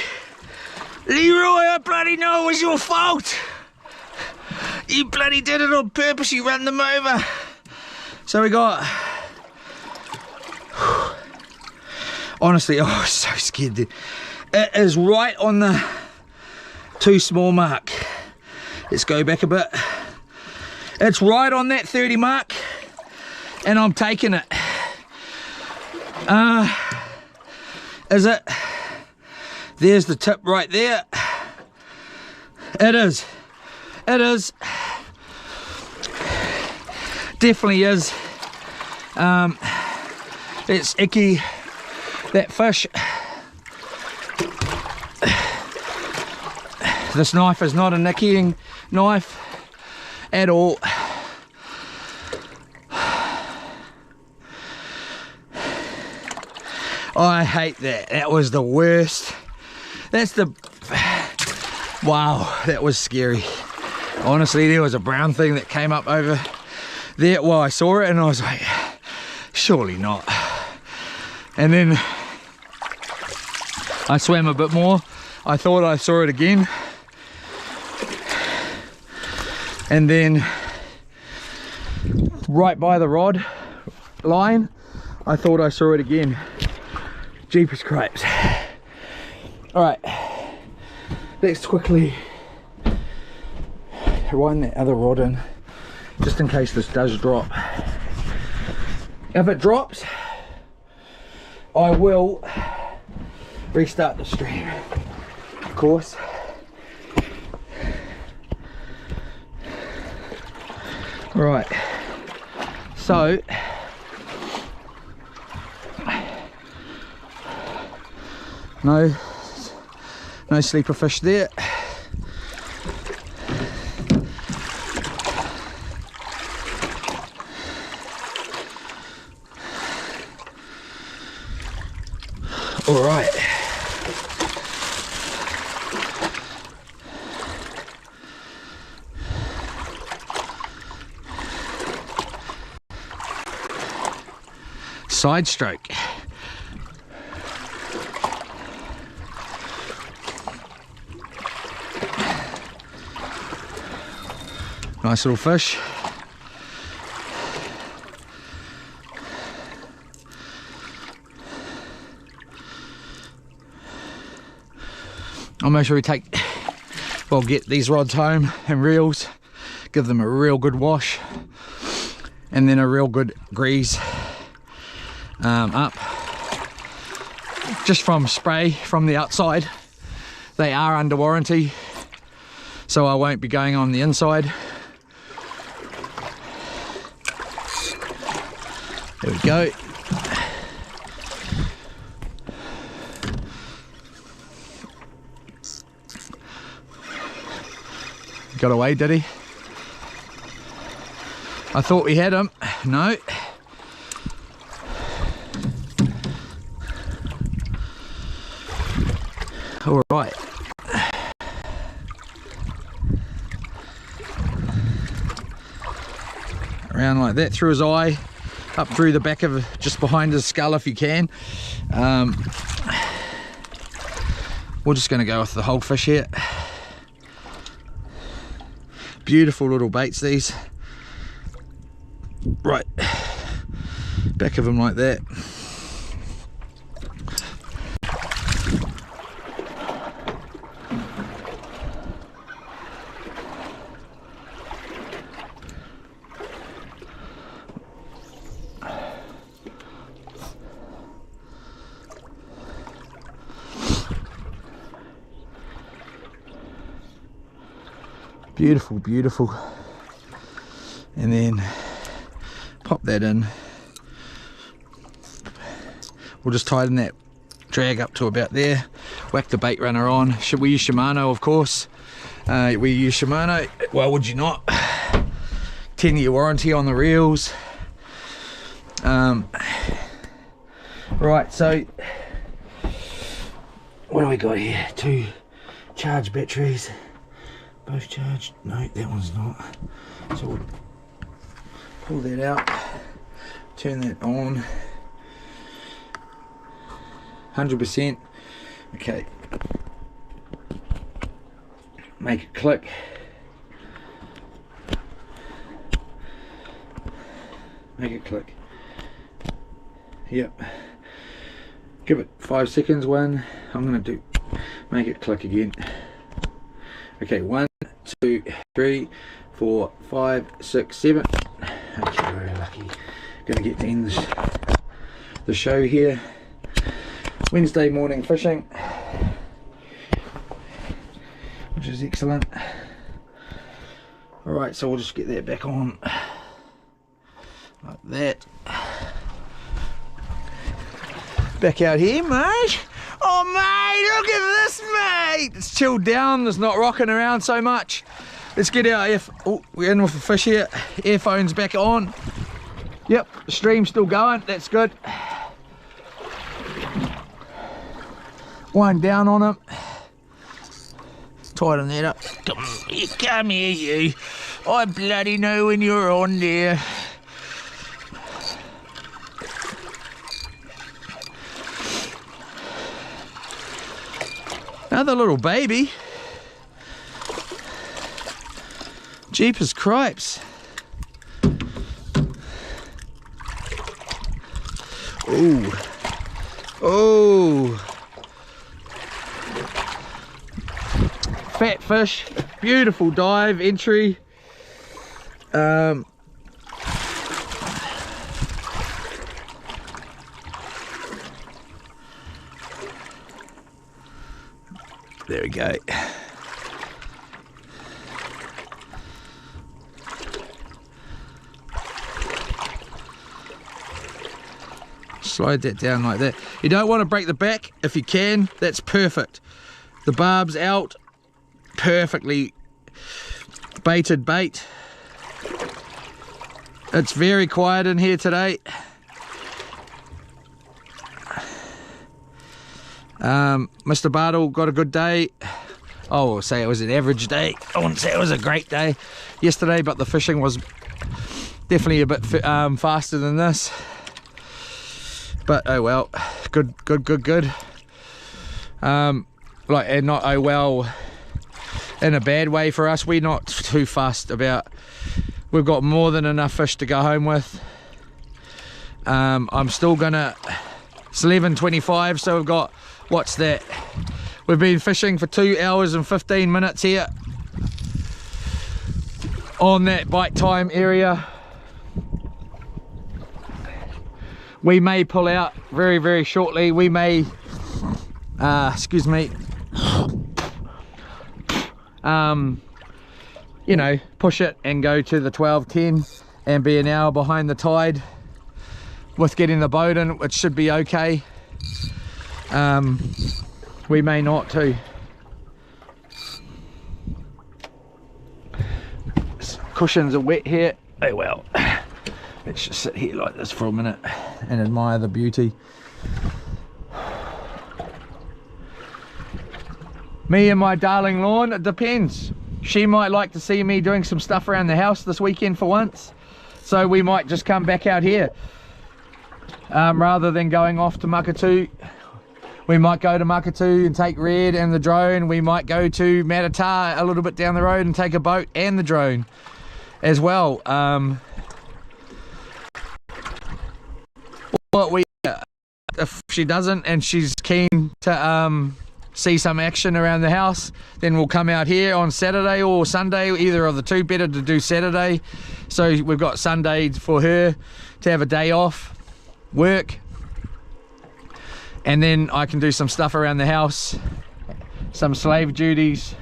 Leroy, I bloody know it was your fault. You bloody did it on purpose, you ran them over. So we got, honestly, oh, I was so scared, dude. It is right on the too small mark. Let's go back a bit. It's right on that 30 mark, and I'm taking it. Is it? There's the tip right there. It is. It is. Definitely is. It's icky, that fish. This knife is not a nickying knife at all. I hate that. That was the worst. That's the... Wow, that was scary. Honestly, there was a brown thing that came up over there. Well, I saw it and I was like, surely not. And then I swam a bit more. I thought I saw it again. And then right by the rod line, I thought I saw it again. Jeepers crepes. All right, let's quickly wind that other rod in, just in case this does drop. If it drops, I will restart the stream, of course. All right, so no sleeper fish there. All right. Side stroke. Nice little fish. I'll make sure we get these rods home and reels, give them a real good wash, and then a real good grease up. Just from spray from the outside. They are under warranty, so I won't be going on the inside. There we go. Got away, did he? I thought we had him. No. All right. Around like that, through his eye, up through the back of, just behind his skull if you can. We're just going to go with the whole fish here. Beautiful little baits these. Right, back of them like that. Beautiful, beautiful. And then pop that in. We'll just tighten that drag up to about there. Whack the bait runner on. Should we use Shimano, of course. We use Shimano. Why would you not? 10-year warranty on the reels. Right, so what do we got here? 2 charged batteries. Both charged. No, that one's not. So we'll pull that out, turn that on. 100%. Okay. Make it click. Make it click. Yep. Give it 5 seconds. One. I'm gonna do. Make it click again. Okay. 1, 2, 3, 4, 5, 6, 7. Okay, very lucky. Gonna get to end the show here. Wednesday morning fishing, which is excellent. Alright, so we'll just get that back on like that. Back out here, mate. Oh mate, look at this, mate. It's chilled down, there's not rocking around so much. Let's get our we're in with the fish here. Earphones back on. Yep, the stream's still going, that's good. Wind down on him. Tighten that up. Come here, you. I bloody know when you're on there. Another little baby. Jeepers cripes. Ooh. Oh. Fat fish, beautiful dive entry. There we go. Slide that down like that. You don't want to break the back. If you can, that's perfect. The barb's out. Perfectly baited bait. It's very quiet in here today. Mr. Bartle got a good day. I will say it was an average day. I wouldn't say it was a great day yesterday, but the fishing was definitely a bit faster than this. But oh well, good. And not oh well in a bad way for us. We're not too fussed about, we've got more than enough fish to go home with. I'm still gonna, it's 11:25, so we've got, what's that, we've been fishing for 2 hours and 15 minutes here on that bite time area. We may pull out very shortly. We may excuse me, you know, push it and go to the 12:10 and be an hour behind the tide with getting the boat in, which should be okay. We may not too. Cushions are wet here. Oh well, let's just sit here like this for a minute and admire the beauty. Me and my darling Lawn, it depends. She might like to see me doing some stuff around the house this weekend for once, so we might just come back out here rather than going off to Makatu. We might go to Makatu and take Red and the drone. We might go to Matata a little bit down the road and take a boat and the drone as well. If she doesn't and she's keen to see some action around the house, then we'll come out here on Saturday or Sunday, either of the two. Better to do Saturday, so we've got Sunday for her to have a day off work, and then I can do some stuff around the house, some slave duties.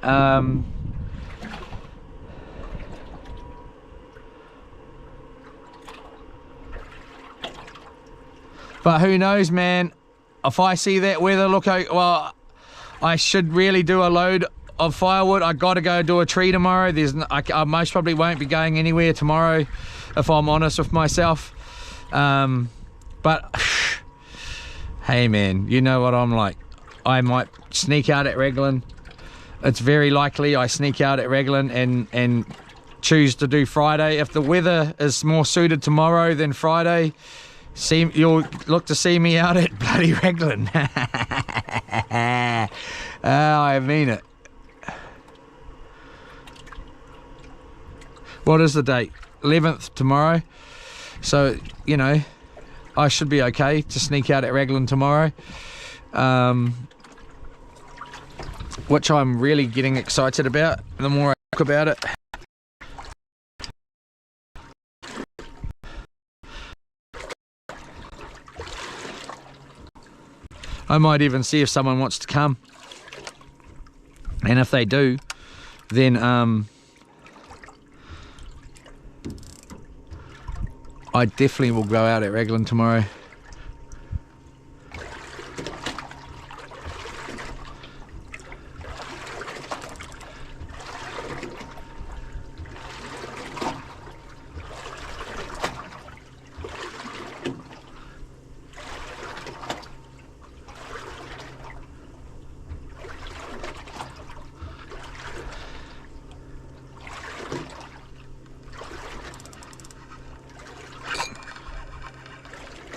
But who knows, man, if I see that weather look okay, well, I should really do a load of firewood. I got to go do a tree tomorrow. I most probably won't be going anywhere tomorrow, if I'm honest with myself. But hey, man, you know what I'm like. I might sneak out at Raglan. It's very likely I sneak out at Raglan and choose to do Friday. If the weather is more suited tomorrow than Friday, you'll look to see me out at bloody Raglan. I mean it. What is the date? 11th tomorrow. So, you know, I should be okay to sneak out at Raglan tomorrow. Which I'm really getting excited about the more I talk about it. I might even see if someone wants to come, and if they do, then I definitely will go out at Raglan tomorrow.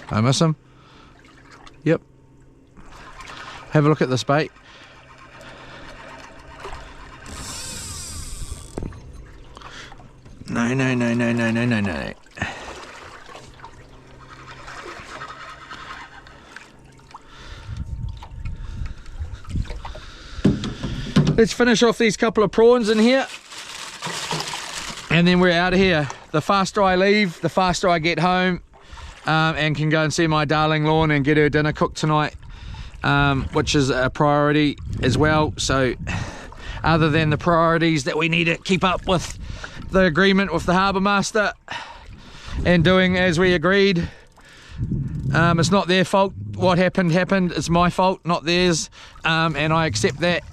I miss him. Yep. Have a look at this bait. No. Let's finish off these couple of prawns in here, and then we're out of here. The faster I leave, the faster I get home. And can go and see my darling lawn and get her dinner cooked tonight, which is a priority as well. So other than the priorities that we need to keep up with the agreement with the harbour master and doing as we agreed, it's not their fault. What happened, it's my fault, not theirs, and I accept that.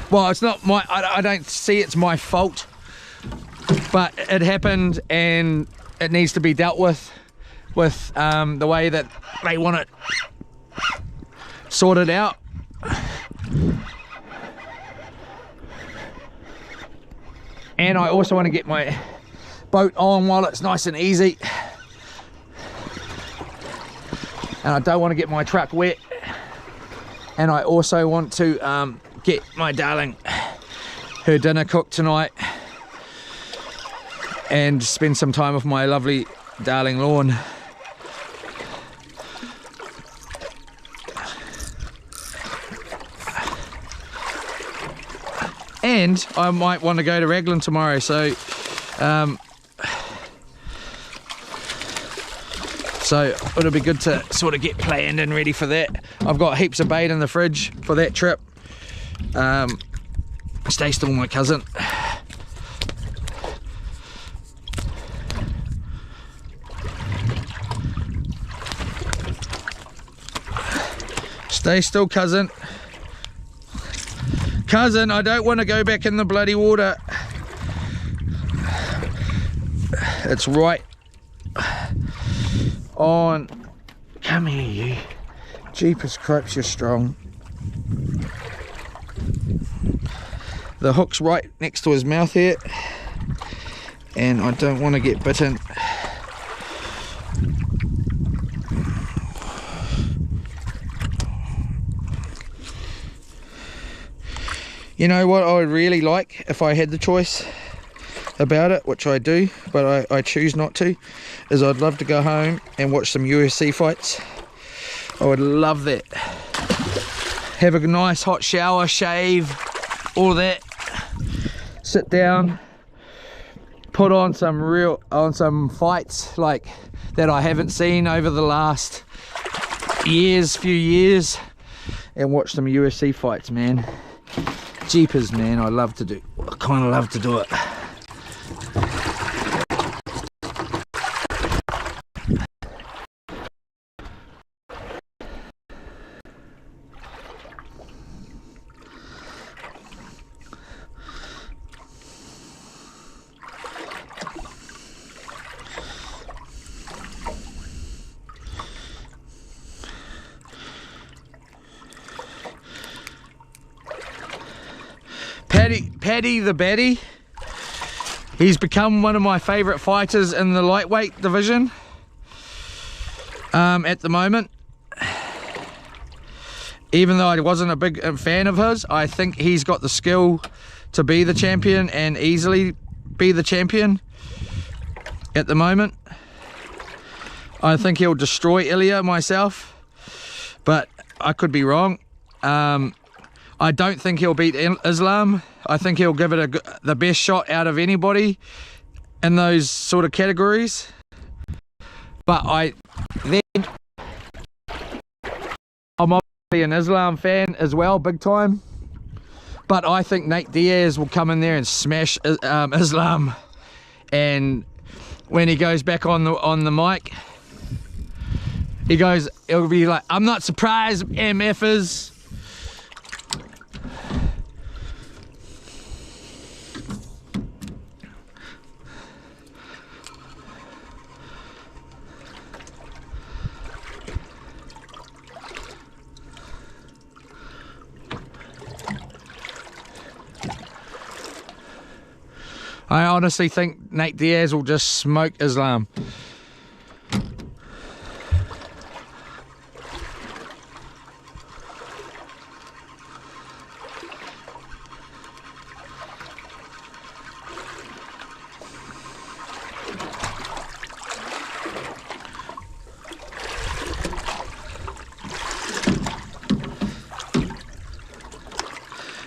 Well, it's not my, I don't see it's my fault, but it happened and it needs to be dealt with the way that they want it sorted out. And I also want to get my boat on while it's nice and easy, and I don't want to get my truck wet, and I also want to get my darling her dinner cooked tonight and spend some time with my lovely darling lawn. And I might want to go to Raglan tomorrow, so it'll be good to sort of get planned and ready for that. I've got heaps of bait in the fridge for that trip. Stay still, my cousin. Stay still, cousin. Cousin, I don't want to go back in the bloody water. It's right on. Come here, you. Jeepers cripes, you're strong. The hook's right next to his mouth here, and I don't want to get bitten. You know what I would really like if I had the choice about it, which I do, but I choose not to, is I'd love to go home and watch some UFC fights. I would love that. Have a nice hot shower, shave, all that. Sit down, put on some fights like that I haven't seen over the last few years, and watch some UFC fights, man. Jeepers, man, I kind of love to do it. Paddy the Baddy, he's become one of my favourite fighters in the lightweight division at the moment. Even though I wasn't a big fan of his, I think he's got the skill to be the champion and easily be the champion at the moment. I think he'll destroy Ilya myself, but I could be wrong. I don't think he'll beat Islam. I think he'll give it the best shot out of anybody in those sort of categories. But I'm obviously an Islam fan as well, big time. But I think Nate Diaz will come in there and smash Islam. And when he goes back on the mic, it'll be like, "I'm not surprised, MFers." I honestly think Nate Diaz will just smoke Islam.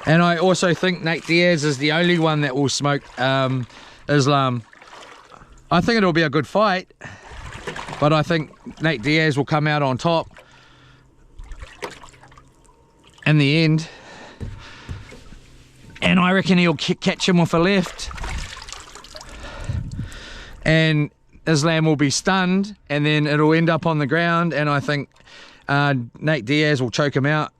And I also think Nate Diaz is the only one that will smoke Islam. I think it'll be a good fight, but I think Nate Diaz will come out on top in the end. And I reckon he'll catch him with a left. And Islam will be stunned, and then it'll end up on the ground, and I think Nate Diaz will choke him out.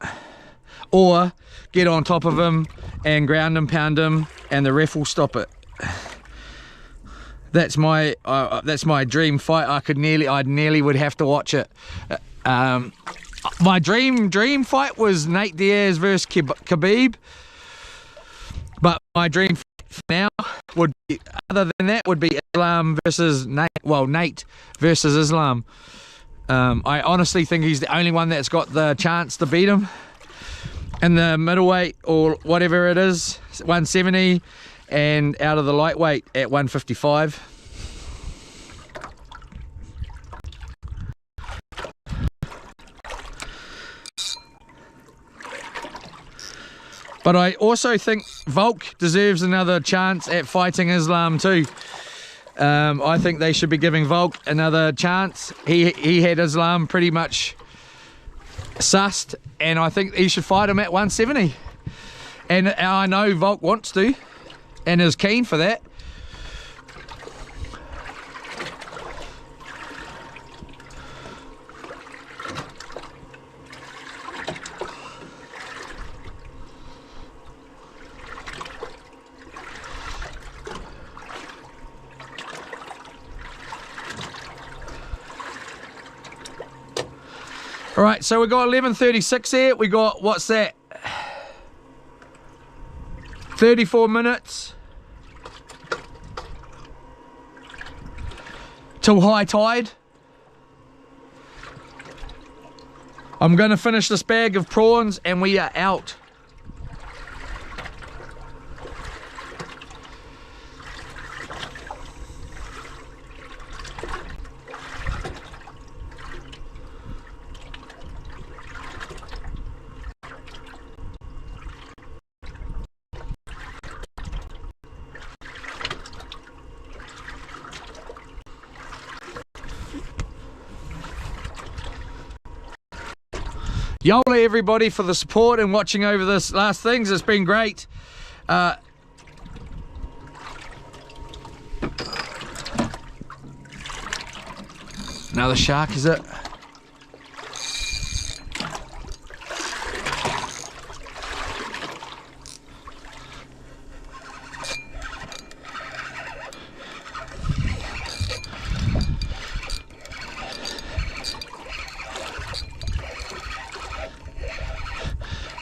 Or get on top of him and ground and pound him, and the ref will stop it. That's my dream fight. I nearly would have to watch it. My dream fight was Nate Diaz versus Khabib, but my dream fight now would be, other than that, would be Islam versus Nate. Well, Nate versus Islam. I honestly think he's the only one that's got the chance to beat him in the middleweight, or whatever it is, 170, and out of the lightweight at 155. But I also think Volk deserves another chance at fighting Islam too. I think they should be giving Volk another chance. He had Islam pretty much sussed, and I think he should fight him at 170. And I know Volk wants to and is keen for that. All right, so we got 11:36 here. We got, what's that? 34 minutes till high tide. I'm gonna finish this bag of prawns and we are out. Yola everybody for the support and watching over this last things. It's been great. Another shark, is it?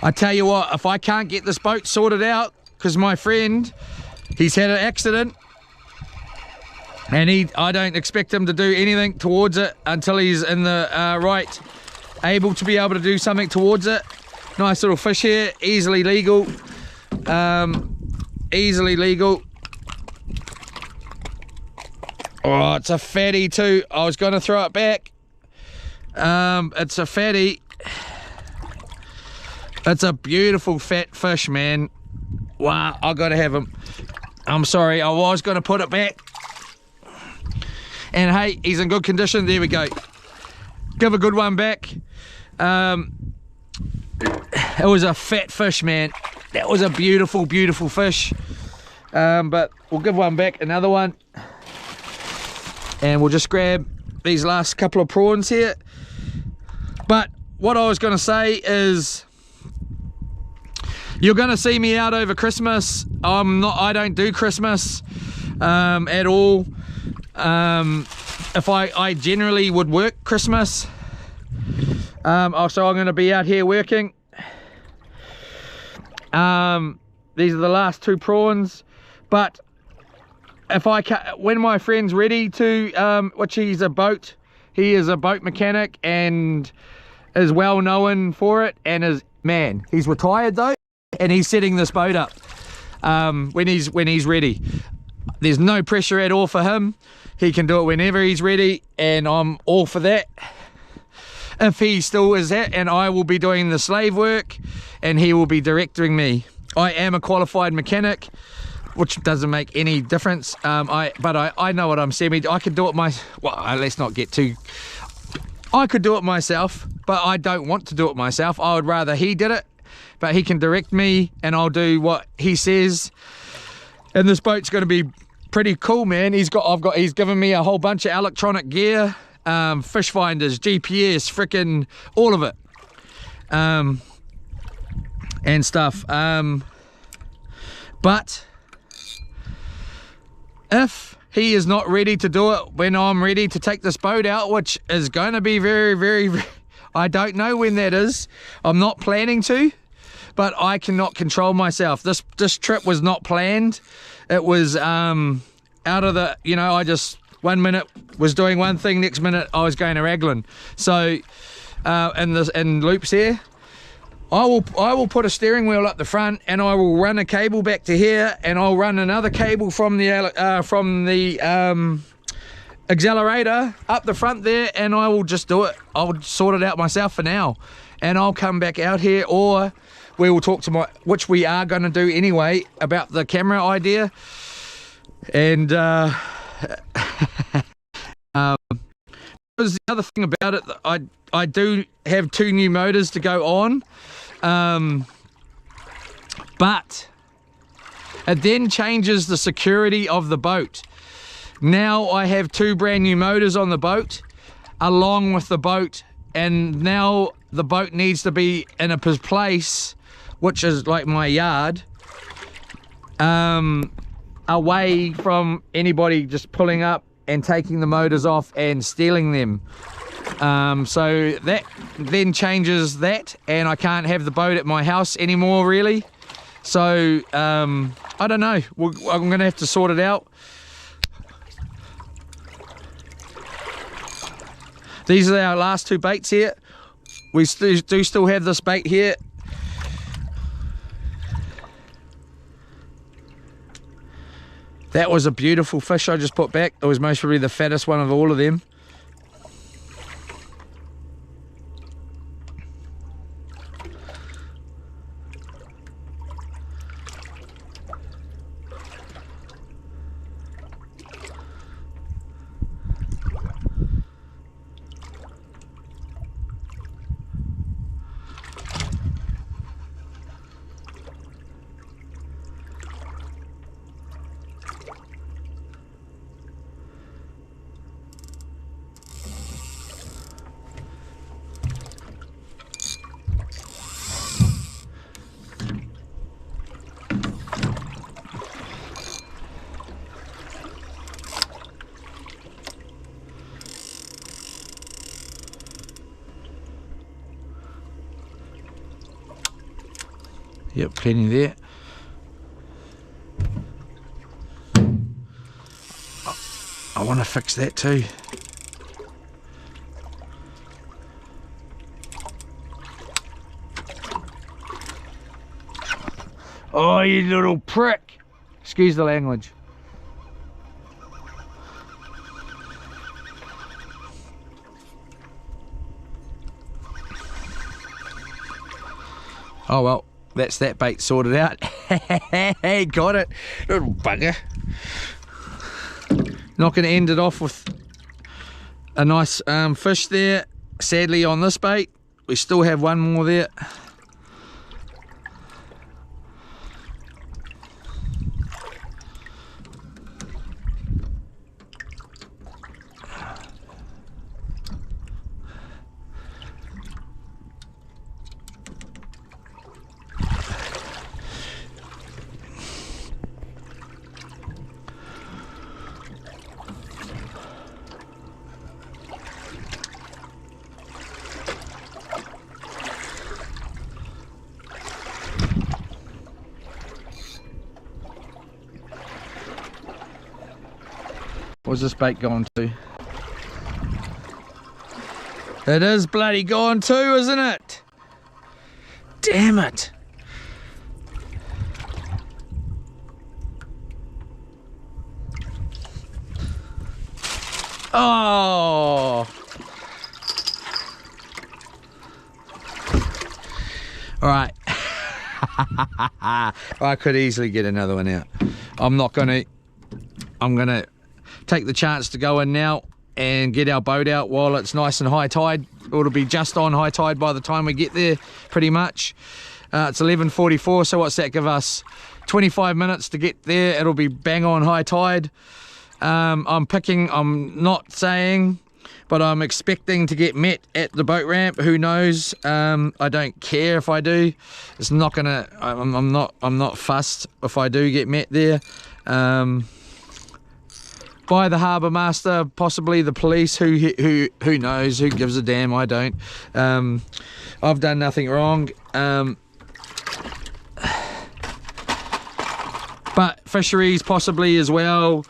I tell you what, if I can't get this boat sorted out, because my friend, he's had an accident, and I don't expect him to do anything towards it until he's in the able to be able to do something towards it. Nice little fish here, easily legal. Easily legal. Oh, it's a fatty too. I was going to throw it back. It's a fatty. It's a beautiful fat fish, man. Wow, I gotta have him. I'm sorry, I was gonna put it back. And hey, he's in good condition. There we go. Give a good one back. It was a fat fish, man. That was a beautiful, beautiful fish. But we'll give one back, another one. And we'll just grab these last couple of prawns here. But what I was gonna say is, you're gonna see me out over Christmas. I don't do Christmas at all. If I generally would work Christmas. So I'm gonna be out here working. These are the last two prawns. But if when my friend's ready to, which he is a boat mechanic and is well known for it, and he's retired though. And he's setting this boat up when he's ready. There's no pressure at all for him. He can do it whenever he's ready, and I'm all for that. If he still is that, and I will be doing the slave work, and he will be directing me. I am a qualified mechanic, which doesn't make any difference. But I know what I'm saying. I could do it let's not get too. I could do it myself, but I don't want to do it myself. I would rather he did it. But he can direct me, and I'll do what he says. And this boat's going to be pretty cool, man. He's given me a whole bunch of electronic gear, fish finders, GPS, freaking all of it, and stuff. But if he is not ready to do it when I'm ready to take this boat out, which is going to be very, very, I don't know when that is. I'm not planning to. But I cannot control myself. This trip was not planned. It was out of the, I just 1 minute was doing one thing, next minute I was going to Raglan. So in loops here, I will put a steering wheel up the front, and I will run a cable back to here, and I'll run another cable from the accelerator up the front there, and I will just do it. I'll sort it out myself for now, and I'll come back out here, or we will talk to which we are going to do anyway, about the camera idea. And the other thing about it, I do have 2 new motors to go on, but it then changes the security of the boat. Now I have 2 brand new motors on the boat along with the boat, and now the boat needs to be in a place, which is like my yard, away from anybody just pulling up and taking the motors off and stealing them. So that then changes that, and I can't have the boat at my house anymore, really. So I don't know, I'm gonna have to sort it out. These are our last 2 baits here. We do still have this bait here. That was a beautiful fish I just put back. It was most probably the fattest one of all of them. Yep, plenty there. I want to fix that too. Oh, you little prick. Excuse the language. Oh well, that's that bait sorted out. Hey, got it, little bugger. Not going to end it off with a nice fish there. Sadly on this bait, we still have one more there. Where's this bait going to? It is bloody gone too, isn't it? Damn it. Oh. All right. I could easily get another one out. I'm gonna take the chance to go in now and get our boat out while it's nice and high tide. It'll be just on high tide by the time we get there, pretty much. It's 11:44, so what's that give us? 25 minutes to get there. It'll be bang on high tide. I'm not saying, but I'm expecting to get met at the boat ramp. Who knows? I don't care if I do. It's not gonna. I'm not fussed if I do get met there. By the harbour master, possibly the police. Who knows? Who gives a damn? I don't. I've done nothing wrong. But fisheries possibly as well.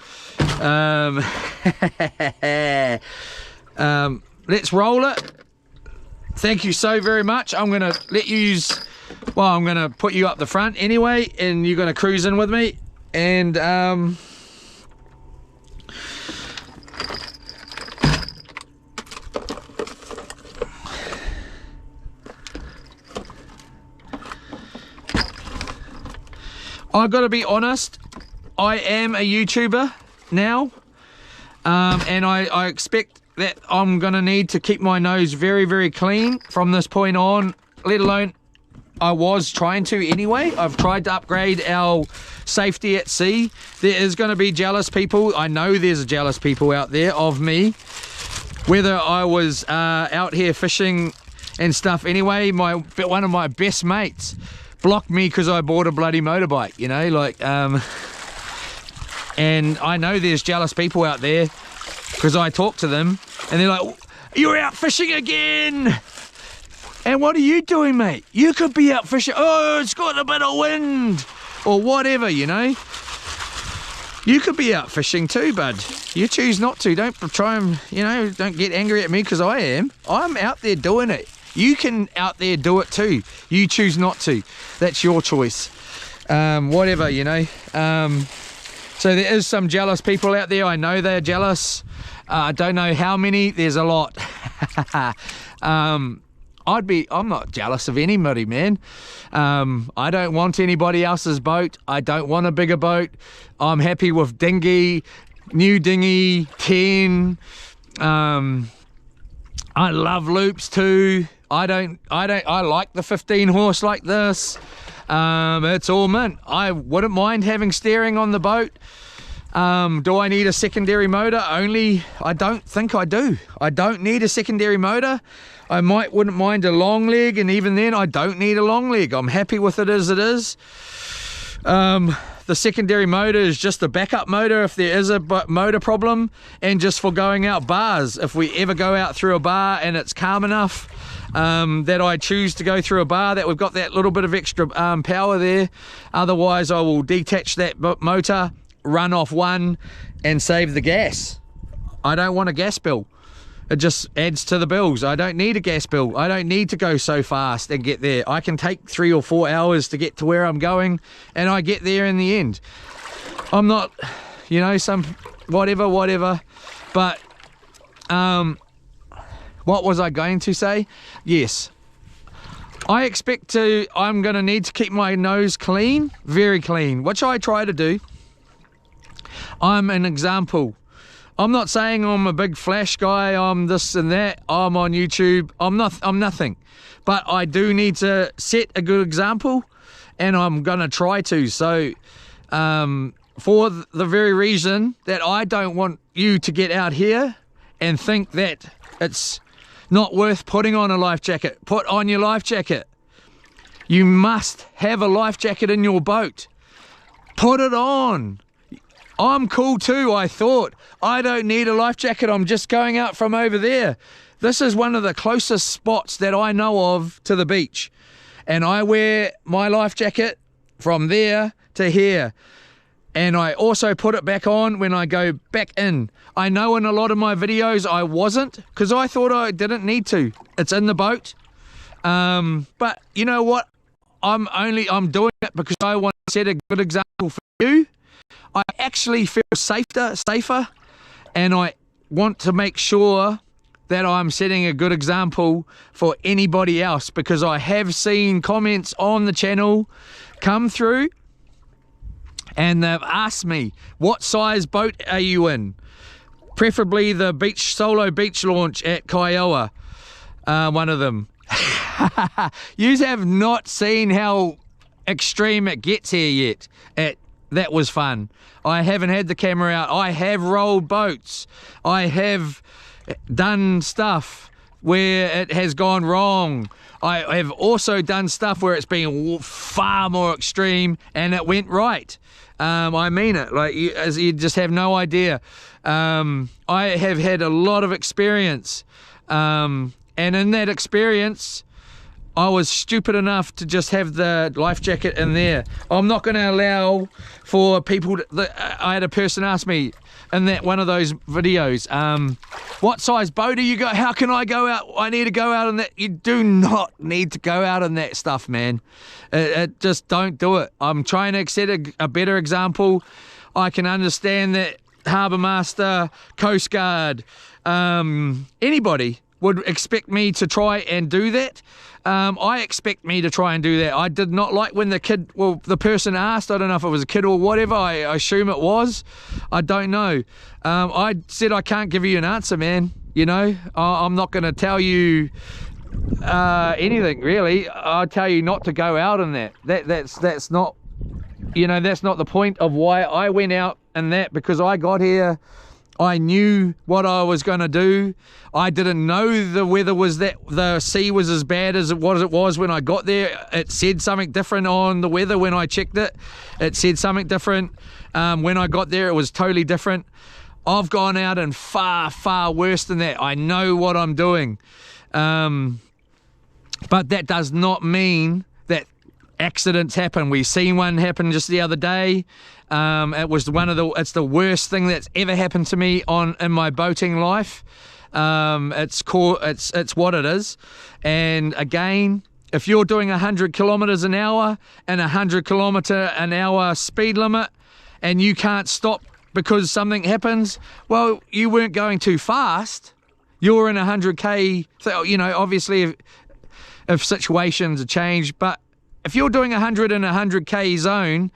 Let's roll it. Thank you so very much. I'm gonna let you use. Well, I'm gonna put you up the front anyway, and you're gonna cruise in with me. And I've got to be honest, I am a YouTuber now, and I expect that I'm going to need to keep my nose very, very clean from this point on, let alone I was trying to anyway. I've tried to upgrade our safety at sea. There is going to be jealous people. I know there's jealous people out there of me. Whether I was out here fishing and stuff anyway, one of my best mates blocked me because I bought a bloody motorbike, you know, like, and I know there's jealous people out there because I talk to them and they're like, you're out fishing again. And what are you doing, mate? You could be out fishing. Oh, it's got a bit of wind or whatever, you know. You could be out fishing too, bud. You choose not to. Don't try and, you know, don't get angry at me because I am. I'm out there doing it. You can out there do it too. You choose not to. That's your choice. Whatever, you know. So there is some jealous people out there. I know they're jealous. I don't know how many. There's a lot. I'm not jealous of anybody, man. I don't want anybody else's boat. I don't want a bigger boat. I'm happy with dinghy, new dinghy, 10. I love loops too. I like the 15 horse like this. It's all mint. I wouldn't mind having steering on the boat. Do I need a secondary motor? I don't think I do. I don't need a secondary motor. I wouldn't mind a long leg, and even then I don't need a long leg. I'm happy with it as it is. the secondary motor is just the backup motor if there is a motor problem, and just for going out bars. If we ever go out through a bar and it's calm enough that I choose to go through a bar, that we've got that little bit of extra power there. Otherwise, I will detach that motor, run off one, and save the gas. I don't want a gas bill. It just adds to the bills. I don't need a gas bill. I don't need to go so fast and get there. I can take 3 or 4 hours to get to where I'm going, and I get there in the end. I'm not, you know, some whatever. But what was I going to say? Yes. I'm going to need to keep my nose clean, very clean, which I try to do. I'm an example. I'm not saying I'm a big flash guy, I'm this and that, I'm on YouTube, I'm nothing. But I do need to set a good example, and I'm gonna try to. So, for the very reason that I don't want you to get out here and think that it's not worth putting on a life jacket. Put on your life jacket. You must have a life jacket in your boat. Put it on. I'm cool too, I thought. I don't need a life jacket, I'm just going out from over there. This is one of the closest spots that I know of to the beach. And I wear my life jacket from there to here. And I also put it back on when I go back in. I know in a lot of my videos I wasn't, because I thought I didn't need to. It's in the boat. But you know what? I'm doing it because I want to set a good example for you. I actually feel safer, and I want to make sure that I'm setting a good example for anybody else, because I have seen comments on the channel come through and they've asked me, what size boat are you in? Preferably the solo beach launch at Yola, one of them. You have not seen how extreme it gets here yet. That was fun. I haven't had the camera out. I have rolled boats. I have done stuff where it has gone wrong. I have also done stuff where it's been far more extreme and it went right. I mean it. Like you just have no idea. I have had a lot of experience, and in that experience, I was stupid enough to just have the life jacket in there. I'm not going to allow for people I had a person ask me in that one of those videos, what size boat are you got? How can I go out? I need to go out in that. You do not need to go out in that stuff, man. Just don't do it. I'm trying to set a better example. I can understand that Harbour Master, Coast Guard, anybody would expect me to try and do that. I expect me to try and do that. I did not like when the person asked, I don't know if it was a kid or whatever, I assume it was. I don't know. I said I can't give you an answer, man. You know, I'm not going to tell you anything, really. I'll tell you not to go out in that. That's not, you know, that's not the point of why I went out in that, because I got here, I knew what I was going to do. I didn't know the weather was the sea was as bad as it was when I got there. It said something different on the weather when I checked it. It said something different. When I got there, it was totally different. I've gone out and far, far worse than that. I know what I'm doing. But that does not mean that accidents happen. We've seen one happen just the other day. It was it's the worst thing that's ever happened to me in my boating life. It's what it is. And again, if you're doing 100 kilometers an hour and 100 kilometer an hour speed limit, and you can't stop because something happens, well, you weren't going too fast. You're in 100k. So, you know, obviously if situations are changed, but if you're doing 100 in a 100k zone,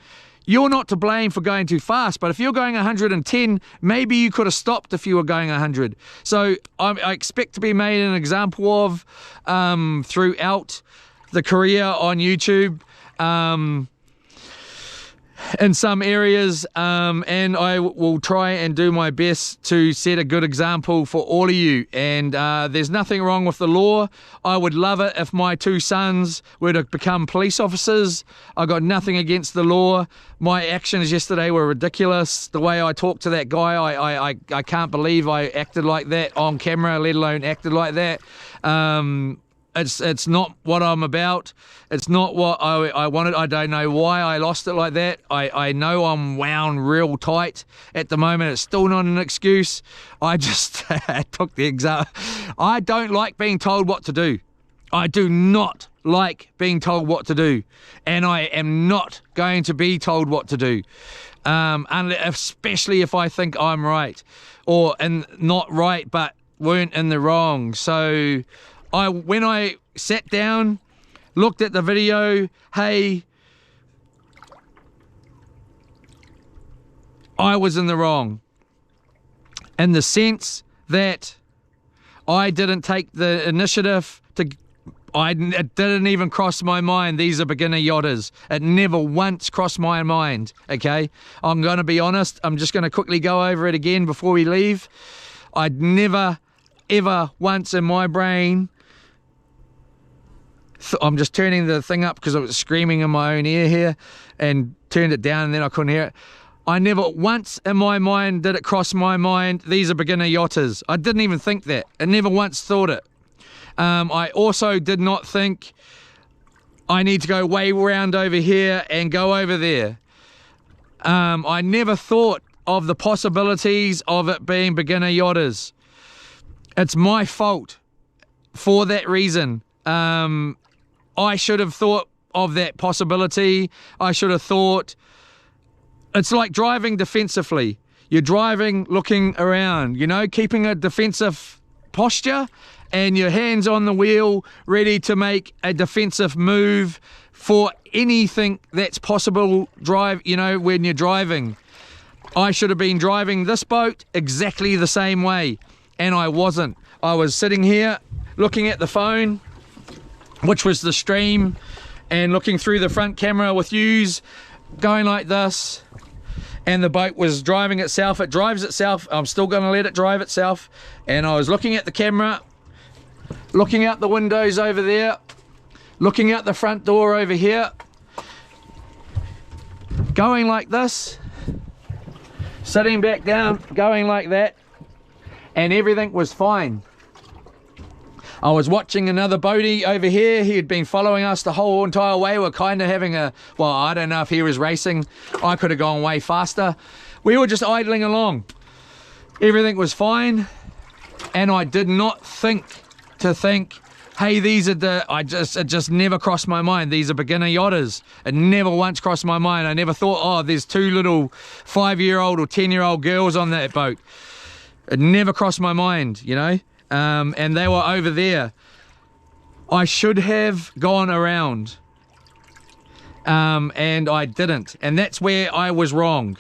you're not to blame for going too fast. But if you're going 110, maybe you could have stopped if you were going 100. So I expect to be made an example of throughout the career on YouTube. in some areas, and I will try and do my best to set a good example for all of you. And there's nothing wrong with the law. I would love it if my 2 sons were to become police officers. I got nothing against the law. My actions yesterday were ridiculous. The way I talked to that guy, I can't believe I acted like that on camera, let alone acted like that. It's not what I'm about. It's not what I wanted. I don't know why I lost it like that. I know I'm wound real tight at the moment. It's still not an excuse. I just took the example. I don't like being told what to do. I do not like being told what to do. And I am not going to be told what to do. Especially if I think I'm right. Or not right, but weren't in the wrong. So when I sat down, looked at the video, hey, I was in the wrong. In the sense that I didn't take the initiative to, it didn't even cross my mind, these are beginner yachters. It never once crossed my mind, okay? I'm gonna be honest, I'm just gonna quickly go over it again before we leave. I'd never, ever once in my brain, I'm just turning the thing up because I was screaming in my own ear here and turned it down and then I couldn't hear it. I never once in my mind did it cross my mind, these are beginner yachters. I didn't even think that. I never once thought it. I also did not think I need to go way round over here and go over there. I never thought of the possibilities of it being beginner yachters. It's my fault for that reason. I should have thought of that possibility. I should have thought, it's like driving defensively. You're driving, looking around, you know, keeping a defensive posture and your hands on the wheel, ready to make a defensive move for anything that's possible, you know, when you're driving. I should have been driving this boat exactly the same way, and I wasn't. I was sitting here looking at the phone, which was the stream, and looking through the front camera with yous, going like this, and the boat was driving itself. It drives itself. I'm still going to let it drive itself. And I was looking at the camera, looking out the windows over there, looking out the front door over here, going like this, sitting back down, going like that, and everything was fine. I was watching another boatie over here. He had been following us the whole entire way. We're kind of having a, well, I don't know if he was racing. I could have gone way faster. We were just idling along. Everything was fine. And I did not think, hey, these are it just never crossed my mind. These are beginner yachters. It never once crossed my mind. I never thought, oh, there's 2 little 5-year-old or 10-year-old girls on that boat. It never crossed my mind, you know? And they were over there. I should have gone around, and I didn't, and that's where I was wrong.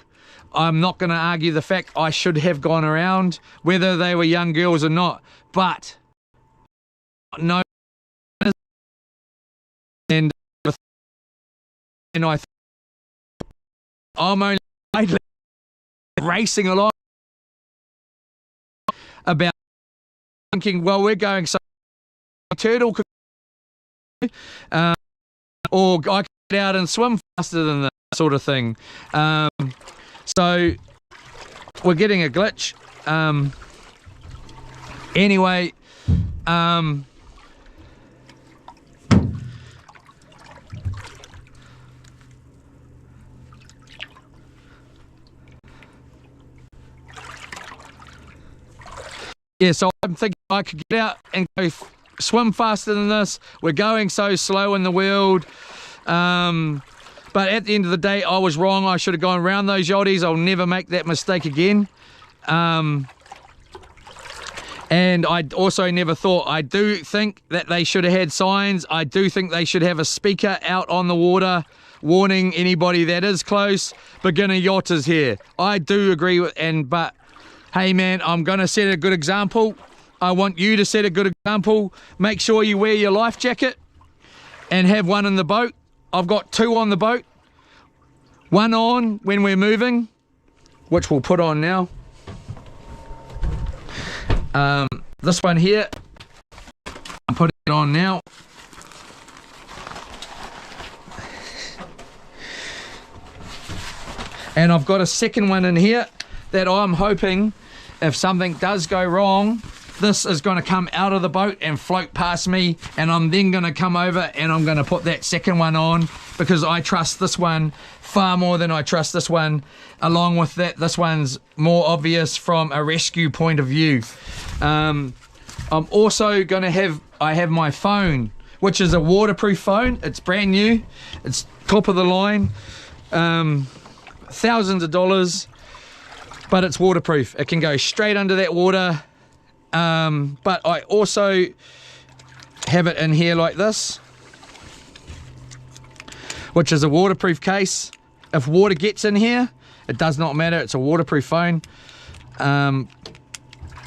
I'm not going to argue the fact I should have gone around, whether they were young girls or not, but no, and I'm only racing along about thinking, well, we're going so turtle could, or I could get out and swim faster than that sort of thing. So we're getting a glitch. Anyway, yeah, so I'm thinking I could get out and go swim faster than this. We're going so slow in the world. But at the end of the day, I was wrong. I should have gone around those yachties. I'll never make that mistake again. And I also never thought, I do think that they should have had signs. I do think they should have a speaker out on the water warning anybody that is close. Beginner yachters here. I do agree with, but hey man, I'm going to set a good example. I want you to set a good example. Make sure you wear your life jacket and have one in the boat. I've got 2 on the boat. one on when we're moving, which we'll put on now. This one here, I'm putting it on now. And I've got a second one in here that I'm hoping if something does go wrong, this is going to come out of the boat and float past me, and I'm then going to come over and I'm going to put that second one on, because I trust this one far more than I trust this one. Along with that, this one's more obvious from a rescue point of view. I'm also going to have, I have my phone, which is a waterproof phone. It's brand new. It's top of the line. Thousands of dollars, but it's waterproof. It can go straight under that water. But I also have it in here like this, which is a waterproof case. If water gets in here, it does not matter. It's a waterproof phone.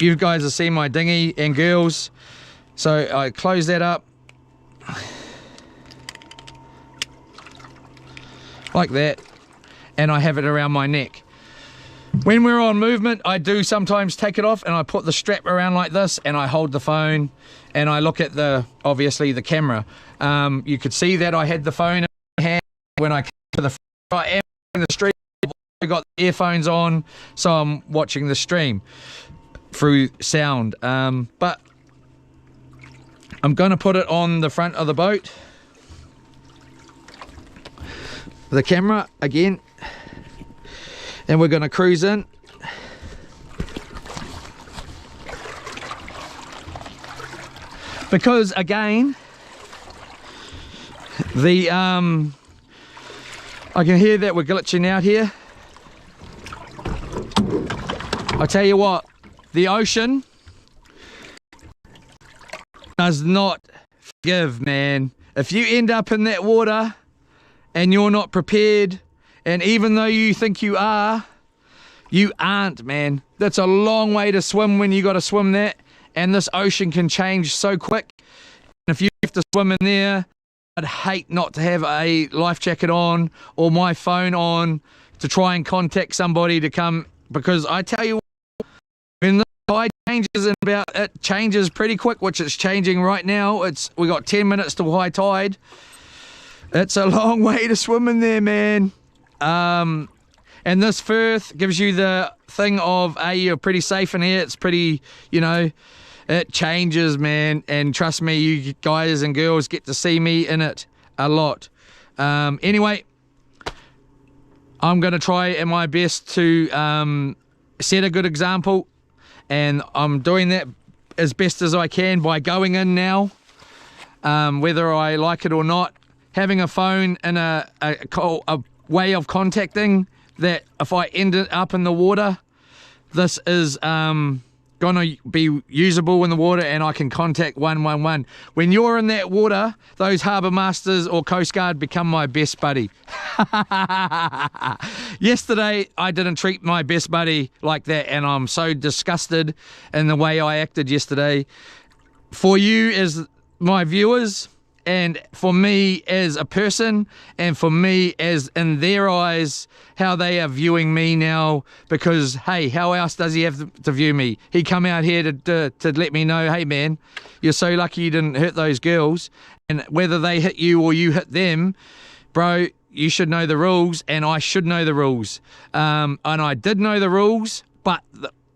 You guys have seen my dinghy and girls, so I close that up like that, and I have it around my neck. When we're on movement, I do sometimes take it off and I put the strap around like this, and I hold the phone and I look at obviously the camera. You could see that I had the phone in my hand when I came to the I am in the stream. I've got the earphones on, so I'm watching the stream through sound. But I'm going to put it on the front of the boat. The camera again. And we're going to cruise in. Because again, the I can hear that we're glitching out here. I tell you what, the ocean does not forgive, man. If you end up in that water and you're not prepared, and even though you think you are, you aren't, man. That's a long way to swim when you got to swim that, and this ocean can change so quick. And if you have to swim in there, I'd hate not to have a life jacket on or my phone on to try and contact somebody to come, because I tell you, when the tide changes in about, it changes pretty quick, which it's changing right now. We got 10 minutes to high tide. It's a long way to swim in there, man. And this Firth gives you the thing of, you're pretty safe in here. It's pretty, it changes, man. And trust me, you guys and girls get to see me in it a lot. Anyway, I'm going to try my best to set a good example. And I'm doing that as best as I can by going in now, whether I like it or not. Having a phone in a way of contacting that if I end up in the water, this is gonna be usable in the water and I can contact 111. When you're in that water, those harbour masters or Coast Guard become my best buddy. Yesterday I didn't treat my best buddy like that, and I'm so disgusted in the way I acted yesterday. For you as my viewers, and for me as a person, and for me as in their eyes, how they are viewing me now, because hey, how else does he have to view me? He come out here to let me know, hey man, you're so lucky you didn't hit those girls, and whether they hit you or you hit them, bro, you should know the rules, and I should know the rules. And I did know the rules, but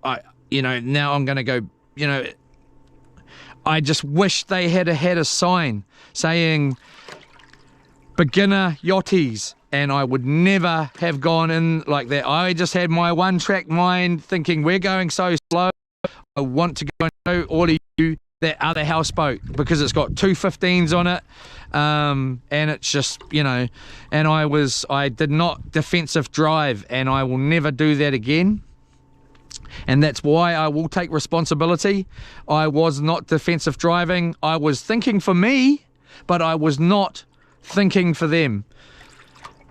now I'm gonna go, I just wish they had a sign saying beginner yachties, and I would never have gone in like that. I just had my one-track mind thinking, we're going so slow, I want to go and show all of you that other houseboat, because it's got 2 15s on it, and it's just, and I did not defensive drive, and I will never do that again. And that's why I will take responsibility. I was not defensive driving. I was thinking for me, but I was not thinking for them.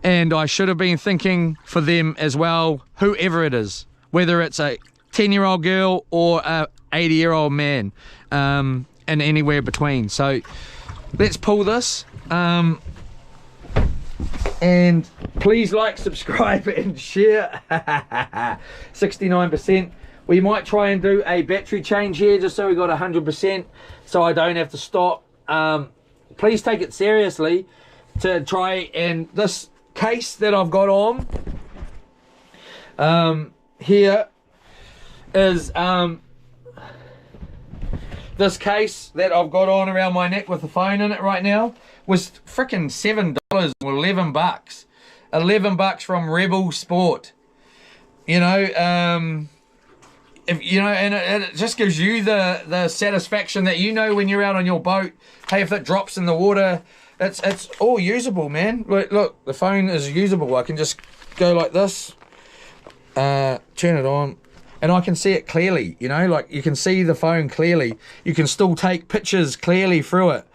And I should have been thinking for them as well, whoever it is, whether it's a 10-year-old girl or a 80-year-old man, and anywhere between. So let's pull this. And please like, subscribe and share. 69%. We might try and do a battery change here just so we got 100%, so I don't have to stop. Please take it seriously to try, and this case that I've got on here is this case that I've got on around my neck with the phone in it right now was freaking $7 or $11. $11 from Rebel Sport. You know, if you know, and it just gives you the satisfaction that, you know, when you're out on your boat, hey, if it drops in the water, it's all usable, man. Look, the phone is usable. I can just go like this, turn it on, and I can see it clearly. You know, like you can see the phone clearly. You can still take pictures clearly through it.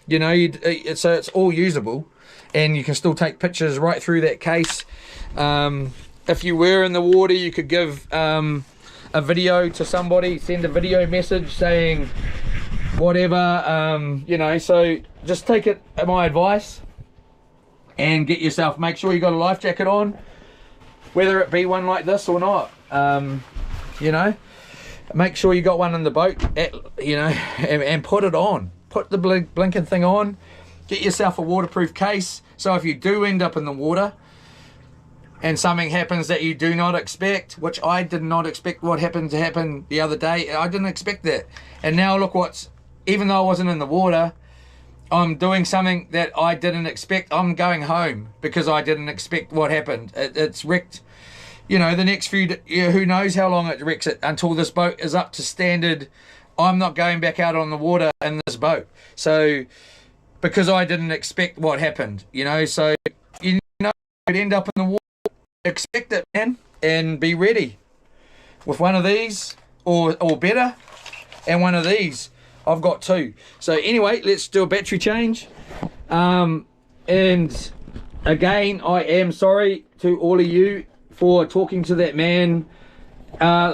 You know, so it's all usable, and you can still take pictures right through that case. If you were in the water, you could give a video to somebody, send a video message saying whatever, you know. So just take it, my advice, and get yourself, make sure you got a life jacket on, whether it be one like this or not. You know, make sure you got one in the boat, you know, and put it on. Put the blinking thing on. Get yourself a waterproof case, so if you do end up in the water and something happens that you do not expect, which I did not expect what happened to happen the other day. I didn't expect that. And now look even though I wasn't in the water, I'm doing something that I didn't expect. I'm going home because I didn't expect what happened. It's wrecked, you know, the next few, who knows how long it wrecks it until this boat is up to standard. I'm not going back out on the water in this boat. So, because I didn't expect what happened, you know, so, you know, you could end up in the water. Expect it, man, and be ready with one of these or better, and one of these. I've got two. So anyway, let's do a battery change. And again, I am sorry to all of you for talking to that man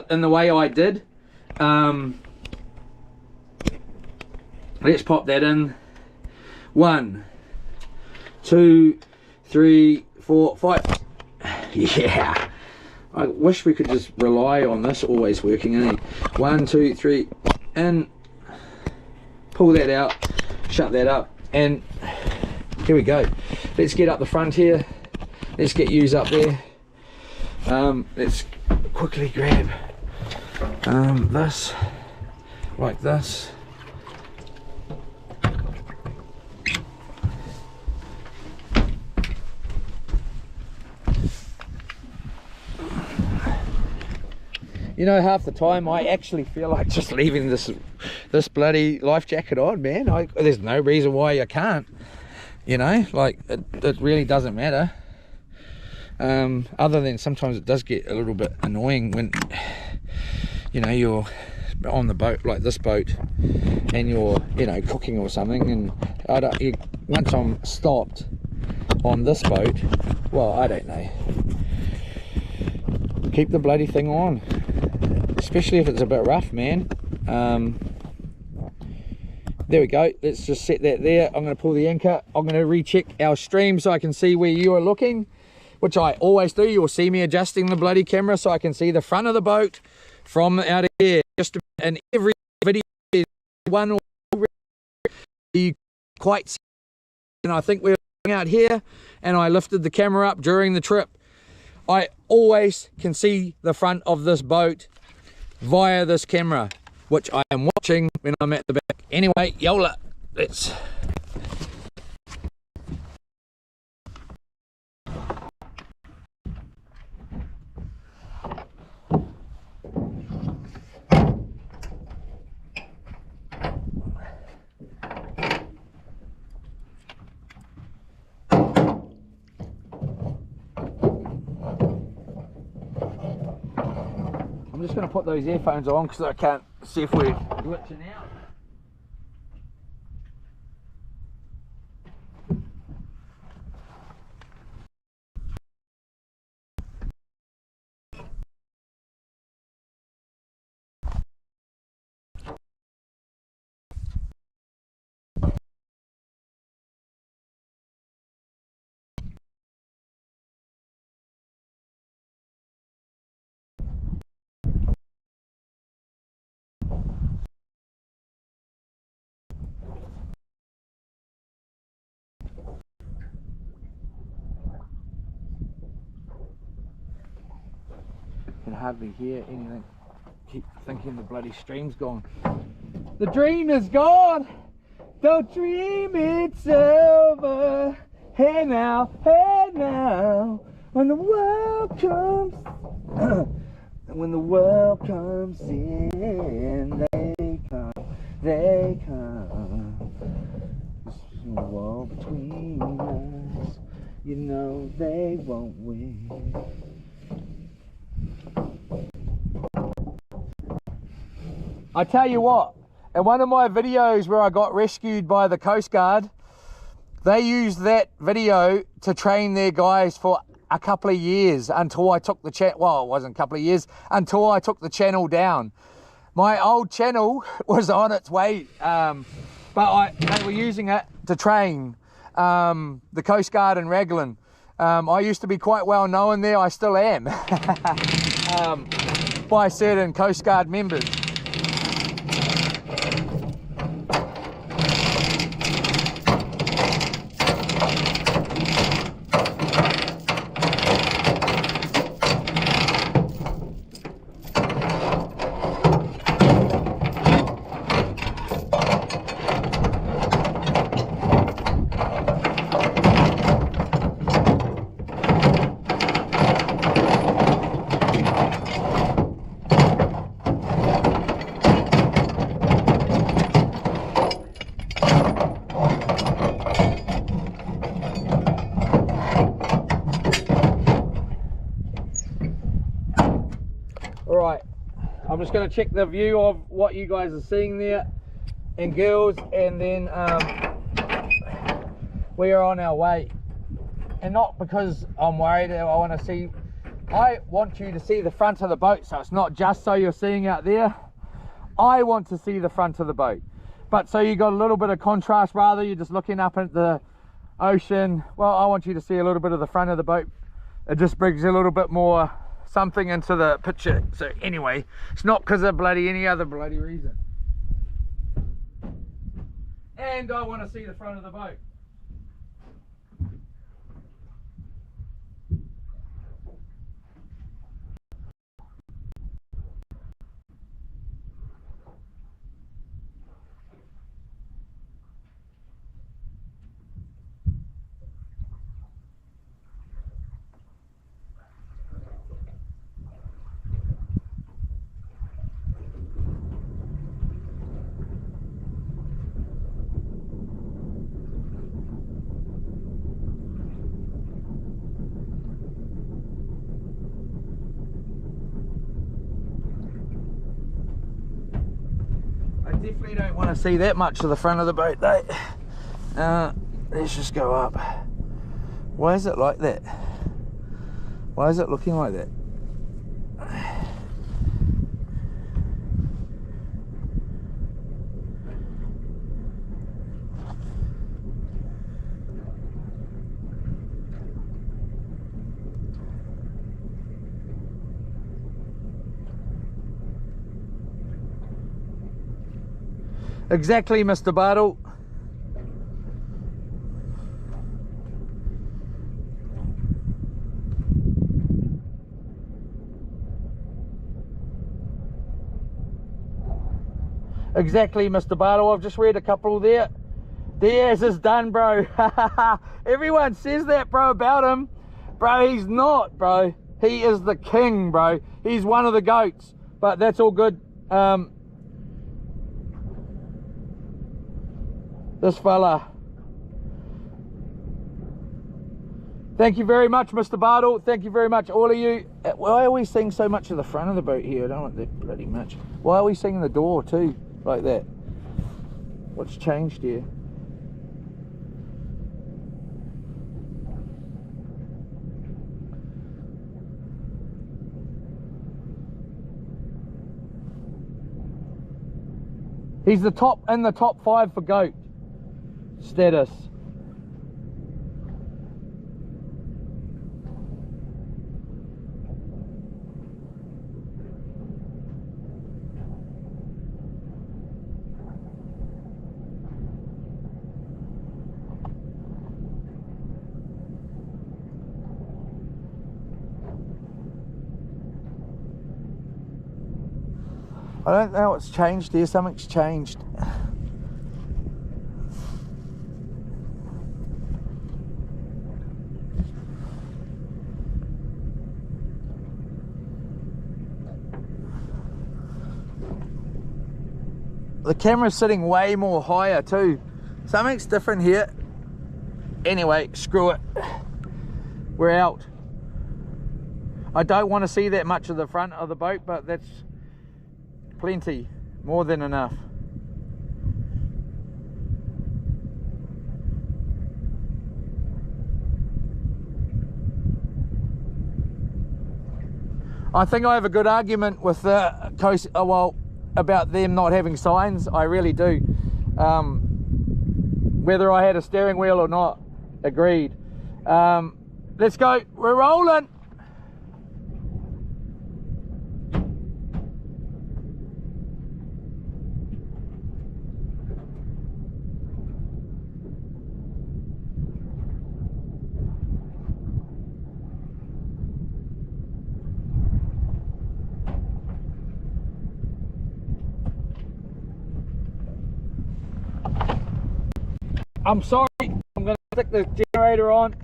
in the way I did. Let's pop that in. 1, 2, 3, 4, 5. Yeah, I wish we could just rely on this always working, eh? 1, 2, 3, and pull that out, shut that up, and here we go. Let's get up the front here. Let's get yous up there. Let's quickly grab this, like this. You know, half the time I actually feel like just leaving this bloody life jacket on, man. There's no reason why I can't, you know, like it really doesn't matter. Other than sometimes it does get a little bit annoying when, you know, you're on the boat, like this boat, and you're, you know, cooking or something, and once I'm stopped on this boat, well, I don't know, keep the bloody thing on. Especially if it's a bit rough, man. There we go. Let's just set that there. I'm going to pull the anchor. I'm going to recheck our stream so I can see where you are looking, which I always do. You'll see me adjusting the bloody camera so I can see the front of the boat from out of here. Just in every video, one or you quite see. And I think we're out here, and I lifted the camera up during the trip. I always can see the front of this boat via this camera, which I am watching when I'm at the back. Anyway, Yola, let's... I'm just going to put those earphones on because I can't see if we're glitching out. can hardly hear anything. Keep thinking the bloody stream's gone. The dream is gone. Don't dream it's over. Hey now, when the world comes, when the world comes in, they come. There's a wall between us, you know they won't win. I tell you what, in one of my videos where I got rescued by the Coast Guard, they used that video to train their guys for a couple of years until I took the channel, well, it wasn't a couple of years, until I took the channel down. My old channel was on its way, but they were using it to train the Coast Guard in Raglan. I used to be quite well known there, I still am, by certain Coast Guard members. Alright, I'm just going to check the view of what you guys are seeing there and girls, and then we are on our way. And not because I'm worried, I want you to see the front of the boat, so it's not just so you're seeing out there. I want to see the front of the boat, but so you got a little bit of contrast, rather you're just looking up at the ocean. Well, I want you to see a little bit of the front of the boat. It just brings a little bit more something into the picture. So anyway, it's not because of any other bloody reason. And I want to see the front of the boat. Definitely don't want to see that much of the front of the boat though. Let's just go up. Why is it like that? Why is it looking like that? Exactly, Mr. Bartle. Exactly, Mr. Bartle. I've just read a couple there. Diaz is done, bro. Everyone says that, bro, about him. Bro, he's not, bro. He is the king, bro. He's one of the goats. But that's all good. This fella. Thank you very much, Mr. Bartle. Thank you very much, all of you. Why are we seeing so much of the front of the boat here? I don't want that bloody much. Why are we seeing the door too, like that? What's changed here? He's the top in the top 5 for goat status. I don't know what's changed here. Something's changed. The camera's sitting way more higher too. Something's different here. Anyway, screw it. We're out. I don't want to see that much of the front of the boat, but that's plenty, more than enough. I think I have a good argument with the coast, well, about them not having signs. I really do. Whether I had a steering wheel or not, agreed. Let's go, we're rolling. I'm sorry, I'm going to stick the generator on.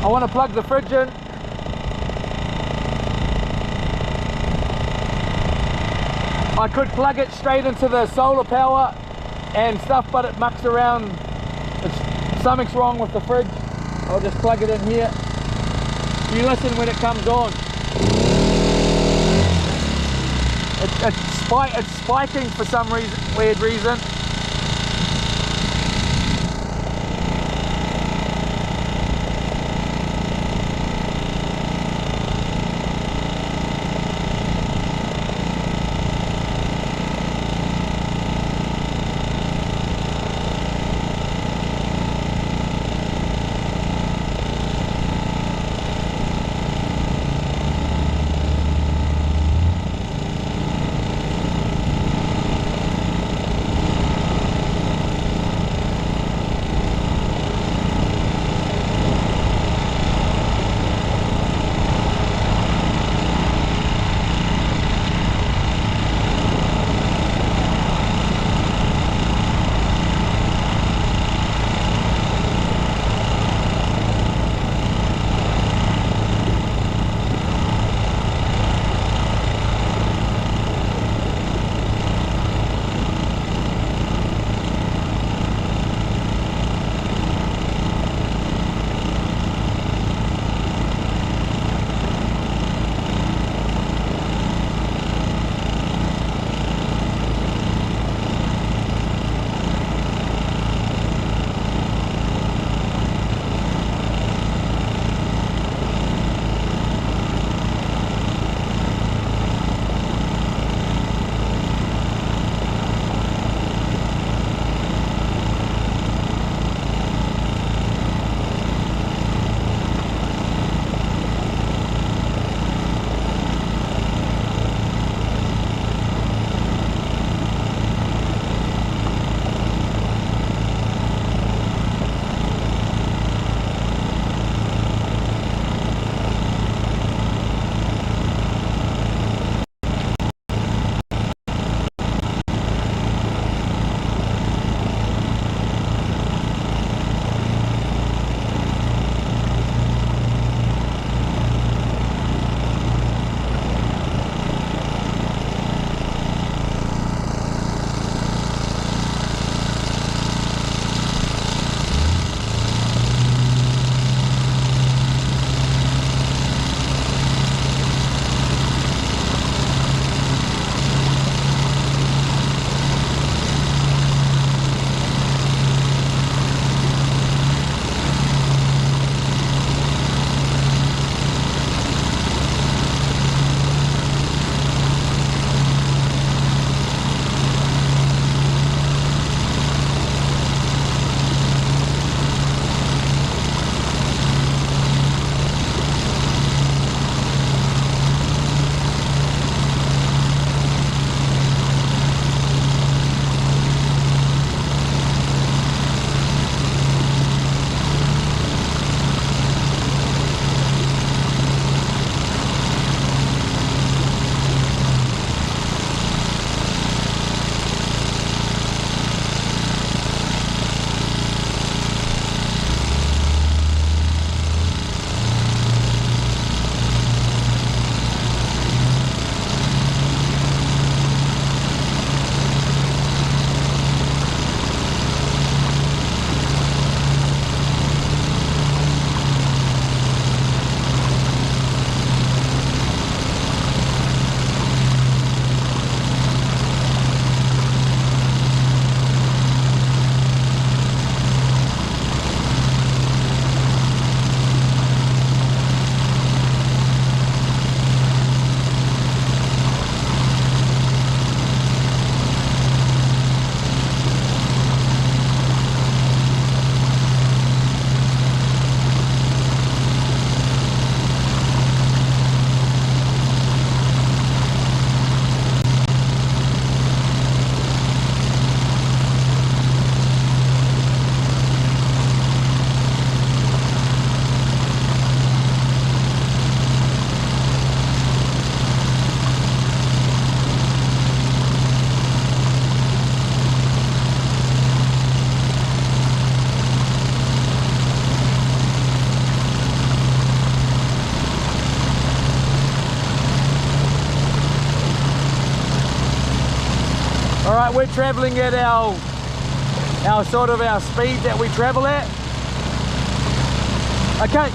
I want to plug the fridge in. I could plug it straight into the solar power and stuff, but it mucks around. Something's wrong with the fridge. I'll just plug it in here. You listen when it comes on. It's spiking for some weird reason. but we're traveling at our sort of our speed that we travel at. Okay.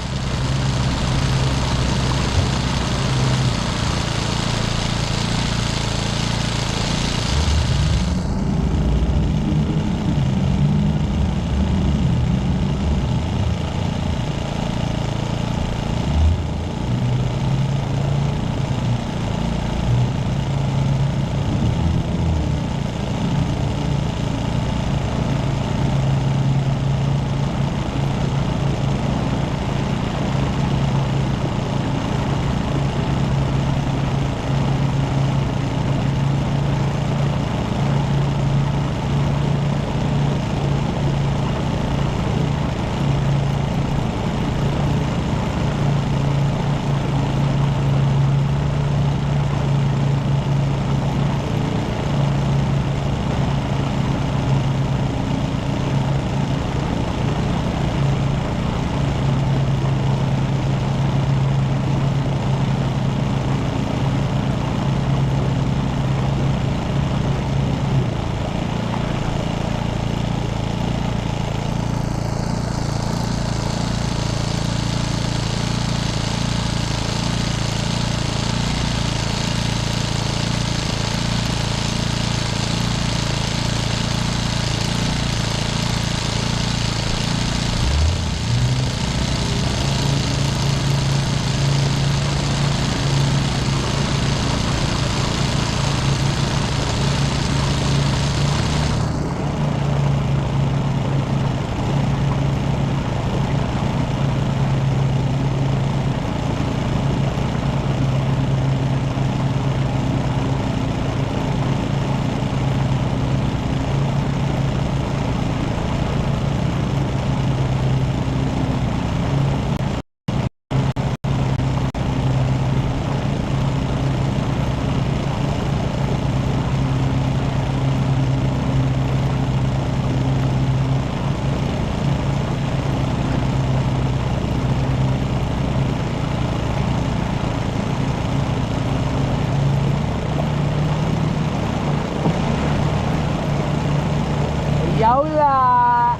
Yola!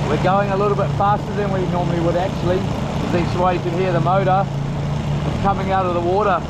We're going a little bit faster than we normally would actually. This way you can hear the motor coming out of the water.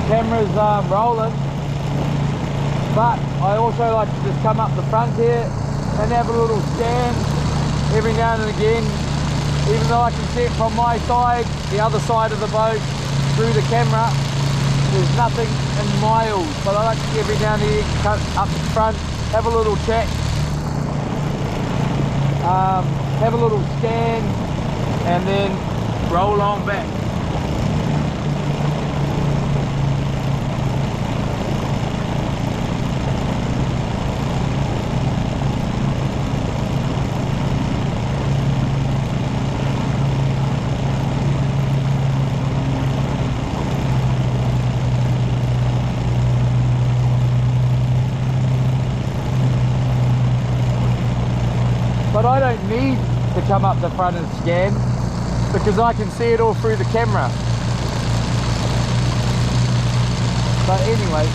Camera's rolling, but I also like to just come up the front here and have a little scan every now and again, even though I can see it from my side, the other side of the boat, through the camera. There's nothing in miles, but I like to every now and again come up the front, have a little chat, have a little scan, and then roll on back. But I don't need to come up the front and scan because I can see it all through the camera. But anyway,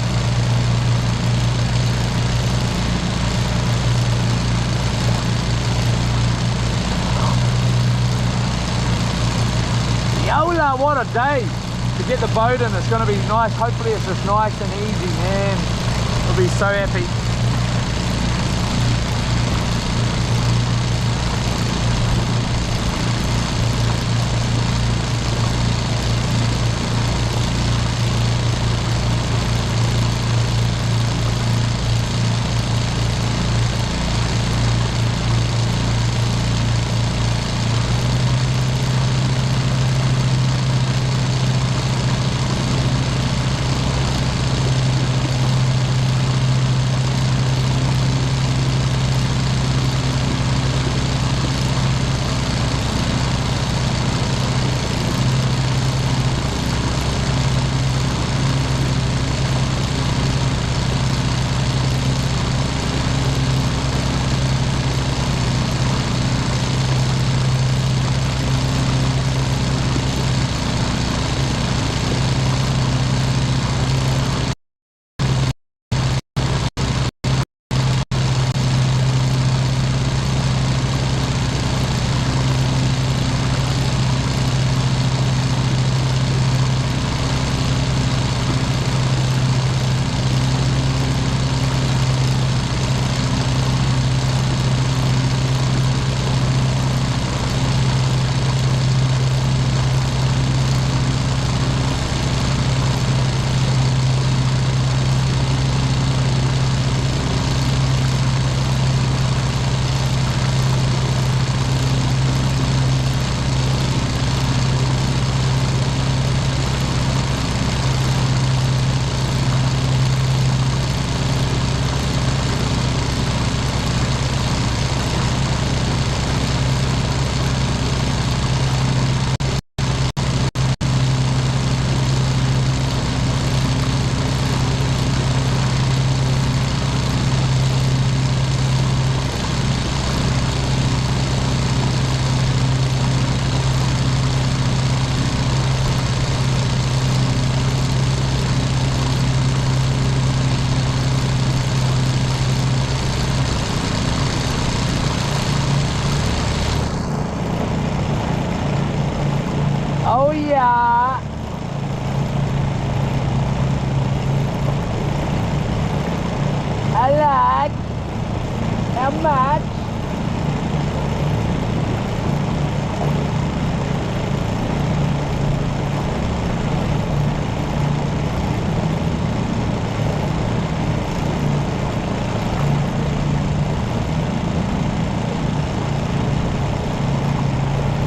Yola, what a day to get the boat in. It's going to be nice. Hopefully it's just nice and easy, man. I'll be so happy. Oh yeah. I like. How much?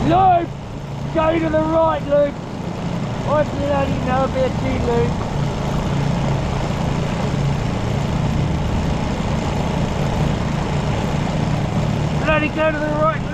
Luke! Go to the right, Luke! I bloody know about you, Luke. Bloody go to the right, Luke.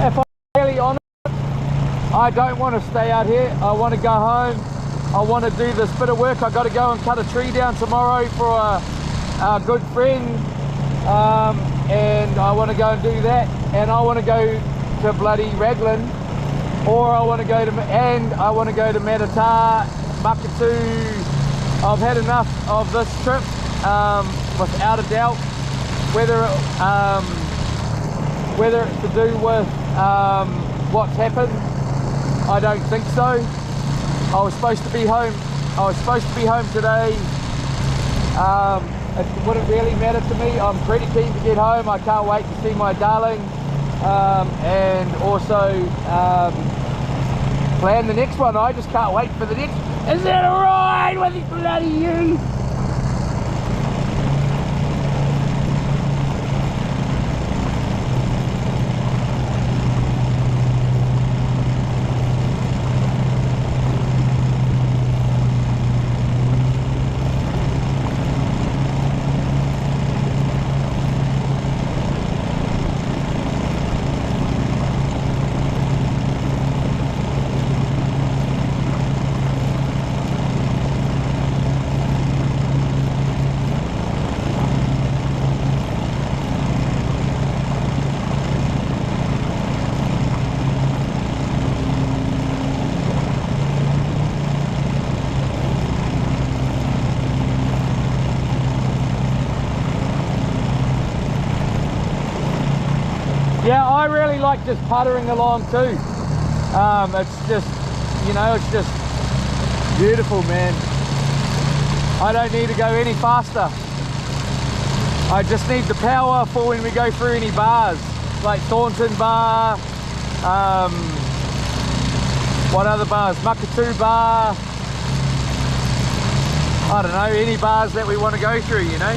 if I'm really honest, I don't want to stay out here. I want to go home. I want to do this bit of work. I got to go and cut a tree down tomorrow for a good friend, and I want to go and do that. And I want to go to bloody Raglan, or I want to go to Matata, Makatu. I've had enough of this trip, without a doubt. Whether it's to do with what's happened, I don't think so. I was supposed to be home. Today. It wouldn't really matter to me. I'm pretty keen to get home. I can't wait to see my darling, and also plan the next one. I just can't wait for the next. Is that alright with bloody you? Yeah, I really like just puttering along too. It's just, you know, it's just beautiful, man. I don't need to go any faster. I just need the power for when we go through any bars, like Thornton Bar, what other bars? Makatu Bar. I don't know, any bars that we want to go through, you know.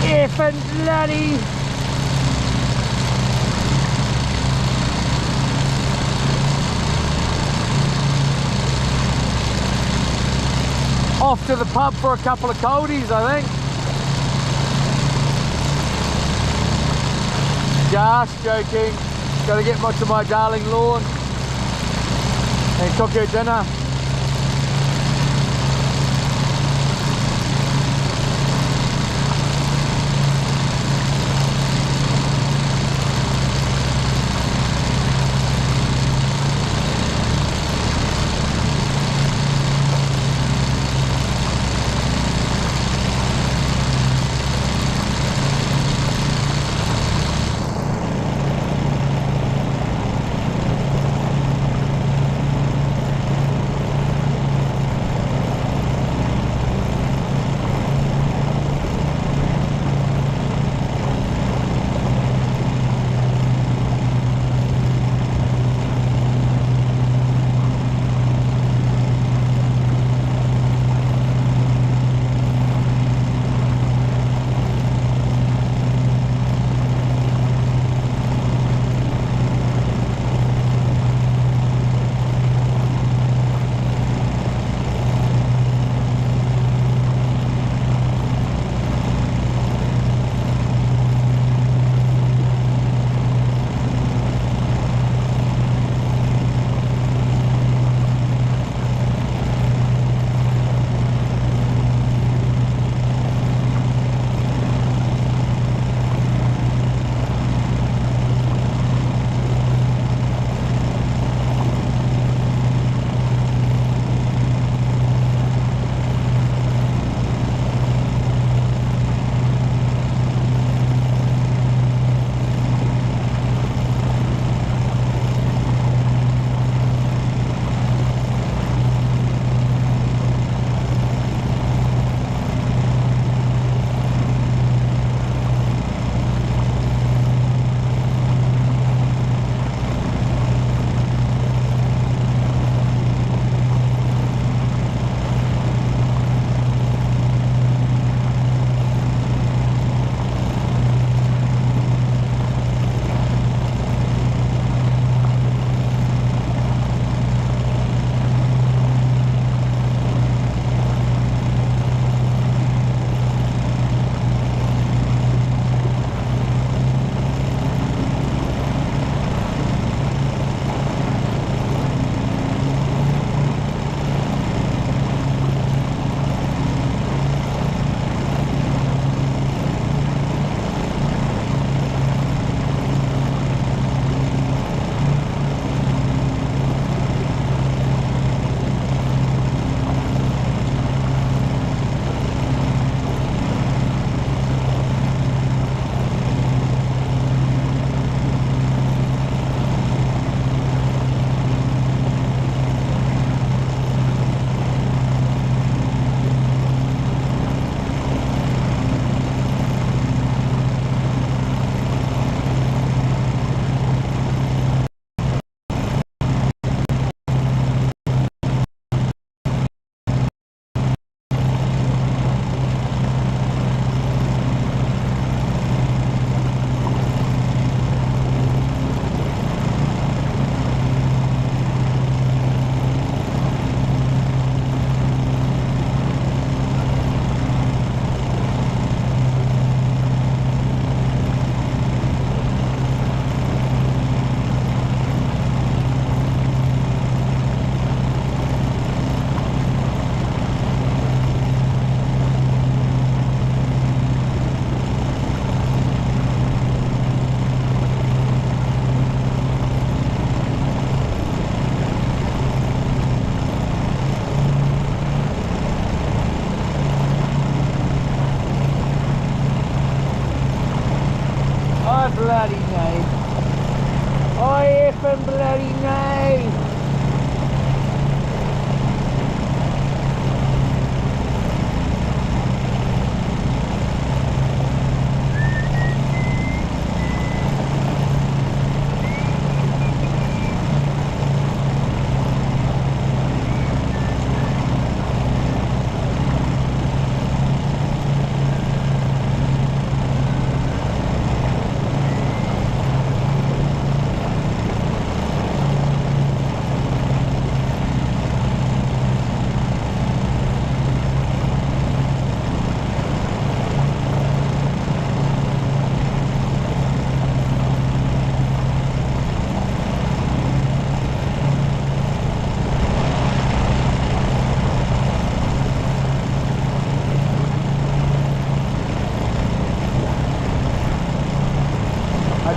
Effing bloody. Off to the pub for a couple of coldies, I think. Just joking. Got to get to my darling lawn and cook her dinner.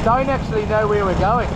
Don't actually know where we're going.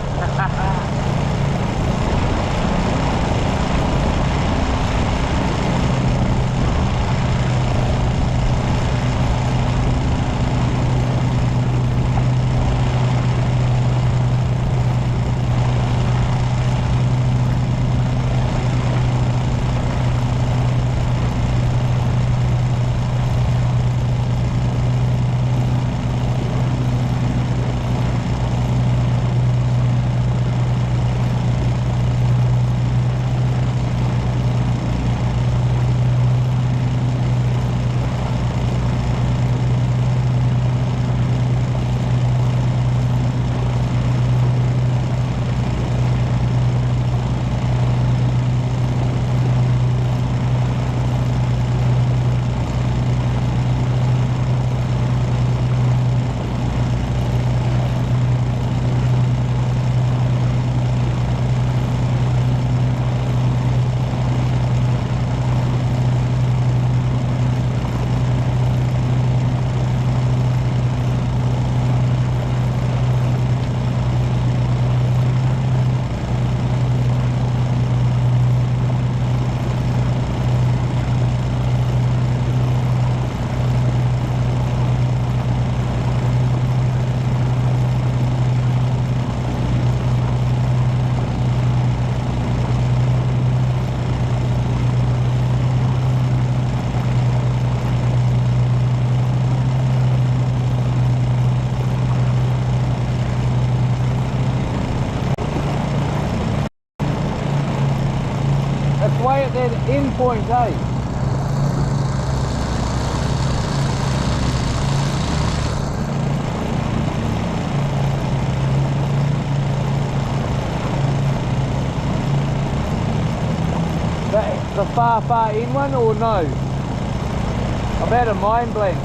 Way at that end point, eh? The far end one, or no? I've had a mind blank.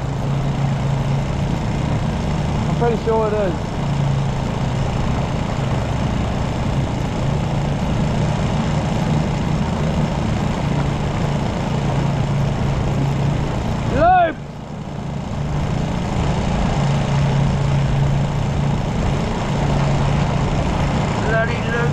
I'm pretty sure it is. Loop! Bloody loop.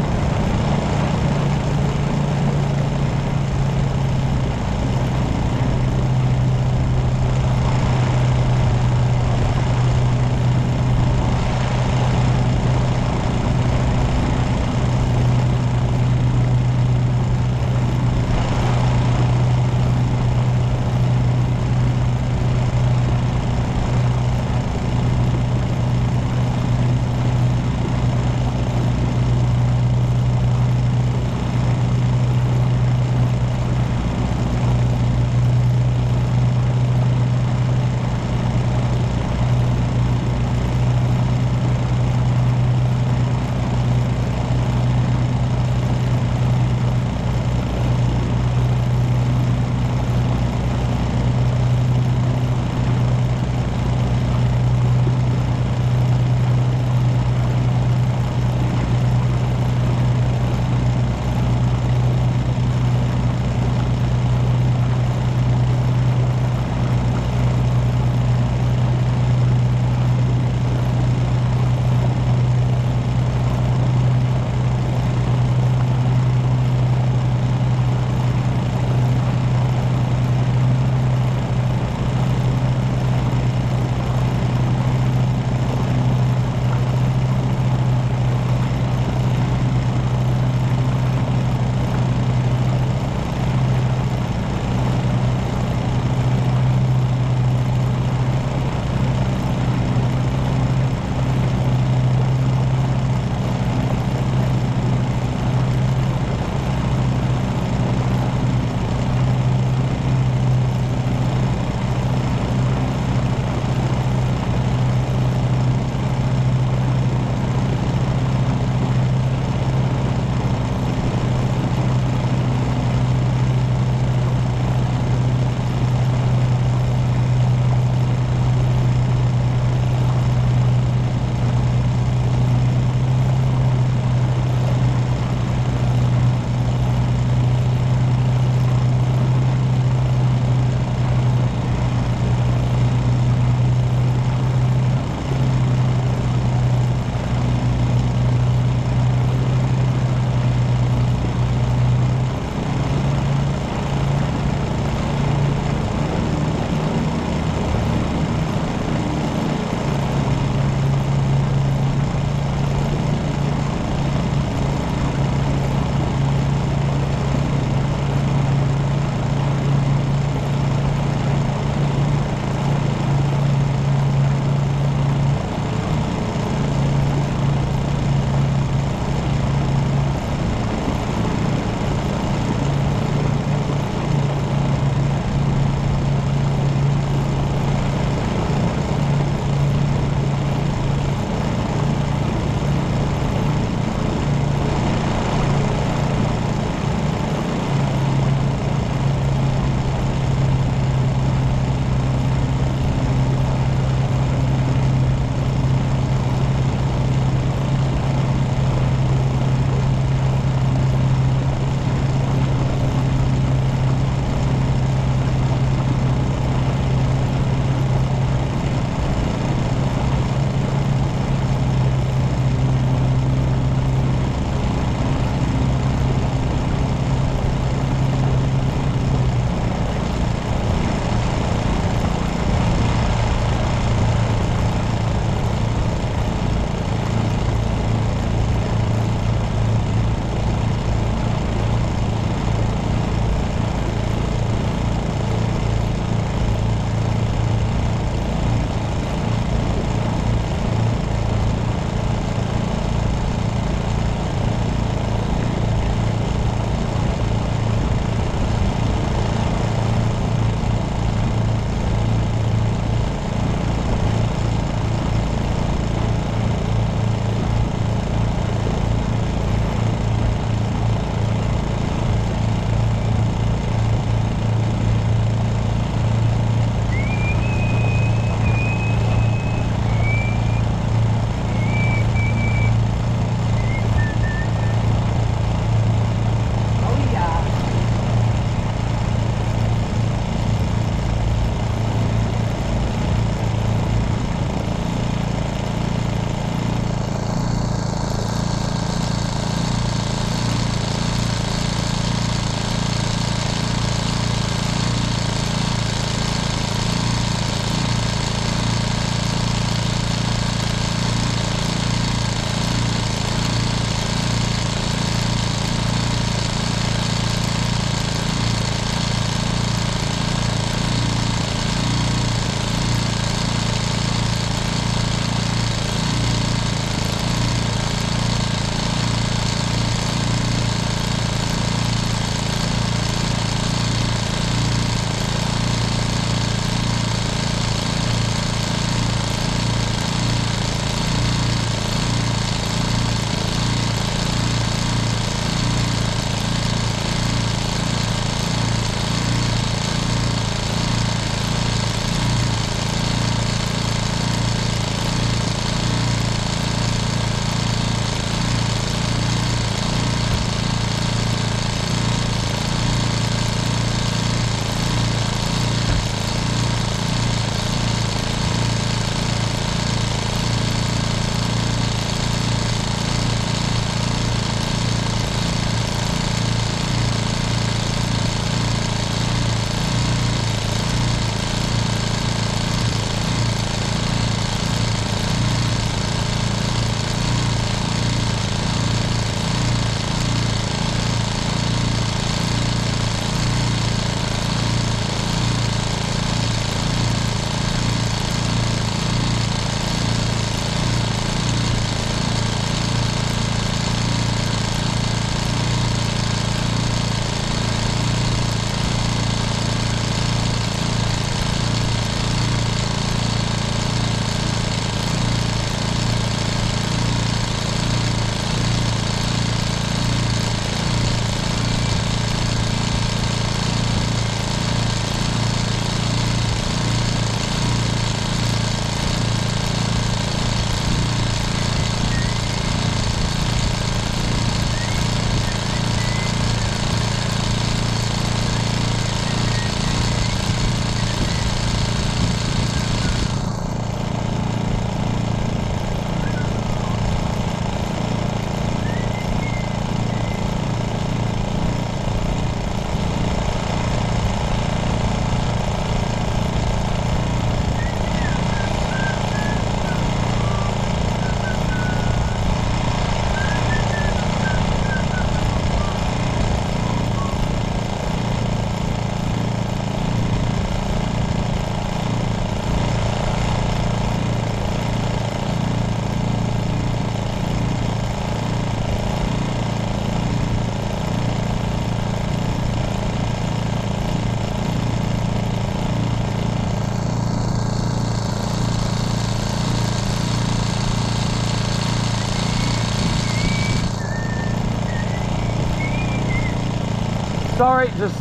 sorry, just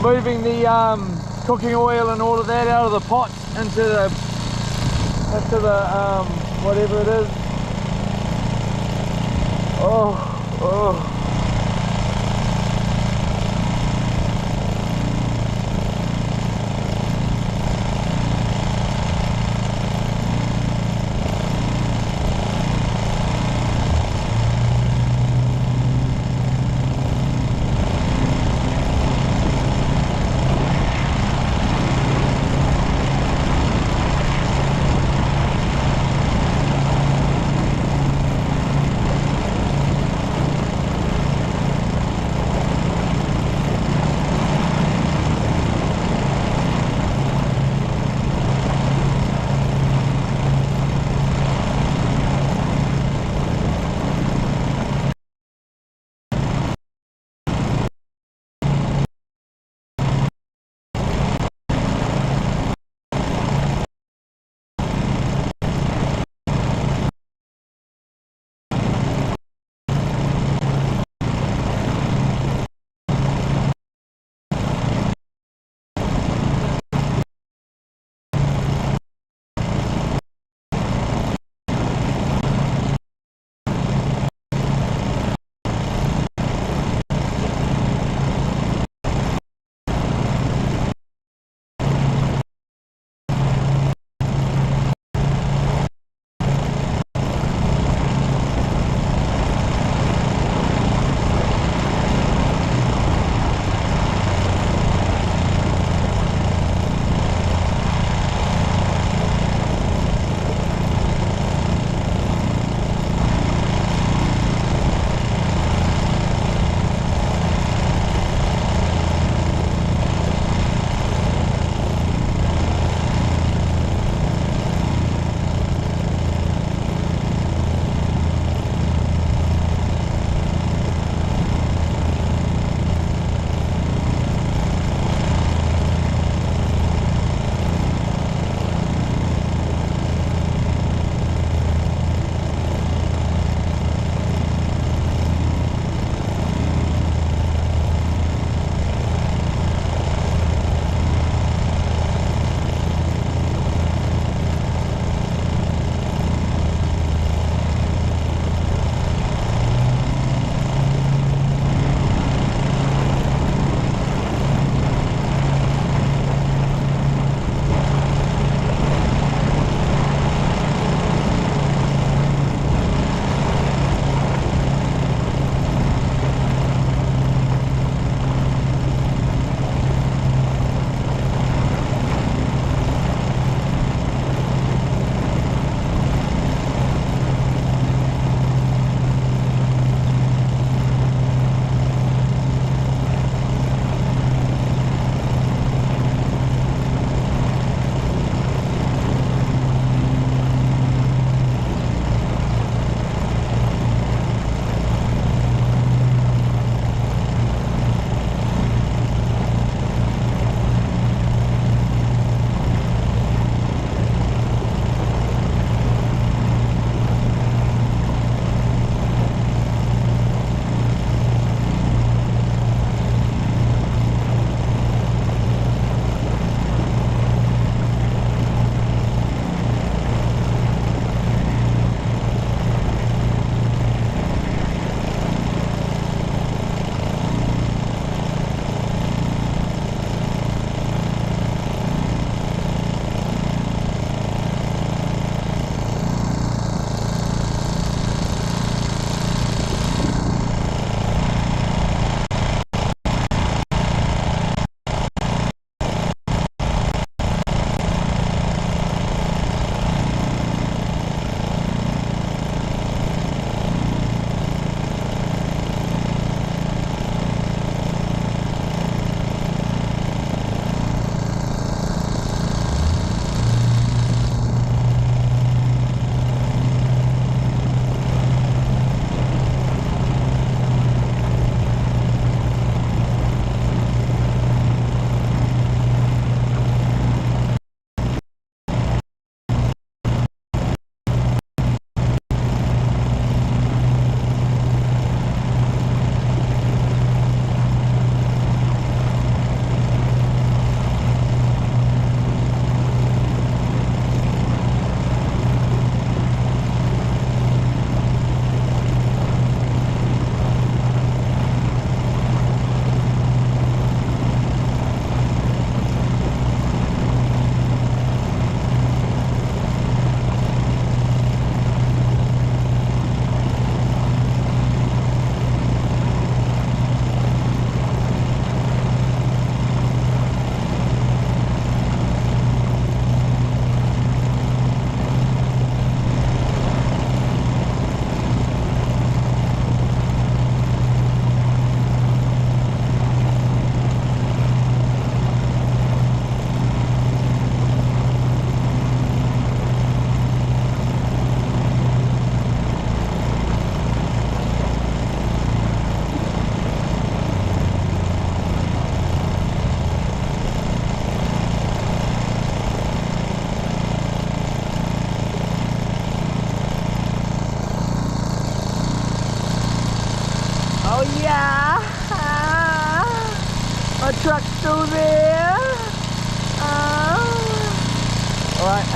moving the cooking oil and all of that out of the pot into the whatever it is. Oh. My truck's still there. Alright,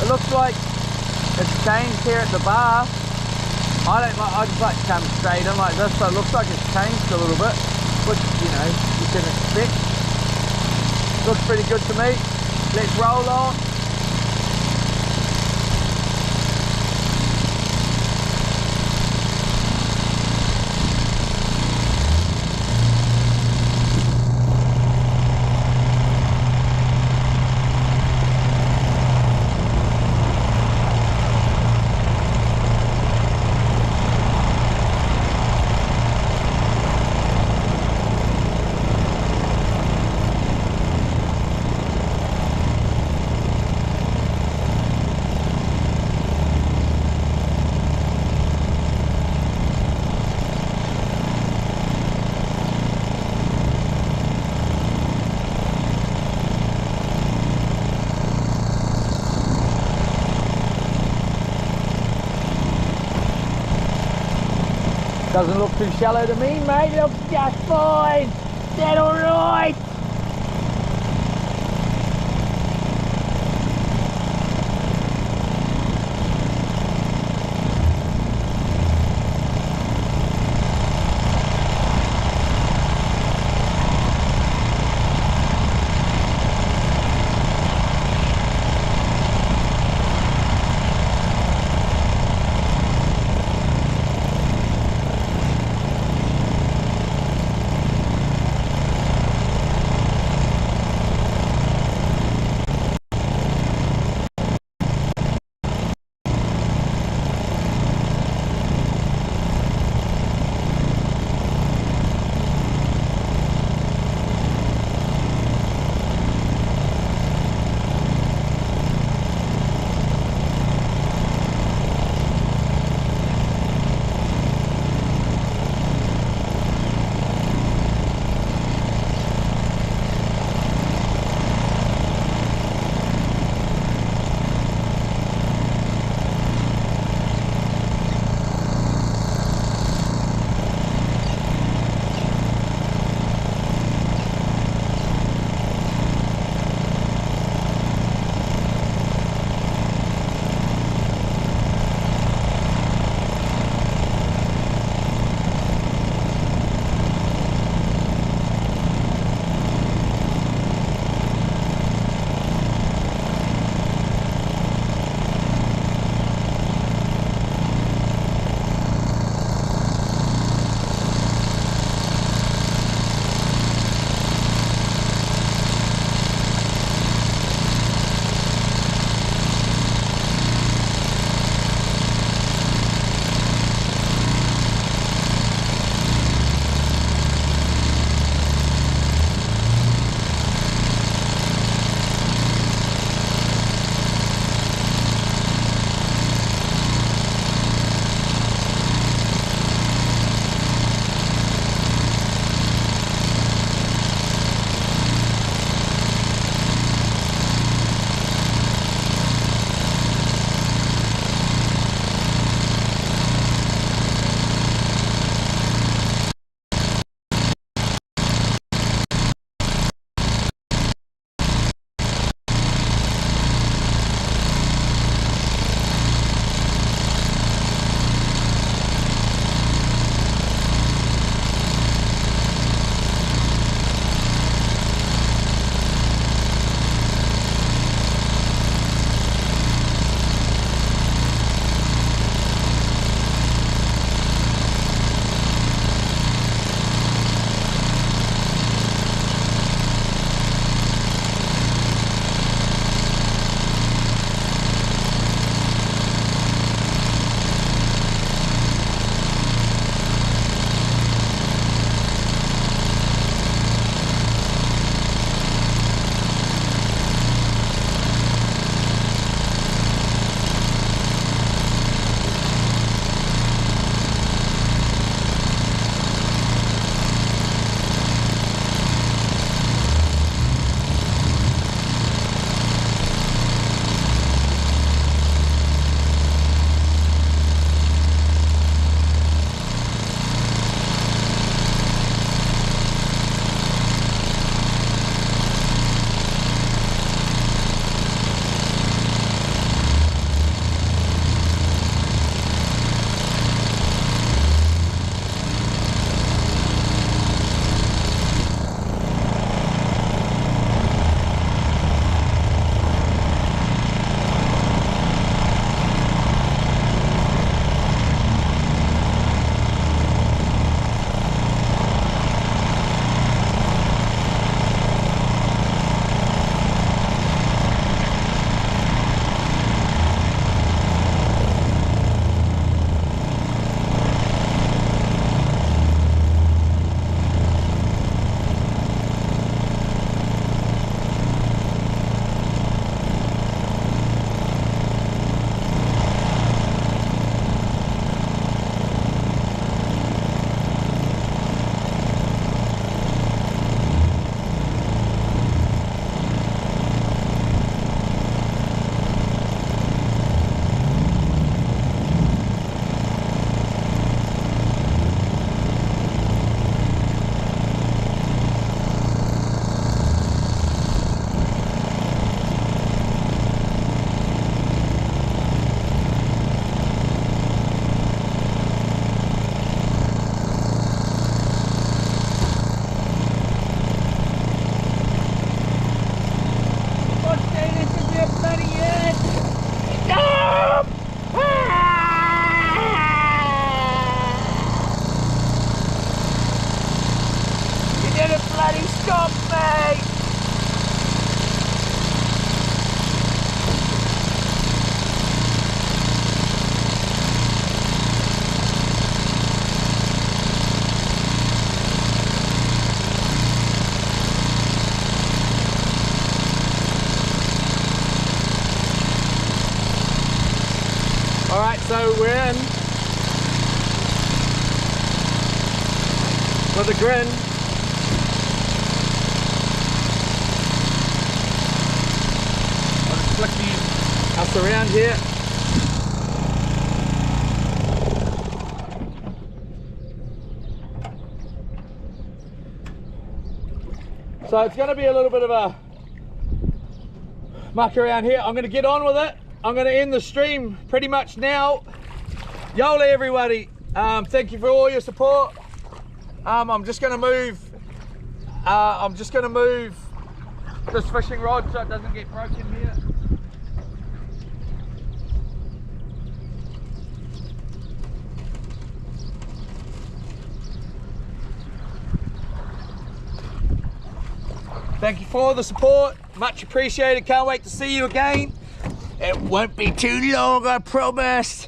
it looks like it's changed here at the bar. I just like to come straight in like this, so it looks like it's changed a little bit, which, you know, you can expect. Looks pretty good to me. Let's roll on. Doesn't look too shallow to me, mate. It looks just fine. Is that alright? So we're in with a grin. I'll just flick Us around here. So it's going to be a little bit of a muck around here. I'm going to get on with it. I'm going to end the stream pretty much now. Yola everybody, thank you for all your support. I'm just going to move this fishing rod so it doesn't get broken here. Thank you for all the support, much appreciated. Can't wait to see you again. It won't be too long, I promise.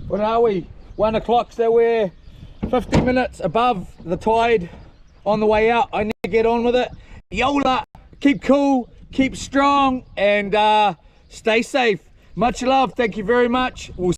What are we? 1 o'clock, so we're 50 minutes above the tide on the way out. I need to get on with it. Yola, keep cool, keep strong, and stay safe. Much love, thank you very much. We'll